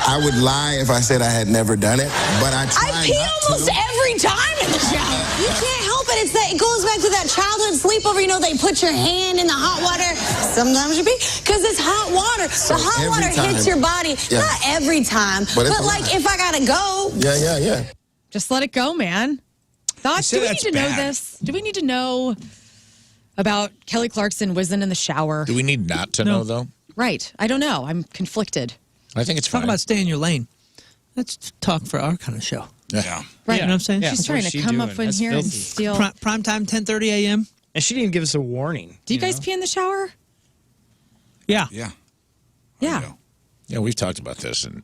I would lie if I said I had never done it, but I try I pee not almost to. every time in the shower. You can't help it. It goes back to that childhood sleepover. You know, they put your hand in the hot water. Sometimes you pee because it's hot water. So the hot every water hits time. your body. Yeah. Not every time, But it's a like lot. if I gotta go. Yeah. Just let it go, man. Thoughts? say Do we need that's to know bad. this? Do we need to know about Kelly Clarkson whizzing in the shower? Do we need not to know, though? Right. I don't know. I'm conflicted. I think it's Talk fine. about stay in your lane. Let's talk for our kind of show. Yeah. Right. You know what I'm saying? Yeah. She's trying What's to she come doing? up in That's here and filthy. steal. Prime time, 10:30 a.m. And she didn't even give us a warning. Do you guys pee in the shower? Yeah. Yeah. Yeah. Yeah, we've talked about this in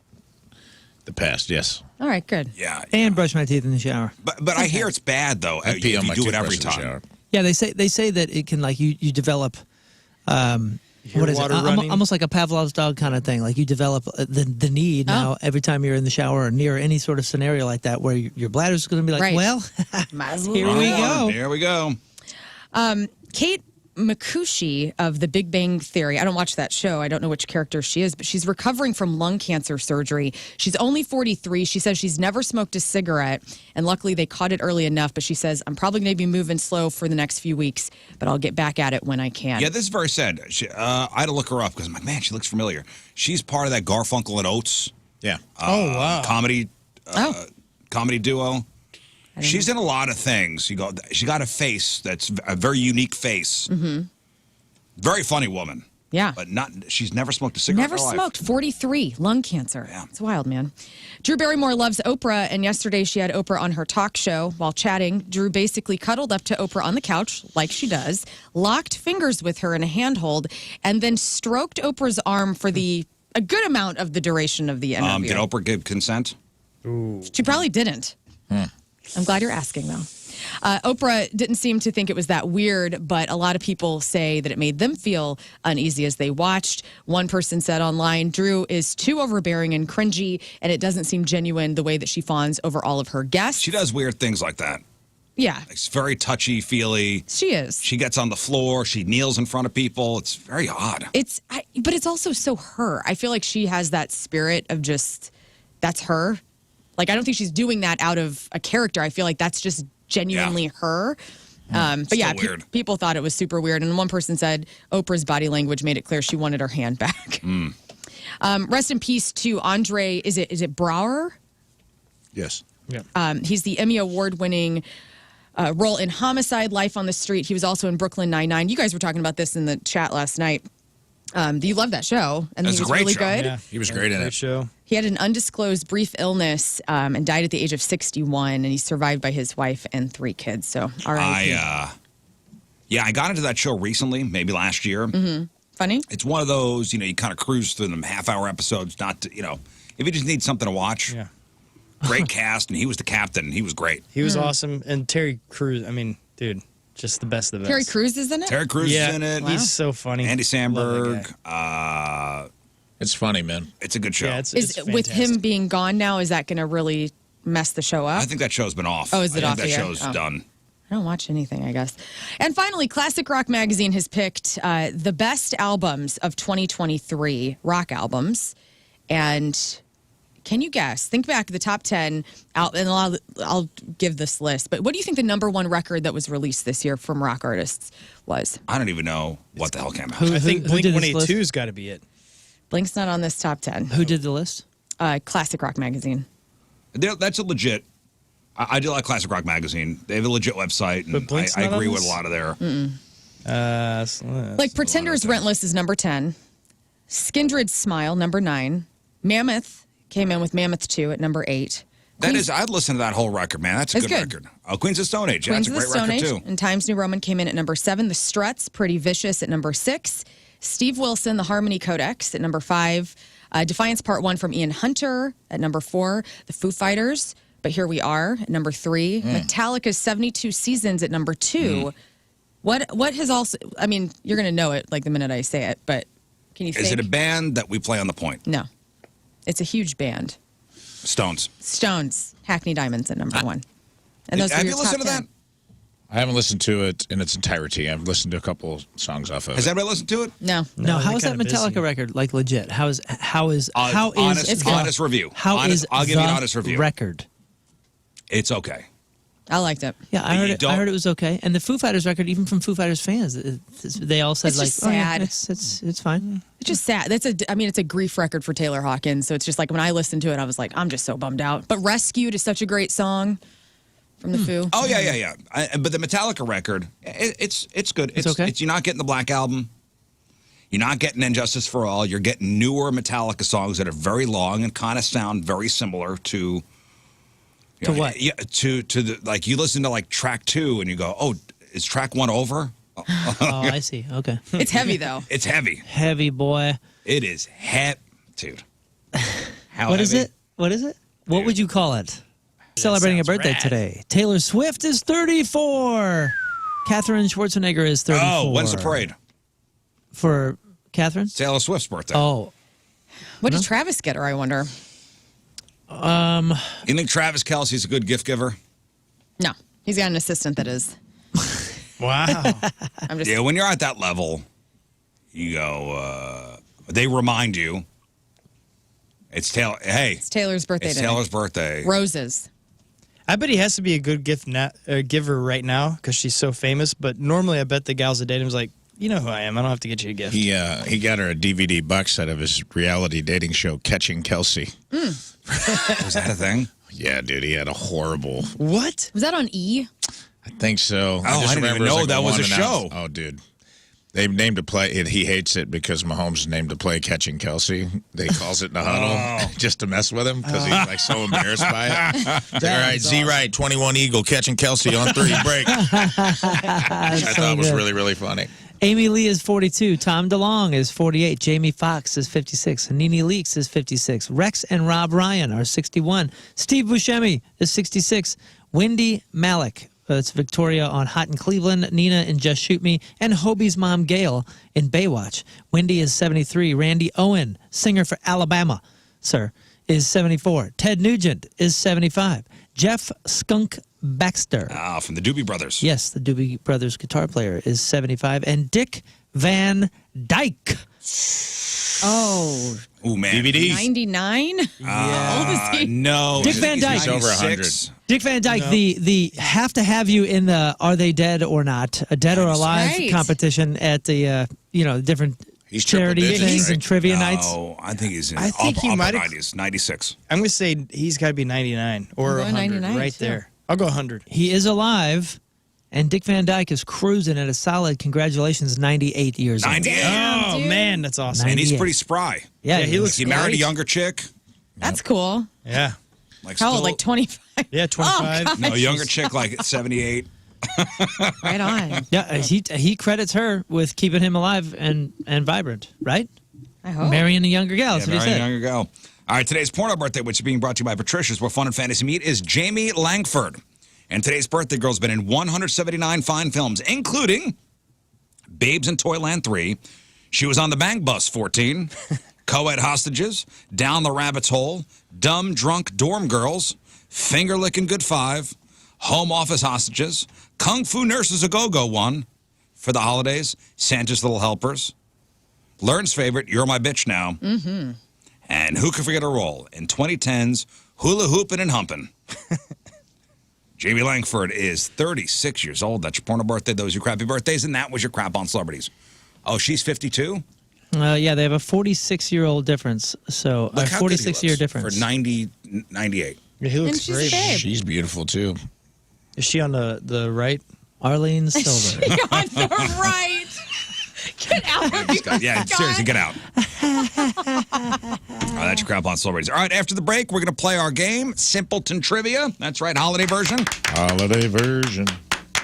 the past, yes. All right, good. Yeah. And brush my teeth in the shower. But I hear it's bad though. I pee if on you my do it every toothbrush in the time. shower. Yeah, they say that it can like you develop Hear what is it? water running? Almost like a Pavlov's dog kind of thing. Like you develop the need now every time you're in the shower or near any sort of scenario like that where your bladder's going to be like, Right. well, Might as well. here we go. There we go. Kate Mikushi of The Big Bang Theory. I don't watch that show. I don't know which character she is, but she's recovering from lung cancer surgery. She's only 43. She says she's never smoked a cigarette, and luckily they caught it early enough. But she says, I'm probably going to be moving slow for the next few weeks, but I'll get back at it when I can. Yeah, this is very sad. I had to look her up because I'm like, man, she looks familiar. She's part of that Garfunkel and Oates Yeah. comedy comedy duo. I don't She's in a lot of things. She got a face that's a very unique face. Mm-hmm. Very funny woman. Yeah. But she's never smoked a cigarette Never in her life. smoked. 43. Lung cancer. Yeah. It's wild, man. Drew Barrymore loves Oprah, and yesterday she had Oprah on her talk show. While chatting, Drew basically cuddled up to Oprah on the couch, like she does, locked fingers with her in a handhold, and then stroked Oprah's arm for a good amount of the duration of the interview. Did Oprah give consent? She probably didn't. I'm glad you're asking, though. Oprah didn't seem to think it was that weird, but a lot of people say that it made them feel uneasy as they watched. One person said online, Drew is too overbearing and cringy, and it doesn't seem genuine the way that she fawns over all of her guests. She does weird things like that. Yeah, It's very touchy-feely. she is. She gets on the floor. She kneels in front of people. It's very odd. But it's also so her. I feel like she has that spirit of just, that's her. Like, I don't think she's doing that out of a character. I feel like that's just genuinely her. But yeah, Still weird. people thought it was super weird. And one person said Oprah's body language made it clear she wanted her hand back. Rest in peace to Andre. Is it Brower? Yes. He's the Emmy Award-winning role in Homicide: Life on the Street. He was also in Brooklyn Nine-Nine. You guys were talking about this in the chat last night. You love that show, and That's he a was great really show. good. Yeah. He was great in Great it. show. He had an undisclosed brief illness and died at the age of 61, and he's survived by his wife and 3 kids. So, R.I.P. I got into that show recently, maybe last year. Funny? It's one of those, you kind of cruise through them half-hour episodes, not to, if you just need something to watch. Yeah. Great cast, and he was the captain. He was great. He was awesome. And Terry Crews, I mean, dude, just the best of the best. Terry Crews is in it? Terry Crews Yeah, is in it. he's so funny. Andy Love that Samberg. guy. It's funny, man. It's a good show. Yeah, it's With him fantastic. being gone now, is that going to really mess the show up? I think that show's been off. Oh, is it I off think the that air? show's Oh. done. I don't watch anything, I guess. And finally, Classic Rock Magazine has picked the best albums of 2023, rock albums. And can you guess? Think back to the top 10, and I'll give this list. But what do you think the number 1 record that was released this year from rock artists was? I don't even know what the hell came out. I think who did this Blink-182's got to be it. Blink's not on this top 10. Who did the list? Classic Rock Magazine. That's a legit. I do like Classic Rock Magazine. They have a legit website, and But Blink's I not on agree with this? a lot of their. Like Pretenders Rentless is number 10. Skindred's Smile, number 9. Mammoth came in with Mammoth 2 at number 8. That is, I'd listen to that whole record, man. That's a It's good good. record. Queens of Stone Age. Queens That's of a the great Stone record Age too. and Times New Roman came in at number 7. The Struts, Pretty Vicious at number 6. Steve Wilson, The Harmony Codex at number 5. Defiance Part 1 from Ian Hunter at number 4. The Foo Fighters, But Here We Are at number 3. Metallica's 72 Seasons at number 2. What has also, I mean, you're going to know it like the minute I say it, but can you think? Is it a band that we play on the point? No. It's a huge band. Stones. Stones, Hackney Diamonds at number 1. And those are Have your you listened top to 10. that? I haven't listened to it in its entirety. I've listened to a couple songs off of Has it. anybody listened to it? No. No, how they're is that kinda Metallica busy. record like legit? How is Honest, honest review. How honest, is I'll give you an the honest review. record? It's okay. I liked it. Yeah, But I you heard it. I don't- heard it was okay. And the Foo Fighters record, even from Foo Fighters fans, they all said It's like, just "Oh yeah, sad. it's fine." It's just sad. It's a grief record for Taylor Hawkins. So it's just like when I listened to it, I was like, I'm just so bummed out. But Rescued is such a great song from the Foo. Oh yeah. But the Metallica record, it's good. It's okay? You're not getting the Black Album. You're not getting Injustice for All. You're getting newer Metallica songs that are very long and kind of sound very similar to. To what? Yeah, to the like you listen to like track 2 and you go, oh, is track 1 over? Oh, I see. Okay, It's heavy, though. It's heavy. heavy boy. It is heavy, dude. How What is heavy? it? What is it? What would you call it? Celebrating a sounds birthday rad. today. Taylor Swift is 34. Catherine Schwarzenegger is 34. Oh, when's the parade? For Catherine? It's Taylor Swift's birthday. Oh, What did Travis get her, I wonder? You think Travis Kelce's a good gift giver? No. He's got an assistant that is. Wow. I'm just. Yeah, when you're at that level, you go, they remind you. It's Taylor. Hey, It's Taylor's birthday it's today. Taylor's birthday. Roses. I bet he has to be a good giver right now because she's so famous. But normally, I bet the gals that date him is like, you know who I am. I don't have to get you a gift. He got her a DVD box set of his reality dating show, Catching Kelsey. Was that a thing? Yeah, dude, he had a horrible. What? Was that on E? I think so. I didn't even remember it know like that was a one show. announced- Oh, dude. They named a play. He hates it because Mahomes named a play Catching Kelsey. They calls it in the huddle just to mess with him because he's like so embarrassed by it. Like, all right, Z right, 21 Eagle, Catching Kelsey on 3, break. Which I thought was really, really funny. Amy Lee is 42. Tom DeLonge is 48. Jamie Foxx is 56. Nene Leakes is 56. Rex and Rob Ryan are 61. Steve Buscemi is 66. Wendy Malick, that's Victoria on Hot in Cleveland. Nina in Just Shoot Me. And Hobie's mom, Gail, in Baywatch. Wendy is 73. Randy Owen, singer for Alabama, sir, is 74. Ted Nugent is 75. Jeff Skunk Baxter. From the Doobie Brothers. Yes, the Doobie Brothers guitar player is 75. And Dick Van Dyke. Oh. Ooh, man. DVD. 99? How old is he? No. Dick Van Dyke. He's over 100. Dick Van Dyke, the have to have you in the Are They Dead or Not, a Dead or Alive right. competition at the, different He's triple charity digits, things right? and trivia nights. No, I think he's in I think he upper might have- 90s, 96. I'm going to say he's got to be 99 or I'm going 100 99 right too. there. I'll go 100. He is alive, and Dick Van Dyke is cruising at a solid, congratulations, 98 years old. 98. Oh, dude. man, that's awesome. And he's 98. pretty spry. Yeah, he looks He married a great. younger chick. That's cool. Yeah. Like How old? still- Like 25? Yeah, 25. Oh, No, younger chick like 78. Right on. Yeah, he credits her with keeping him alive and vibrant, right? I hope. Marrying a younger gal, Yeah, that's what he married a said. younger girl. All right, today's porno birthday, which is being brought to you by Patricia's, where fun and fantasy meet, is Jamie Langford. And today's birthday girl's been in 179 fine films, including Babes in Toyland 3. She was on the Bang Bus 14, Co-Ed Hostages, Down the Rabbit's Hole, Dumb Drunk Dorm Girls, Finger Lickin' Good 5, Home Office Hostages, Kung Fu Nurses A Go-Go 1 for the holidays, Santa's Little Helpers, Lern's favorite, You're My Bitch Now, and who could forget a role in 2010's Hula Hoopin' and Humpin'. Jamie Langford is 36 years old. That's your porno birthday. Those are your crappy birthdays, and that was your crap on celebrities. Oh, she's 52? Yeah, they have a 46-year-old difference. So a Look how good he 46-year looks difference. For 98. Yeah, he looks And she's great. a babe. She's beautiful, too. Is she on the right? Arlene Silver. You're on the right. Get out of here. Yeah, seriously, get out. That's your crap on celebrities. All right, after the break, we're going to play our game, Simpleton Trivia. That's right, holiday version. Holiday version.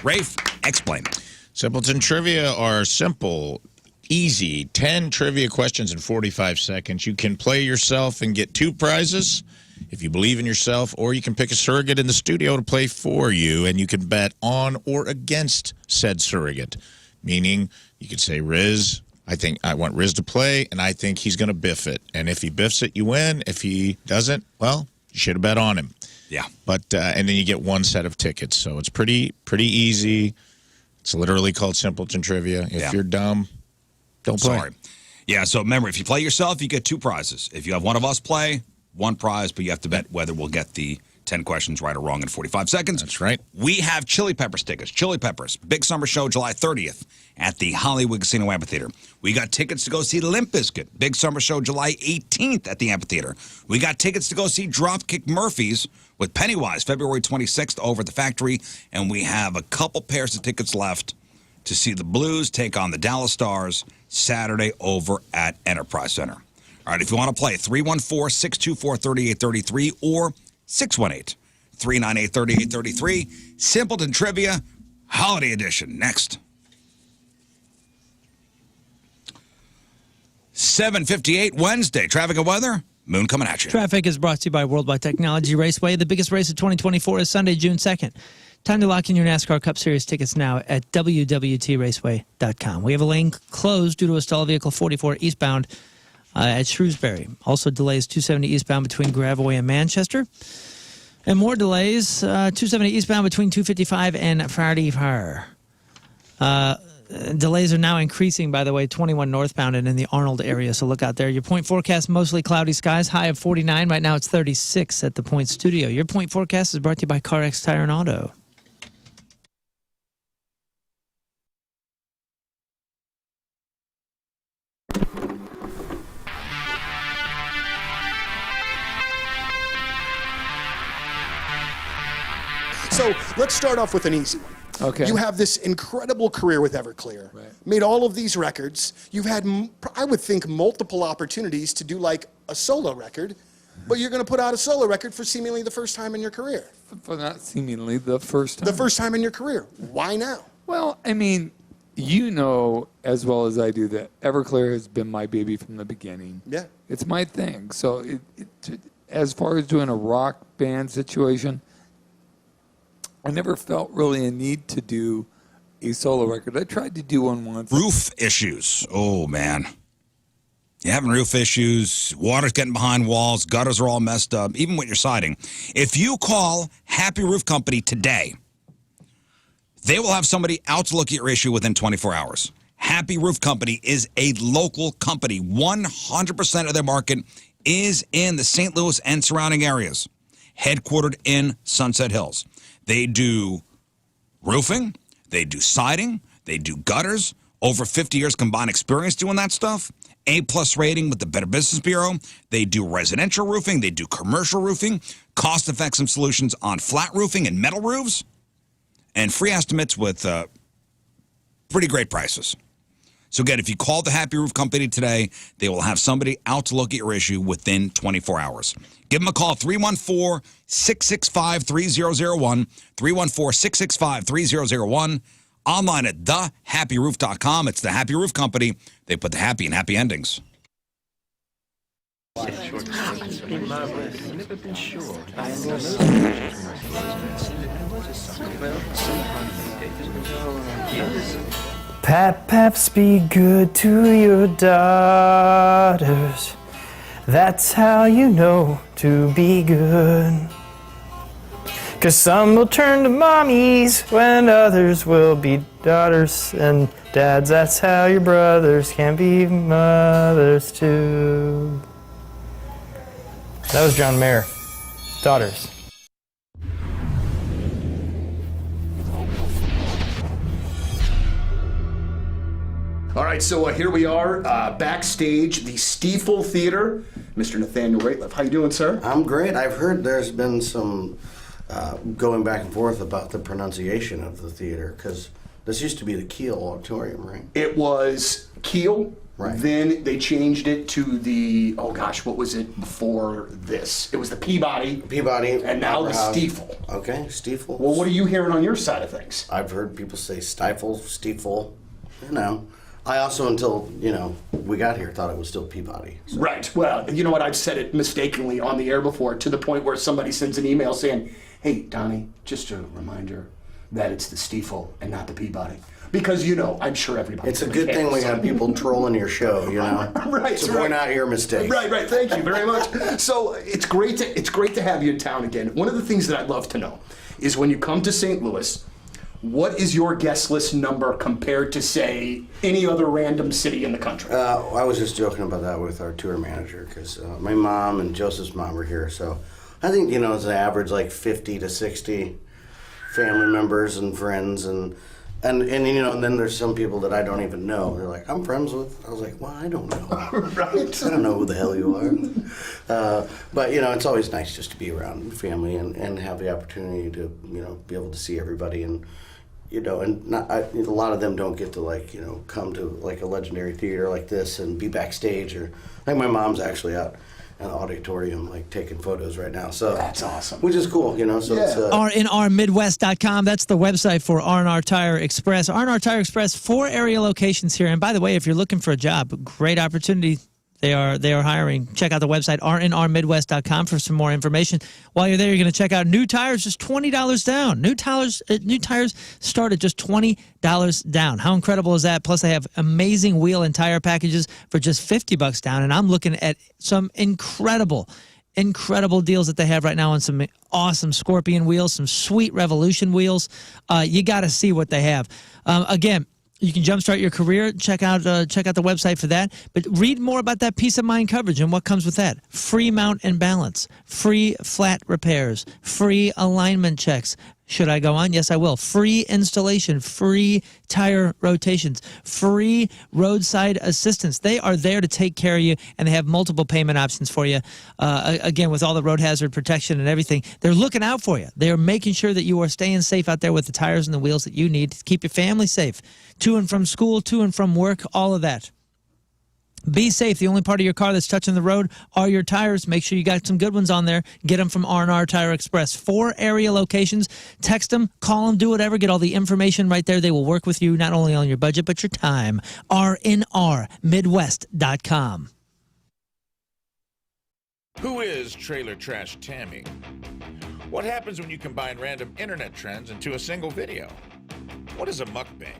Rafe, explain. Simpleton Trivia are simple, easy, 10 trivia questions in 45 seconds. You can play yourself and get 2 prizes if you believe in yourself, or you can pick a surrogate in the studio to play for you, and you can bet on or against said surrogate. Meaning, you could say, Rizz, I want Rizz to play, and I think he's going to biff it. And if he biffs it, you win. If he doesn't, well, you should have bet on him. Yeah. But and then you get one set of tickets, so it's pretty easy. It's literally called Simpleton Trivia. If you're dumb, don't play. Sorry. Yeah, so remember, if you play yourself, you get 2 prizes. If you have one of us play, 1 prize, but you have to bet whether we'll get the 10 questions right or wrong in 45 seconds. That's right. We have Chili Peppers tickets. Chili Peppers, big summer show July 30th at the Hollywood Casino Amphitheater. We got tickets to go see Limp Bizkit, big summer show July 18th at the Amphitheater. We got tickets to go see Dropkick Murphys with Pennywise February 26th over at the Factory, and we have a couple pairs of tickets left to see the Blues take on the Dallas Stars Saturday over at Enterprise Center. All right, if you want to play, 314-624-3833 or 618-398-3833. Simpleton Trivia, Holiday Edition. Next. 7:58 Wednesday. Traffic and weather. Moon coming at you. Traffic is brought to you by Worldwide Technology Raceway. The biggest race of 2024 is Sunday, June 2nd. Time to lock in your NASCAR Cup Series tickets now at www.raceway.com. We have a lane closed due to a stalled vehicle 44 eastbound at Shrewsbury. Also delays 270 eastbound between Gravois and Manchester. And more delays, 270 eastbound between 255 and Friday Fire. Delays are now increasing, by the way, 21 northbound and in the Arnold area, so look out there. Your point forecast, mostly cloudy skies, high of 49. Right now it's 36 at the Point Studio. Your point forecast is brought to you by CarX Tire and Auto. So let's start off with an easy one. Okay. You have this incredible career with Everclear. Right. Made all of these records. You've had, I would think, multiple opportunities to do like a solo record, but you're going to put out a solo record for seemingly the first time in your career. For not seemingly the first time. The first time in your career. Why now? Well, I mean, you know as well as I do that Everclear has been my baby from the beginning. Yeah. It's my thing. So as far as doing a rock band situation, I never felt really a need to do a solo record. I tried to do one once. Roof issues. Oh, man. You're having roof issues. Water's getting behind walls. Gutters are all messed up, even with your siding. If you call Happy Roof Company today, they will have somebody out to look at your issue within 24 hours. Happy Roof Company is a local company. 100% of their market is in the St. Louis and surrounding areas, headquartered in Sunset Hills. They do roofing, they do siding, they do gutters. Over 50 years combined experience doing that stuff. A+ rating with the Better Business Bureau. They do residential roofing, they do commercial roofing, cost-effective solutions on flat roofing and metal roofs, and free estimates with pretty great prices. So again, if you call the Happy Roof Company today, they will have somebody out to look at your issue within 24 hours. Give them a call, 314-665-3001, 314-665-3001, online at thehappyroof.com. It's the Happy Roof Company. They put the happy in happy endings. Paps, be good to your daughters. That's how you know to be good. 'Cause some will turn to mommies when others will be daughters and dads. That's how your brothers can be mothers too. That was John Mayer. Daughters. All right, so here we are backstage, the Stiefel Theater. Mr. Nathaniel Rateliff, how you doing, sir? I'm great. I've heard there's been some going back and forth about the pronunciation of the theater, because this used to be the Kiel Auditorium, right? It was Kiel. Right. Then they changed it to the, oh gosh, what was it before this? It was the Peabody. Peabody. And now the Stiefel. Okay, Stiefel. Well, what are you hearing on your side of things? I've heard people say stifle, Stiefel, you know. I also, until, we got here, thought it was still Peabody. So. Right. Well, you know what? I've said it mistakenly on the air before, to the point where somebody sends an email saying, hey, Donnie, just a reminder, that it's the Stiefel and not the Peabody. Because, you know, I'm sure everybody. It's a good thing we have people trolling your show, you know, right, to point out your mistakes. Right. Thank you very much. So it's great to have you in town again. One of the things that I'd love to know is when you come to St. Louis, what is your guest list number compared to, say, any other random city in the country? I was just joking about that with our tour manager because my mom and Joseph's mom were here. So I think, you know, it's an average like 50 to 60 family members and friends and you know, and then there's some people that I don't even know. They're like, I'm friends with. I was like, well, I don't know. Right. I don't know who the hell you are. But, you know, it's always nice just to be around family and have the opportunity to, you know, be able to see everybody. And, you know, and a lot of them don't get to, like, you know, come to, like, a legendary theater like this and be backstage. Or I think my mom's actually out in the auditorium, like, taking photos right now. So that's awesome. Which is cool, you know. So it's rnrmidwest.com. That's the website for R&R Tire Express. R&R Tire Express, 4 area locations here. And by the way, if you're looking for a job, great opportunity. They are hiring. Check out the website, rnrmidwest.com, for some more information. While you're there, you're going to check out new tires, just $20 down. New tires start at just $20 down. How incredible is that? Plus, they have amazing wheel and tire packages for just $50 down. And I'm looking at some incredible deals that they have right now on some awesome Scorpion wheels, some sweet Revolution wheels. You got to see what they have. Again, you can jumpstart your career. Check out the website for that. But read more about that peace of mind coverage and what comes with that. Free mount and balance, free flat repairs, free alignment checks. Should I go on? Yes, I will. Free installation, free tire rotations, free roadside assistance. They are there to take care of you, and they have multiple payment options for you. Again, with all the road hazard protection and everything, they're looking out for you. They're making sure that you are staying safe out there with the tires and the wheels that you need to keep your family safe. To and from school, to and from work, all of that. Be safe. The only part of your car that's touching the road are your tires. Make sure you got some good ones on there. Get them from R&R Tire Express. 4 area locations. Text them, call them, do whatever. Get all the information right there. They will work with you not only on your budget, but your time. rnrmidwest.com. Who is Trailer Trash Tammy? What happens when you combine random internet trends into a single video? What is a mukbang?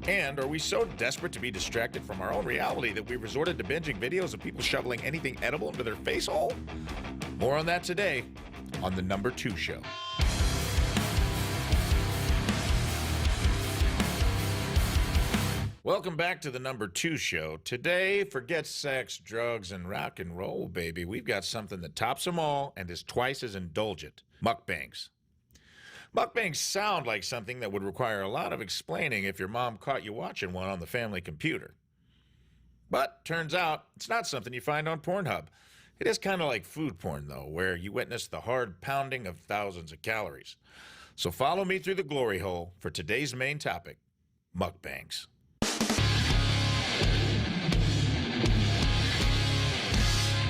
And are we so desperate to be distracted from our own reality that we resorted to binging videos of people shoveling anything edible into their face hole? More on that today on The Number 2 Show. Welcome back to The Number 2 Show. Today, forget sex, drugs, and rock and roll, baby. We've got something that tops them all and is twice as indulgent. Mukbangs. Mukbangs sound like something that would require a lot of explaining if your mom caught you watching one on the family computer. But turns out it's not something you find on Pornhub. It is kind of like food porn, though, where you witness the hard pounding of thousands of calories. So follow me through the glory hole for today's main topic, mukbangs.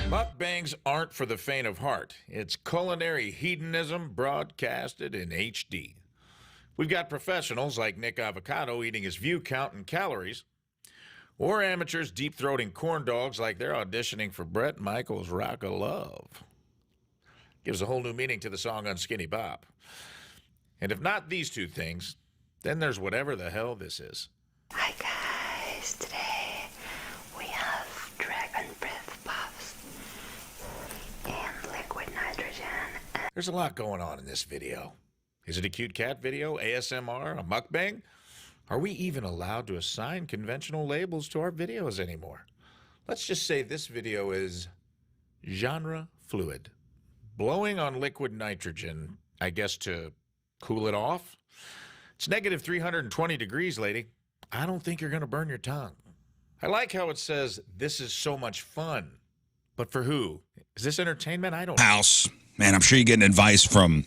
Mukbangs aren't for the faint of heart. It's culinary hedonism broadcasted in HD. We've got professionals like Nick Avocado eating his view count in calories, or amateurs deep-throating corn dogs like they're auditioning for Bret Michaels' Rock of Love. Gives a whole new meaning to the song Unskinny Bop. And if not these two things, then there's whatever the hell this is. Hi guys, today we have dragon breath puffs and liquid nitrogen. There's a lot going on in this video. Is it a cute cat video, ASMR, a mukbang? Are we even allowed to assign conventional labels to our videos anymore? Let's just say this video is genre fluid. Blowing on liquid nitrogen, I guess to cool it off? It's negative 320 degrees, lady. I don't think you're going to burn your tongue. I like how it says, this is so much fun. But for who? Is this entertainment? I don't know. House. Man, I'm sure you're getting advice from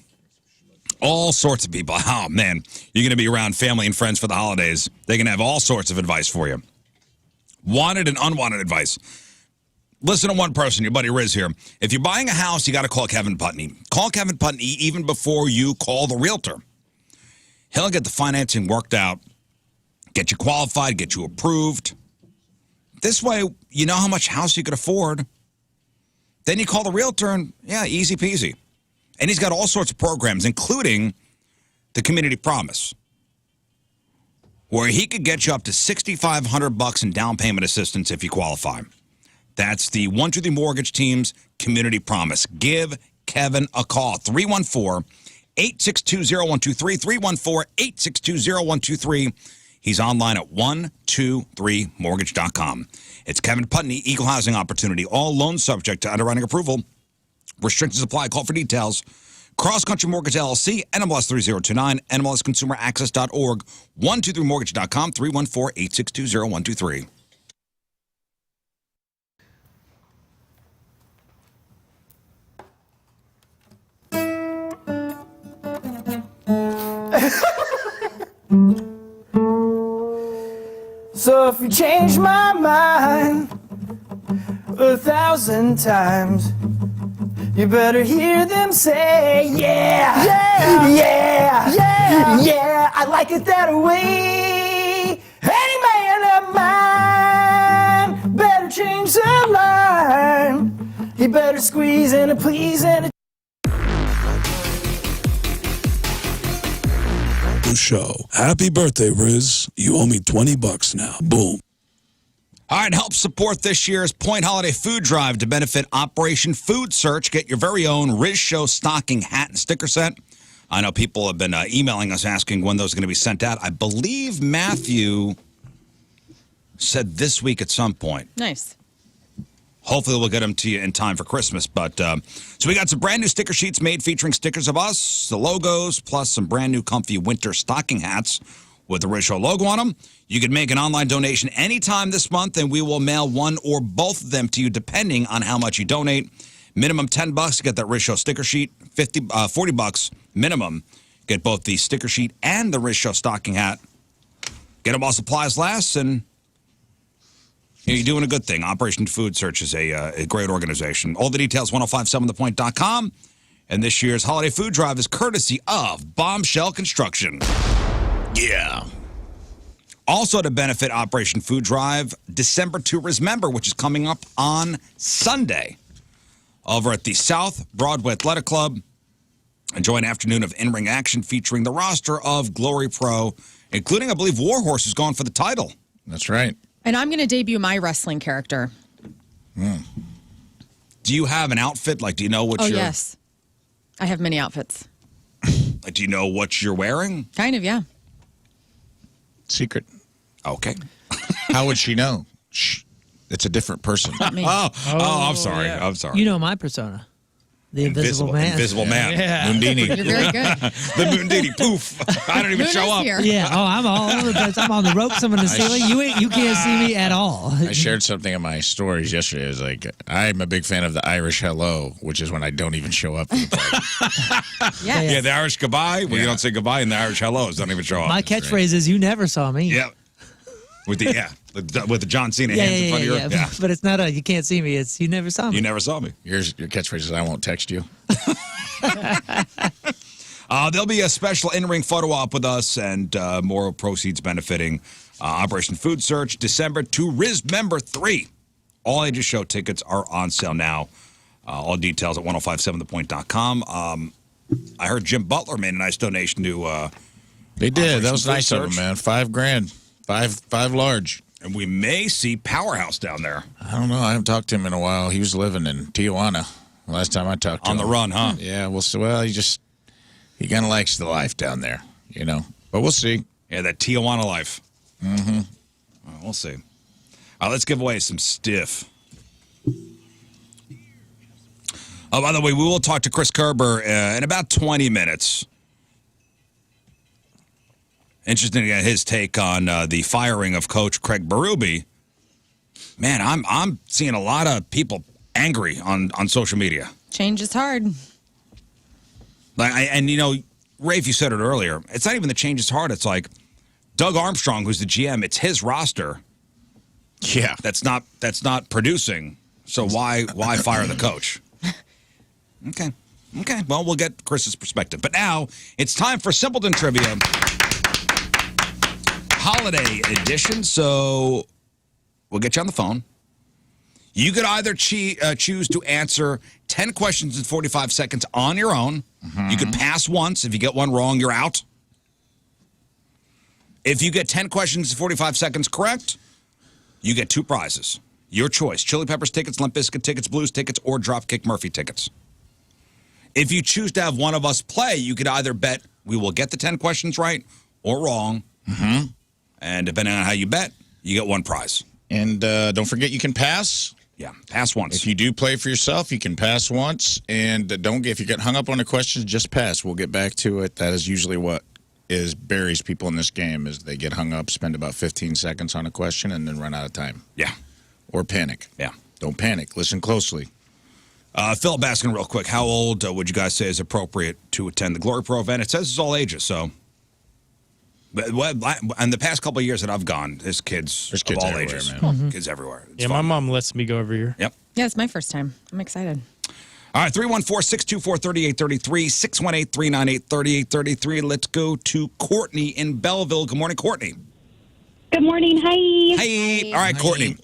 all sorts of people. Oh, man, you're going to be around family and friends for the holidays. They can have all sorts of advice for you. Wanted and unwanted advice. Listen to one person, your buddy Rizz here. If you're buying a house, you got to call Kevin Putney. Call Kevin Putney even before you call the realtor. He'll get the financing worked out, get you qualified, get you approved. This way, you know how much house you could afford. Then you call the realtor and, yeah, easy peasy. And he's got all sorts of programs, including the Community Promise, where he could get you up to $6,500 in down payment assistance if you qualify. That's the 123 Mortgage Team's Community Promise. Give Kevin a call. 314-862-0123. 314-862-0123. He's online at 123mortgage.com. It's Kevin Putney, Equal Housing Opportunity. All loans subject to underwriting approval. Restrictions apply. Call for details. Cross Country Mortgage LLC, NMLS 3029, NMLSconsumeraccess.org, 123mortgage.com, 314-862-0123. So if you change my mind 1,000 times, you better hear them say, yeah, yeah, yeah, yeah, yeah, I like it that way. Any man of mine better change their line. He better squeeze and a please and a show. Happy birthday, Rizz. You owe me $20 now. Boom. All right, help support this year's Point Holiday Food Drive to benefit Operation Food Search. Get your very own Rizz Show stocking hat and sticker set. I know people have been emailing us asking when those are going to be sent out. I believe Matthew said this week at some point. Nice. Hopefully we'll get them to you in time for Christmas. But so we got some brand new sticker sheets made featuring stickers of us, the logos, plus some brand new comfy winter stocking hats with the Rizz Show logo on them. You can make an online donation anytime this month, and we will mail one or both of them to you depending on how much you donate. Minimum $10 to get that Rizz Show sticker sheet. $40 minimum. Get both the sticker sheet and the Rizz Show stocking hat. Get them while supplies last, and you're doing a good thing. Operation Food Search is a great organization. All the details, 1057thepoint.com. And this year's Holiday Food Drive is courtesy of Bombshell Construction. Yeah. Also to benefit Operation Food Drive, December to Remember, which is coming up on Sunday over at the South Broadway Athletic Club. Enjoy an afternoon of in-ring action featuring the roster of Glory Pro, including, I believe, Warhorse is going for the title. That's right. And I'm going to debut my wrestling character. Do you have an outfit? Like, do you know what you're... Oh, yes. I have many outfits. Like, do you know what you're wearing? Kind of, yeah. Secret. Okay. How would she know? Shh. It's a different person. Not me. Oh, I'm sorry. yeah. I'm sorry. You know my persona. The Invisible Man. Invisible Man. Yeah. Moondini. You're very good. The Moondini. Poof. I don't even Moon show is up. here. Yeah. Oh, I'm all over the place. I'm on the ropes. I'm on the ceiling. You can't see me at all. I shared something in my stories yesterday. It was like, I'm a big fan of the Irish hello, which is when I don't even show up for the party. Yes. Yeah, the Irish goodbye. Well, you don't say goodbye, and the Irish hellos don't even show up. My catchphrase is, "You never saw me." Yeah. With the John Cena hands in front of your... Yeah. But it's not you can't see me. It's you never saw me. You never saw me. Your catchphrase is, I won't text you. There'll be a special in-ring photo op with us and more proceeds benefiting Operation Food Search. December to Remember 3. All ages show tickets are on sale now. All details at 1057thepoint.com. I heard Jim Butler made a nice donation to... They did. That was Food nice of them, Search. man. $5,000. Five large. And we may see Powerhouse down there. I don't know. I haven't talked to him in a while. He was living in Tijuana last time I talked to him. On the run, huh? Yeah, well, he kind of likes the life down there, you know. But we'll see. Yeah, that Tijuana life. Mm-hmm. We'll see. Let's give away some stiff. Oh, by the way, we will talk to Chris Kerber in about 20 minutes. Interesting to get his take on the firing of Coach Craig Berube. Man, I'm seeing a lot of people angry on social media. Change is hard. And you know, Rafe, you said it earlier. It's not even the change is hard. It's like Doug Armstrong, who's the GM. It's his roster. Yeah, that's not producing. So why fire the coach? Okay. Well, we'll get Chris's perspective. But now it's time for Simpleton Trivia. Holiday edition, so we'll get you on the phone. You could either choose to answer 10 questions in 45 seconds on your own. Mm-hmm. You could pass once. If you get one wrong, you're out. If you get 10 questions in 45 seconds correct, you get 2 prizes. Your choice. Chili Peppers tickets, Limp Bizkit tickets, Blues tickets, or Dropkick Murphy tickets. If you choose to have one of us play, you could either bet we will get the 10 questions right or wrong. Mm-hmm. And depending on how you bet, you get 1 prize. And don't forget you can pass. Yeah, pass once. If you do play for yourself, you can pass once. And if you get hung up on the questions, just pass. We'll get back to it. That is usually what buries people in this game, is they get hung up, spend about 15 seconds on a question, and then run out of time. Yeah. Or panic. Yeah. Don't panic. Listen closely. Philip asking real quick, how old would you guys say is appropriate to attend the Glory Pro event? It says it's all ages, so. And the past couple of years that I've gone, there's kids of all everywhere, ages. man. Mm-hmm. Kids everywhere. It's Yeah, fun. my mom lets me go every year. Yep. Yeah, it's my first time. I'm excited. All right, 314-624-3833, 618-398-3833. Let's go to Courtney in Belleville. Good morning, Courtney. Good morning. Hi. Hey. All right, Courtney.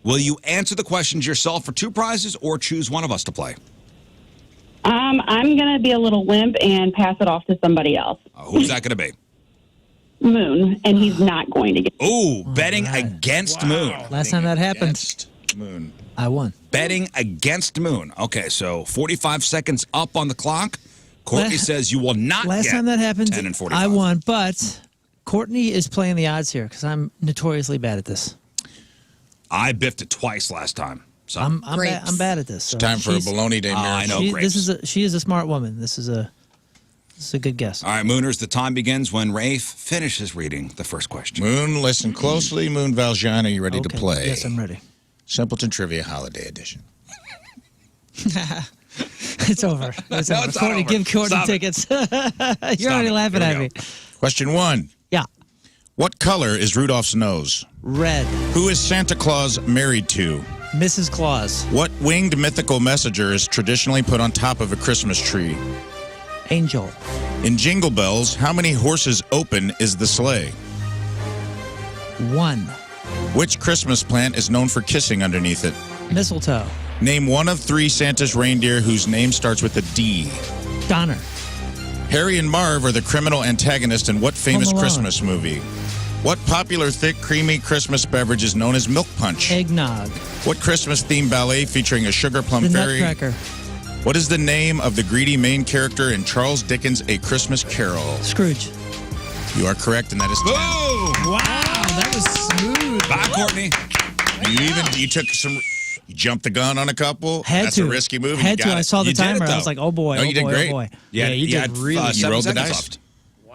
Will you answer the questions yourself for 2 prizes or choose one of us to play? I'm going to be a little wimp and pass it off to somebody else. Who's that going to be? Moon, and he's not going to get. Ooh, betting against Moon. Last time that happened, Moon. I won. Betting against Moon. Okay, so 45 seconds up on the clock. Courtney says you will not Last get time that happened, 10 and 45. I won, but Courtney is playing the odds here because I'm notoriously bad at this. I biffed it twice last time. So I'm bad at this. So It's time for a bologna day miracle. I know, she is a smart woman. This is a good guess. All right, Mooners, the time begins when Rafe finishes reading the first question. Moon, listen closely. Moon Valjean, are you ready to play? Yes, I'm ready. Simpleton Trivia Holiday Edition. It's over. It's No, over. it's not Courtney, over. give Courtney Stop it. tickets. You're already it. laughing Here at we me. go. Question 1. Yeah. What color is Rudolph's nose? Red. Who is Santa Claus married to? Mrs. Claus. What winged mythical messenger is traditionally put on top of a Christmas tree? Angel. In Jingle Bells, how many horses open is the sleigh? 1. Which Christmas plant is known for kissing underneath it? Mistletoe. Name one of 3 Santa's reindeer whose name starts with a D. Donner. Harry and Marv are the criminal antagonist in what famous Home Alone. Christmas movie? What popular thick, creamy Christmas beverage is known as milk punch? Eggnog. What Christmas-themed ballet featuring a sugar plum The fairy? Nutcracker. What is the name of the greedy main character in Charles Dickens' A Christmas Carol? Scrooge. You are correct, and that is 10. Boom! Wow, that was smooth. Bye, Courtney. You took some. You jumped the gun on a couple. Had That's to. a risky move. and Had you to. got I it. saw the You did it, timer. I though. was like, oh boy, No, oh you did boy, great. oh boy. Yeah, you did really. You rolled the 7 seconds dice. left.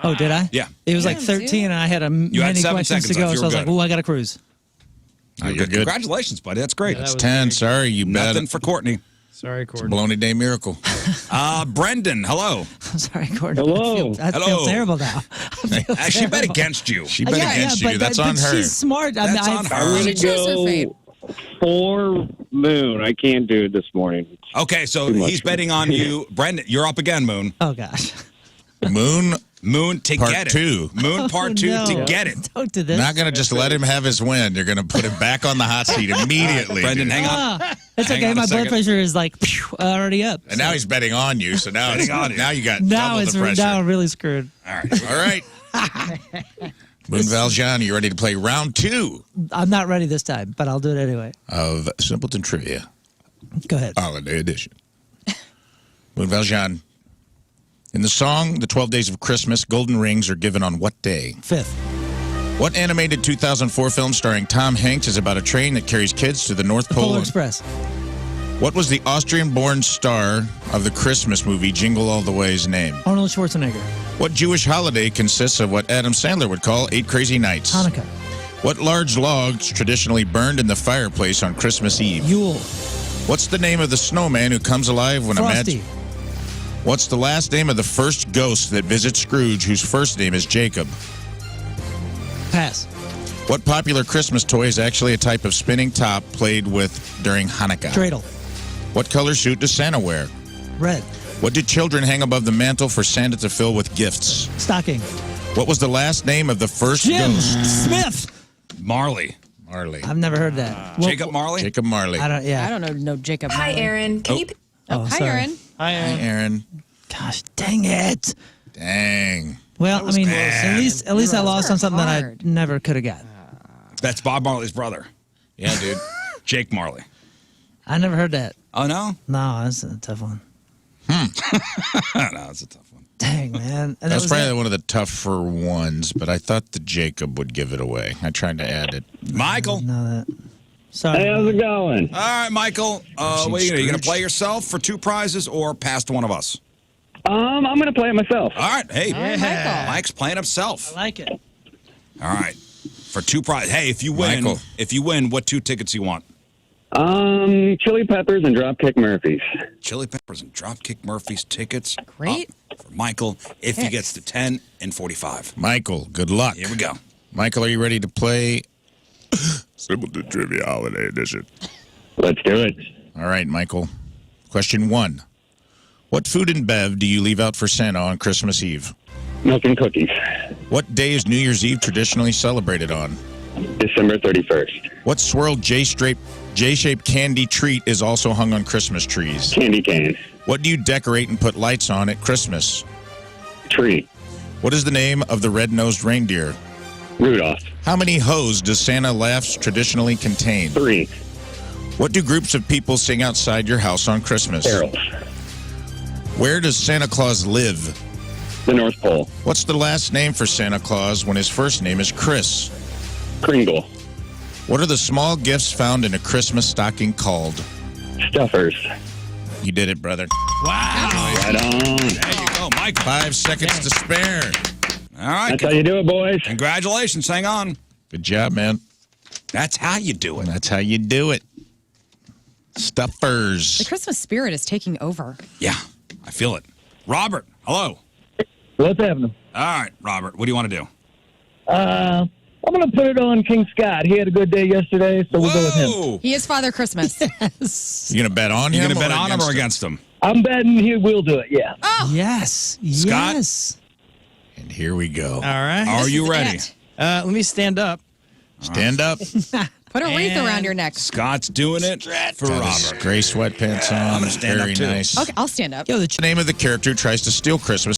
Oh, did I? Yeah. It was like Yeah, 13, and I had You had many 7 questions to seconds go, left. You so I was were like, good. oh, I got to cruise. You're good. Congratulations, buddy. That's great. That's 10. Sorry, you bet. Nothing for Courtney. Sorry, Courtney. Bologna Day Miracle. Brendan, hello. I'm sorry, Courtney. Hello. I feel Hello. terrible now. I feel She bet terrible. against you. She bet against you. but That's on her. She's smart. That's on her. I'm going She chose her fate. to go for Moon. I can't do it this morning. Okay, so Too much he's for me. betting on you. Brendan, you're up again, Moon. Oh, gosh. Moon to Part get it. 2. Moon part 2 no. to get it. Don't do this. Not going to just let him have his win. You're going to put him back on the hot seat immediately. Brendan, dude. hang on. It's Hang okay. on a My blood second. pressure is like already up. And now he's betting on you. So now, Betting on you. now you got Now double it's the pressure. now I'm really screwed. All right. All right. Moon Valjean, you ready to play round 2 I'm not ready this time, but I'll do it anyway. of Simpleton Trivia Go ahead. Holiday Edition? Moon Valjean. In the song, The 12 Days of Christmas, golden rings are given on what day? 5th. What animated 2004 film starring Tom Hanks is about a train that carries kids to the North Pole? Polar Express. What was the Austrian-born star of the Christmas movie Jingle All the Way's name? Arnold Schwarzenegger. What Jewish holiday consists of what Adam Sandler would call 8 crazy nights? Hanukkah. What large logs traditionally burned in the fireplace on Christmas Eve? Yule. What's the name of the snowman who comes alive when Frosty. What's the last name of the first ghost that visits Scrooge, whose first name is Jacob? Pass. What popular Christmas toy is actually a type of spinning top played with during Hanukkah? Dreidel. What color suit does Santa wear? Red. What do children hang above the mantle for Santa to fill with gifts? Stocking. What was the last name of the first Jim ghost? Smith. Marley. Marley. I've never heard that. Well, Jacob Marley? Jacob Marley. I don't. Yeah. I don't know. No, Jacob. Hi, Marley. Aaron. Can you? Oh, Hi, sorry. Aaron. Hi, Hey, Aaron. Aaron. Gosh, dang it. Dang. Well, I mean, at least I lost on something that I hard. never could have got. That's Bob Marley's brother. Yeah, dude. Jake Marley. I never heard that. Oh, no? No, that's a tough one. No, it's a tough one. Dang, man. And That was probably it. one of the tougher ones, but I thought the Jacob would give it away. I tried to add it. Michael. No, that. Sorry. Hey, how's it going? All right, Michael. What are you going to play yourself for 2 prizes or pass to one of us? I'm going to play it myself. All right. Hey, Michael. Mike's playing himself. I like it. All right. For 2 prizes. Hey, if you win, what 2 tickets you want? Chili Peppers and Dropkick Murphys. Chili Peppers and Dropkick Murphys tickets. Great. For Michael, if he gets to 10 and 45. Michael, good luck. Here we go. Michael, are you ready to play Simpleton Trivia Holiday Edition? Let's do it. All right, Michael. Question 1. What food and bev do you leave out for Santa on Christmas Eve? Milk and cookies. What day is New Year's Eve traditionally celebrated on? December 31st. What swirled J-shaped candy treat is also hung on Christmas trees? Candy cane. What do you decorate and put lights on at Christmas? Tree. What is the name of the red-nosed reindeer? Rudolph. How many hoes does Santa laughs traditionally contain? 3. What do groups of people sing outside your house on Christmas? Carols. Where does Santa Claus live? The North Pole. What's the last name for Santa Claus when his first name is Chris? Kringle. What are the small gifts found in a Christmas stocking called? Stuffers. You did it, brother. Wow. Right on. There you go, Michael. 5 seconds to spare. All right. That's how you do it, boys. Congratulations. Hang on. Good job, man. That's how you do it. That's how you do it. The Stuffers. Christmas spirit is taking over. Yeah, I feel it. Robert, hello. What's happening? All right, Robert, what do you want to do? I'm going to put it on King Scott. He had a good day yesterday, so we'll go with him. Whoa. He is Father Christmas. You going to bet on You him? going to bet on him or him? against him? I'm betting he will do it, yeah. Yes. Scott? Yes. And here we go. All right. Are This you is ready? it. Let me stand up. Stand up. Put a wreath And- around your neck. Scott's doing it for Got his Robert. gray sweatpants on. I'm gonna stand up, Very too. nice. Okay, I'll stand up. Yo, the The name of the character who tries to steal Christmas